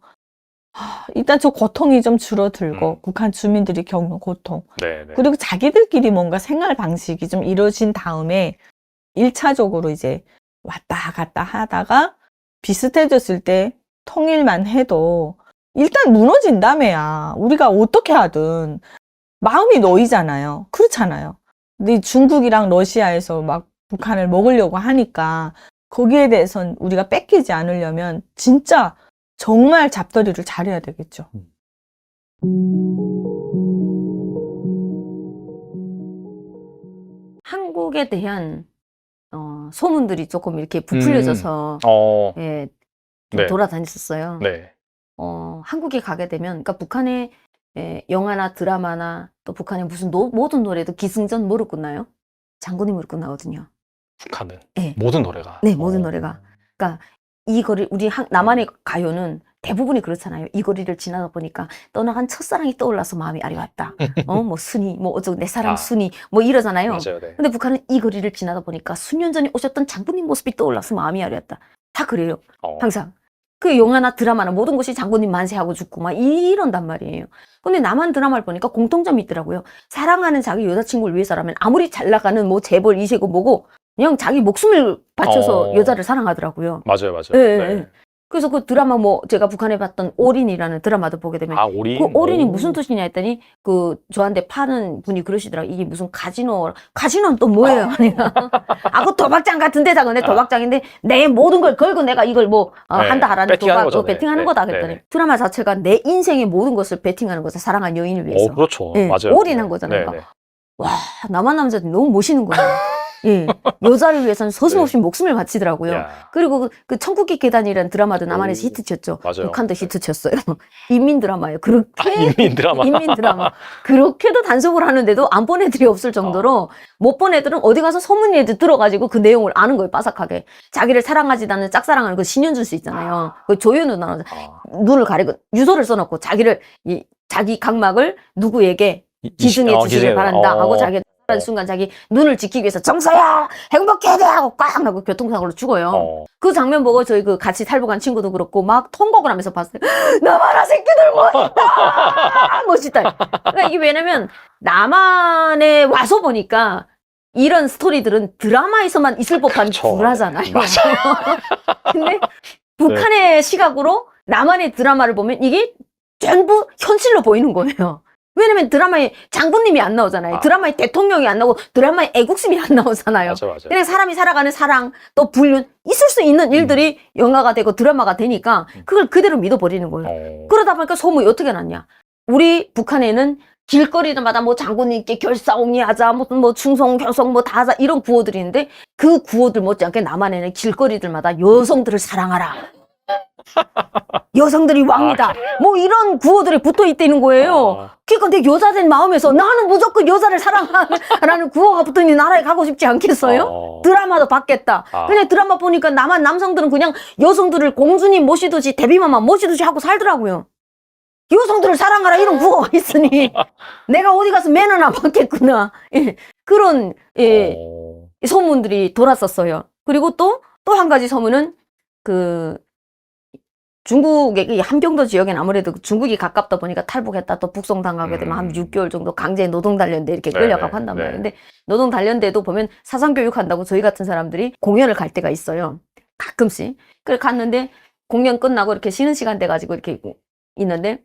일단 저 고통이 좀 줄어들고 북한 주민들이 겪는 고통 네네. 그리고 자기들끼리 뭔가 생활 방식이 좀 이루어진 다음에 1차적으로 이제 왔다 갔다 하다가 비슷해졌을 때 통일만 해도 일단 무너진다며야 우리가 어떻게 하든 마음이 놓이잖아요. 그렇잖아요. 근데 중국이랑 러시아에서 막 북한을 먹으려고 하니까 거기에 대해서는 우리가 뺏기지 않으려면 진짜 정말 잡더리를 잘해야 되겠죠. 한국에 대한 소문들이 조금 이렇게 부풀려져서 예, 좀 네. 돌아다녔었어요. 네. 한국에 가게 되면, 그러니까 북한의 영화나 드라마나 또 북한의 무슨 모든 노래도 기승전 뭐로 끝나요? 장군님으로 끝나거든요. 북한은 네. 모든 노래가. 네, 모든 노래가. 그러니까 이 거리 우리 남한의 가요는 대부분이 그렇잖아요. 이 거리를 지나다 보니까 떠나간 첫사랑이 떠올라서 마음이 아리왔다. 뭐 순이, 뭐 어쩌고 내 사랑 순이, 뭐 이러잖아요. 맞아요. 네. 근데 북한은 이 거리를 지나다 보니까 수년 전에 오셨던 장군님 모습이 떠올라서 마음이 아리왔다. 다 그래요. 항상. 그 영화나 드라마나 모든 것이 장군님 만세하고 죽고 막 이런단 말이에요. 근데 남한 드라마를 보니까 공통점이 있더라고요. 사랑하는 자기 여자친구를 위해서라면 아무리 잘 나가는 뭐 재벌 2세고 뭐고 그냥 자기 목숨을 바쳐서 여자를 사랑하더라고요. 맞아요. 네, 네. 네. 그래서 그 드라마 뭐 제가 북한에 봤던 올인이라는 드라마도 보게 되면 올인? 그 올인이 무슨 뜻이냐 했더니 그 저한테 파는 분이 그러시더라고요. 이게 무슨 카지노는 또 뭐예요? 그 도박장 같은 데다 근데 도박장인데 내 모든 걸 걸고 내가 이걸 뭐 한다 하라는 배팅하는 거다 그랬더니 드라마 자체가 내 인생의 모든 것을 배팅하는 거죠. 사랑한 여인을 위해서. 그렇죠. 네, 맞아요. 올인한 거잖아요. 와, 남한 남자들이 너무 멋있는 거예요. 예, 여자를 위해서는 서슴없이 목숨을 바치더라고요. 그리고 그 천국의 계단이라는 드라마도 남한에서 히트쳤죠. 맞아요. 북한도 히트쳤어요. 인민 드라마예요. 그렇게 인민 드라마. 인민 드라마. 그렇게도 단속을 하는데도 안 본 애들이 없을 정도로 못 본 애들은 어디 가서 소문이라도 들어가지고 그 내용을 아는 거예요. 빠삭하게. 자기를 사랑하지도 않는 짝사랑하는 그 신현준 씨 있잖아요. 그 조현우 나오는 눈을 가리고 유서를 써놓고 자기 각막을 누구에게 기증해 주시길 바란다 하고 자기 하는 순간 자기 눈을 지키기 위해서 정서야 행복해야 돼 하고 꽉 하고 교통사고로 죽어요. 그 장면 보고 저희 그 같이 탈북한 친구도 그렇고 막 통곡을 하면서 봤어요. 나만아 새끼들 멋있다 멋있다. 그러니까 이게 왜냐면 남한에 와서 보니까 이런 스토리들은 드라마에서만 있을 법한 그쵸. 불화잖아요. 맞아요. 근데 북한의 시각으로 남한의 드라마를 보면 이게 전부 현실로 보이는 거예요. 왜냐면 드라마에 장군님이 안 나오잖아요. 드라마에 대통령이 안 나오고 드라마에 애국심이 안 나오잖아요. 맞아요. 그냥 사람이 살아가는 사랑 또 불륜 있을 수 있는 일들이 영화가 되고 드라마가 되니까 그걸 그대로 믿어버리는 거예요. 그러다 보니까 소문이 어떻게 났냐. 우리 북한에는 길거리마다 뭐 장군님께 결사옹이 하자, 무슨 뭐 충성, 결성 뭐 다 하자 이런 구호들이 있는데 그 구호들 못지않게 남한에는 길거리들마다 여성들을 사랑하라. 여성들이 왕이다. 뭐 이런 구호들이 붙어 있다는 거예요. 그러니까 내 여자 된 마음에서 나는 무조건 여자를 사랑하라는 구호가 붙더니 나라에 가고 싶지 않겠어요? 드라마도 봤겠다. 그냥 드라마 보니까 남한 남성들은 그냥 여성들을 공주님 모시듯이 데뷔마마 모시듯이 하고 살더라고요. 여성들을 사랑하라 이런 구호가 있으니 내가 어디 가서 매너나 받겠구나. 예, 그런 소문들이 돌았었어요. 그리고 또 한 가지 소문은 그 중국의 이 함경도 지역에는 아무래도 중국이 가깝다 보니까 탈북했다 또 북송당하게 되면 한 6개월 정도 강제 노동단련대 이렇게 끌려가고 한단 말이에요. 근데 노동단련대도 보면 사상교육한다고 저희 같은 사람들이 공연을 갈 때가 있어요. 가끔씩. 그래 갔는데 공연 끝나고 이렇게 쉬는 시간 돼가지고 이렇게 있는데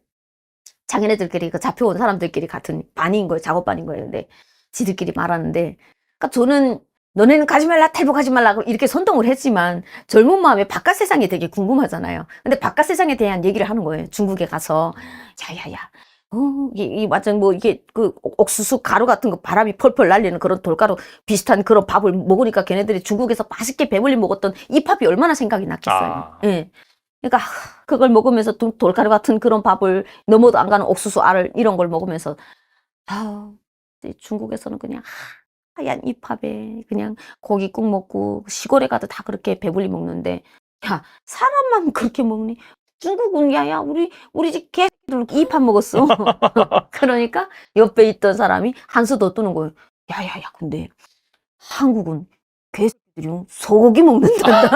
자기네들끼리 그 잡혀온 사람들끼리 같은 반인 거예요. 작업반인 거예요. 근데 지들끼리 말하는데 그러니까 저는 너네는 가지 말라 탈북하지 말라고 이렇게 선동을 했지만 젊은 마음에 바깥 세상이 되게 궁금하잖아요. 근데 바깥 세상에 대한 얘기를 하는 거예요. 중국에 가서 야야야 이 완전 뭐 이게 그 옥수수 가루 같은 거 바람이 펄펄 날리는 그런 돌가루 비슷한 그런 밥을 먹으니까 걔네들이 중국에서 맛있게 배불리 먹었던 이 밥이 얼마나 생각이 났겠어요. 예. 그러니까 그걸 먹으면서 돌가루 같은 그런 밥을 넘어도 안 가는 옥수수 알을 이런 걸 먹으면서 중국에서는 그냥 하얀 이 밥에 그냥 고기국 먹고 시골에 가도 다 그렇게 배불리 먹는데 야 사람만 그렇게 먹니? 중국은 야야 우리 집 개새끼들 이 밥 먹었어. 그러니까 옆에 있던 사람이 한수 더 뜨는 거예요. 야야야 근데 한국은 개새끼들이 소고기 먹는단다.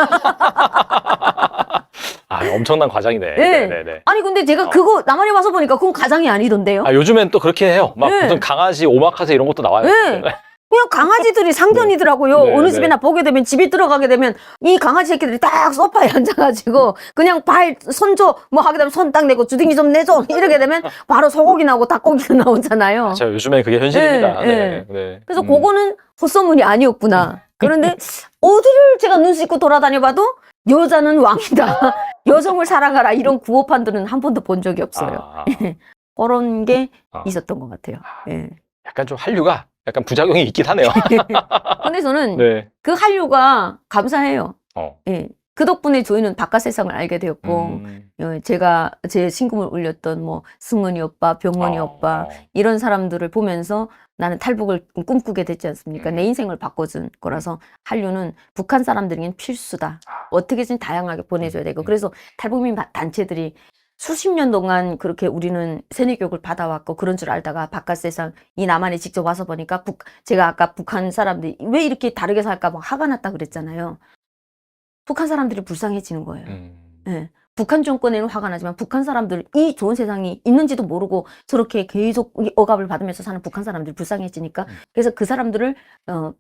엄청난 과장이네. 네. 네네. 아니 근데 제가 그거 남한에 와서 보니까 그건 과장이 아니던데요. 요즘엔 또 그렇게 해요. 막 네. 무슨 강아지 오마카세 이런 것도 나와요. 네. 그냥 강아지들이 상견이더라고요. 네, 어느 네. 집에나 보게 되면 집에 들어가게 되면 이 강아지 새끼들이 딱 소파에 앉아가지고 그냥 손줘 뭐 하게 되면 손 딱 내고 주둥이 좀 내줘 이렇게 되면 바로 소고기 나오고 닭고기가 나오잖아요. 자, 요즘엔 그게 현실입니다. 네, 네. 그래서 그거는 헛소문이 아니었구나. 그런데 어디를 제가 눈 씻고 돌아다녀봐도 여자는 왕이다. 여성을 사랑하라 이런 구호판들은 한 번도 본 적이 없어요. 그런 게 있었던 것 같아요. 예. 약간 좀 한류가 약간 부작용이 있긴 하네요. 근데 저는 네. 그 한류가 감사해요. 예. 그 덕분에 저희는 바깥 세상을 알게 되었고, 제가 제 신금을 울렸던 뭐 승은이 오빠, 병원이 오빠 이런 사람들을 보면서 나는 탈북을 꿈꾸게 됐지 않습니까? 내 인생을 바꿔준 거라서 한류는 북한 사람들에겐 필수다. 어떻게든 다양하게 보내줘야 되고 그래서 탈북민 단체들이 수십 년 동안 그렇게 우리는 세뇌교육을 받아왔고 그런 줄 알다가 바깥 세상 이 남한에 직접 와서 보니까 제가 아까 북한 사람들이 왜 이렇게 다르게 살까 막 화가 났다 그랬잖아요. 북한 사람들이 불쌍해지는 거예요. 예. 북한 정권에는 화가 나지만 북한 사람들 이 좋은 세상이 있는지도 모르고 저렇게 계속 억압을 받으면서 사는 북한 사람들이 불쌍해지니까 그래서 그 사람들을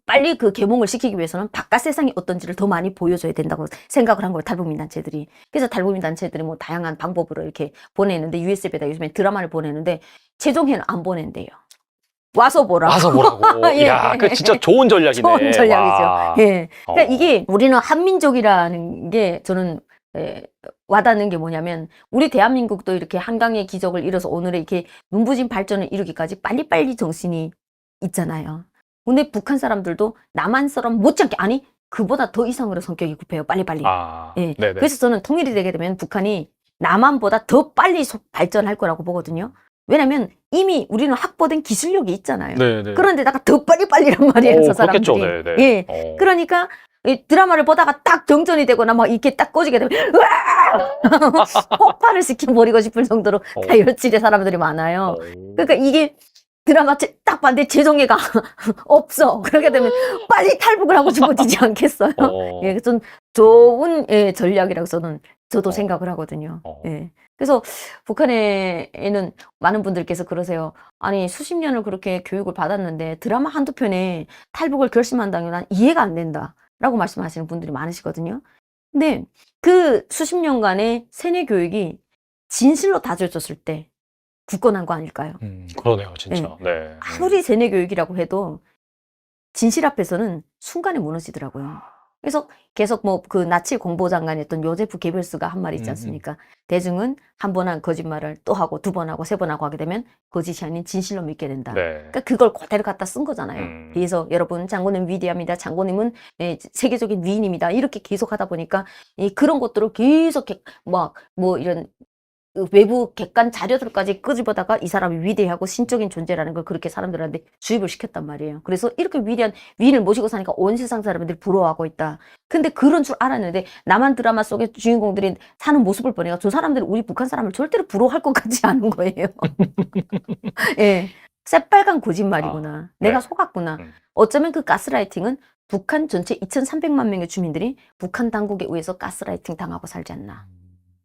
빨리 그 계몽을 시키기 위해서는 바깥 세상이 어떤지를 더 많이 보여줘야 된다고 생각을 한 거예요. 탈북민 단체들이. 그래서 탈북민 단체들이 뭐 다양한 방법으로 이렇게 보내는데 USB에다 요즘에 드라마를 보내는데 최종회는 안 보낸대요. 와서 보라고. 와서 보라고. 예. 야, 그 진짜 좋은 전략이네. 좋은 전략이죠. 와. 예. 그러니까 이게 우리는 한민족이라는 게 저는 와닿는 게 뭐냐면 우리 대한민국도 이렇게 한강의 기적을 이뤄서 오늘의 이렇게 눈부신 발전을 이루기까지 빨리빨리 정신이 있잖아요. 근데 북한 사람들도 남한처럼 못지않게 아니 그보다 더 이상으로 성격이 급해요. 빨리빨리. 예. 네네. 그래서 저는 통일이 되게 되면 북한이 남한보다 더 빨리 발전할 거라고 보거든요. 왜냐면 이미 우리는 확보된 기술력이 있잖아요. 네네. 그런데다가 더 빨리빨리란 말이에요. 저 사람들이. 그렇겠죠. 네네. 예. 그러니까 이 드라마를 보다가 딱 정전이 되거나 막 이렇게 딱 꺼지게 되면 으아! 폭발을 시켜버리고 싶을 정도로 다혈질의 사람들이 많아요. 그러니까 이게 드라마 딱 봤는데 재정예가 없어. 그렇게 되면 빨리 탈북을 하고 싶어지지 않겠어요? 예, 좀 좋은 예, 전략이라고 저도 생각을 하거든요. 예. 그래서 북한에는 많은 분들께서 그러세요. 아니, 수십 년을 그렇게 교육을 받았는데 드라마 한두 편에 탈북을 결심한다는 게 난 이해가 안 된다. 라고 말씀하시는 분들이 많으시거든요. 근데 그 수십 년간의 세뇌 교육이 진실로 다져졌을 때 굳건한 거 아닐까요? 그러네요, 진짜. 네. 아무리 세뇌 교육이라고 해도 진실 앞에서는 순간에 무너지더라고요. 그래서 계속 뭐 그 나치 공보장관이었던 요제프 게벨스가 한 말이 있지 않습니까? 대중은 한 번 한 거짓말을 또 하고 두 번 하고 세 번 하고 하게 되면 거짓이 아닌 진실로 믿게 된다. 네. 그러니까 그걸 그대로 갖다 쓴 거잖아요. 그래서 여러분, 장군님 위대합니다. 장군님은 예, 세계적인 위인입니다. 이렇게 계속 하다 보니까 그런 것들을 계속 뭐 이런 외부 객관 자료들까지 끄집어다가 이 사람이 위대하고 신적인 존재라는 걸 그렇게 사람들한테 주입을 시켰단 말이에요. 그래서 이렇게 위대한 위인을 모시고 사니까 온 세상 사람들이 부러워하고 있다. 근데 그런 줄 알았는데 남한 드라마 속의 주인공들이 사는 모습을 보니까 저 사람들은 우리 북한 사람을 절대로 부러워할 것 같지 않은 거예요. 예, 새빨간 거짓말이구나. 내가 네. 속았구나. 어쩌면 그 가스라이팅은 북한 전체 2,300만 명의 주민들이 북한 당국에 의해서 가스라이팅 당하고 살지 않나.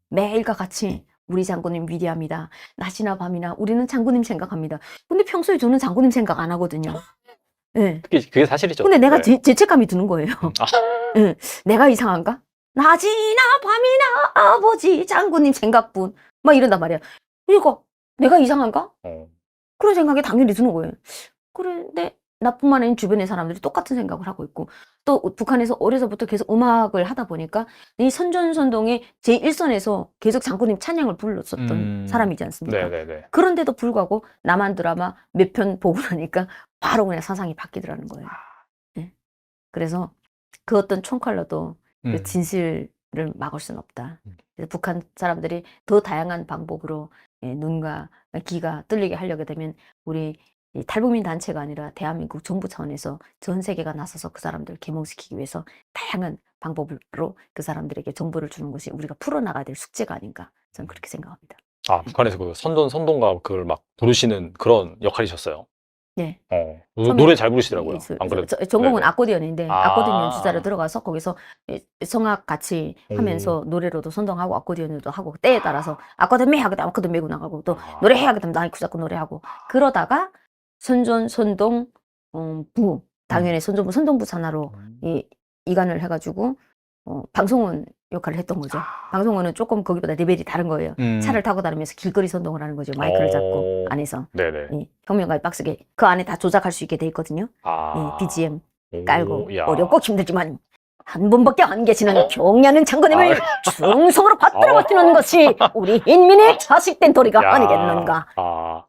매일과 같이 우리 장군님 위대합니다. 낮이나 밤이나 우리는 장군님 생각합니다. 근데 평소에 저는 장군님 생각 안 하거든요. 네. 그게 사실이죠. 근데 내가 네. 죄책감이 드는 거예요. 네. 내가 이상한가? 낮이나 밤이나 아버지 장군님 생각뿐. 막 이런단 말이야. 그러니까 내가 이상한가? 그런 생각이 당연히 드는 거예요. 그런데 나뿐만 아닌 주변의 사람들이 똑같은 생각을 하고 있고, 또 북한에서 어려서부터 계속 음악을 하다 보니까 이 선전선동의 제1선에서 계속 장군님 찬양을 불렀었던 사람이지 않습니까? 네네네. 그런데도 불구하고 남한 드라마 몇 편 보고 나니까 바로 그냥 사상이 바뀌더라는 거예요. 네. 그래서 그 어떤 총칼로도 그 진실을 막을 수는 없다. 그래서 북한 사람들이 더 다양한 방법으로 눈과 귀가 뚫리게 하려게 되면 우리 이 탈북민 단체가 아니라 대한민국 정부 차원에서 전 세계가 나서서 그 사람들을 계몽시키기 위해서 다양한 방법으로 그 사람들에게 정보를 주는 것이 우리가 풀어나가야 될 숙제가 아닌가, 저는 그렇게 생각합니다. 아, 북한에서 그 선동가 그걸 막 부르시는 그런 역할이셨어요. 네. 노래 잘 부르시더라고요. 안 그래도. 전공은 네네. 아코디언인데 아코디언 연주자로 들어가서 거기서 성악 같이 하면서 노래로도 선동하고 아코디언도 하고 때에 따라서 아코디언 하게 되면 아코디언 메고 나가고 또 노래해야 되면 나이프 잡고 노래하고 그러다가 선동 부 당연히 선동부 산하로 이관을 해가지고 방송원 역할을 했던 거죠. 방송원은 조금 거기보다 레벨이 다른 거예요. 차를 타고 다니면서 길거리 선동을 하는 거죠. 마이크를 잡고 안에서. 네네. 혁명가의 박스게 그 안에 다 조작할 수 있게 돼 있거든요. BGM 깔고 어렵고 힘들지만 한 분밖에 안 계시는 경려는 장군님을 충성으로 받들어 버티는 것이 우리 인민의 자식된 도리가 아니겠는가.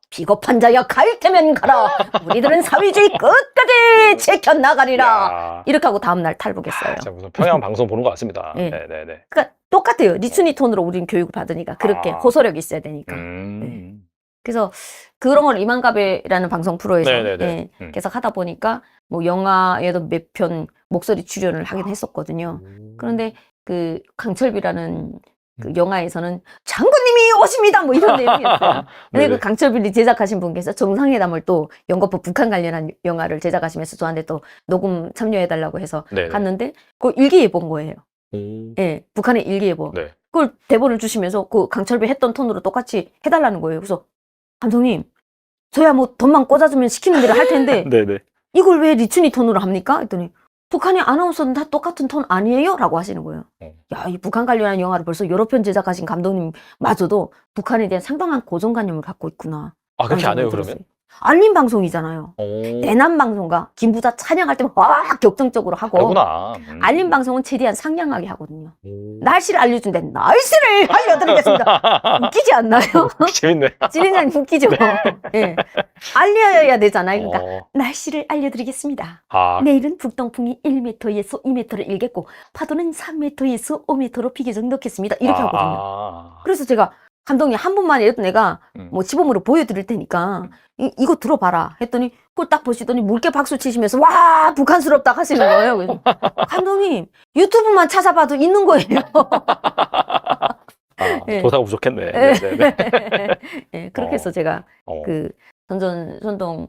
비겁한 자야 갈 테면 가라. 우리들은 사회주의 끝까지 지켜나가리라. 이렇게 하고 다음날 탈북했어요. 진짜 무슨 평양 방송 보는 것 같습니다. 네. 네네네. 그러니까 똑같아요. 리춘이 톤으로 우리는 교육을 받으니까 그렇게 호소력이 있어야 되니까. 네. 그래서 그런 걸 이만가베라는 방송 프로에서 계속 하다 보니까 뭐 영화에도 몇 편 목소리 출연을 하긴 했었거든요. 그런데 그 강철비라는 그 영화에서는 장군님이 오십니다 뭐 이런 내용이었어요. 근데 그 강철비를 제작하신 분께서 정상회담을 또 연거푸 북한 관련한 영화를 제작하시면서 저한테 또 녹음 참여해달라고 해서 갔는데 그걸 일기예보인 거예요. 예, 북한의 일기예보. 그걸 대본을 주시면서 그 강철비 했던 톤으로 똑같이 해달라는 거예요. 그래서 감독님, 저야 뭐 돈만 꽂아주면 시키는 대로 할 텐데 이걸 왜 리춘이 톤으로 합니까? 했더니 북한의 아나운서는 다 똑같은 톤 아니에요? 라고 하시는 거예요. 야, 이 북한 관련한 영화를 벌써 여러 편 제작하신 감독님마저도 북한에 대한 상당한 고정관념을 갖고 있구나. 아, 그렇게 안 해요, 그러면? 알림 방송이잖아요. 대남 방송가 김부자 찬양할 때만 와 격정적으로 하고 그렇구나. 알림 방송은 최대한 상냥하게 하거든요. 날씨를 알려준대. 날씨를 알려드리겠습니다. 웃기지 않나요? 재밌네. 진행자님 웃기죠? 네. 알려야 되잖아요. 그러니까 날씨를 알려드리겠습니다. 내일은 북동풍이 1m에서 2m를 일겠고 파도는 3m에서 5m로 비교적 넣겠습니다. 이렇게 하거든요. 그래서 제가 감독님 한 번만이라도 내가 뭐 시범으로 보여드릴 테니까 이거 들어봐라 했더니 그걸 딱 보시더니 물개 박수 치시면서 와 북한스럽다 하시는 거예요. 그래서 감독님 유튜브만 찾아봐도 있는 거예요. 조사가 부족했네. 네, 그렇게 해서 제가 그 선동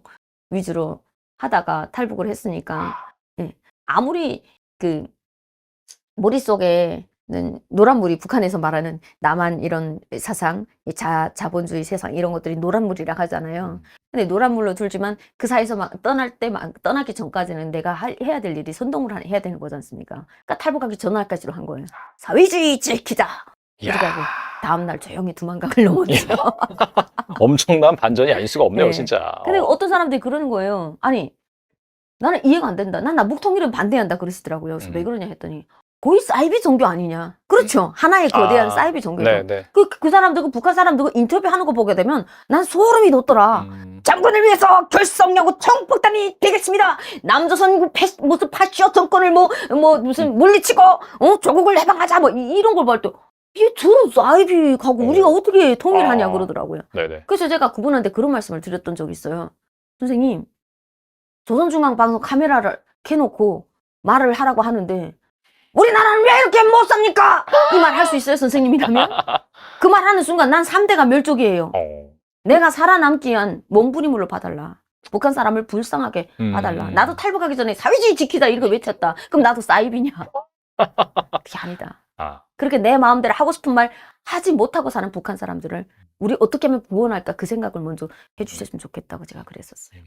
위주로 하다가 탈북을 했으니까 예. 아무리 그 머릿속에는 노란물이 북한에서 말하는 남한 이런 사상, 자본주의 세상 이런 것들이 노란물이라 하잖아요. 근데 노란물로 들지만 그 사이에서 막 떠나기 전까지는 내가 해야 될 일이 선동을 해야 되는 거지 않습니까? 그러니까 탈북하기 전날까지로 한 거예요. 사회주의 지키자. 이렇게 하고 다음날 조용히 두만강을 넘었죠. 엄청난 반전이 아닐 수가 없네요, 네. 진짜. 근데 어떤 사람들이 그러는 거예요. 아니, 나는 이해가 안 된다. 난 남북 통일은 반대한다 그러시더라고요. 그래서 왜 그러냐 했더니 거의 사이비 종교 아니냐. 그렇죠. 하나의 거대한 사이비 종교죠. 네네. 그 사람들, 북한 사람들 인터뷰하는 거 보게 되면 난 소름이 돋더라. 장군을 위해서 결성하고 청폭탄이 되겠습니다. 남조선 무슨 파시오 정권을 무슨 물리치고 조국을 해방하자 이런 걸 볼 때 이게 저런 사이비 가고 우리가 어떻게 통일하냐 그러더라고요. 네네. 그래서 제가 그분한테 그런 말씀을 드렸던 적이 있어요. 선생님, 조선중앙방송 카메라를 켜놓고 말을 하라고 하는데 우리나라는 왜 이렇게 못 삽니까? 이 말 할 수 있어요, 선생님이라면? 그 말 하는 순간 난 3대가 멸족이에요. 내가 살아남기 위한 몸부림으로 봐달라. 북한 사람을 불쌍하게 봐달라. 나도 탈북하기 전에 사회주의 지키자 이렇게 외쳤다. 그럼 나도 사이비냐? 그게 아니다. 그렇게 내 마음대로 하고 싶은 말 하지 못하고 사는 북한 사람들을 우리 어떻게 하면 구원할까 그 생각을 먼저 해주셨으면 좋겠다고 제가 그랬었어요.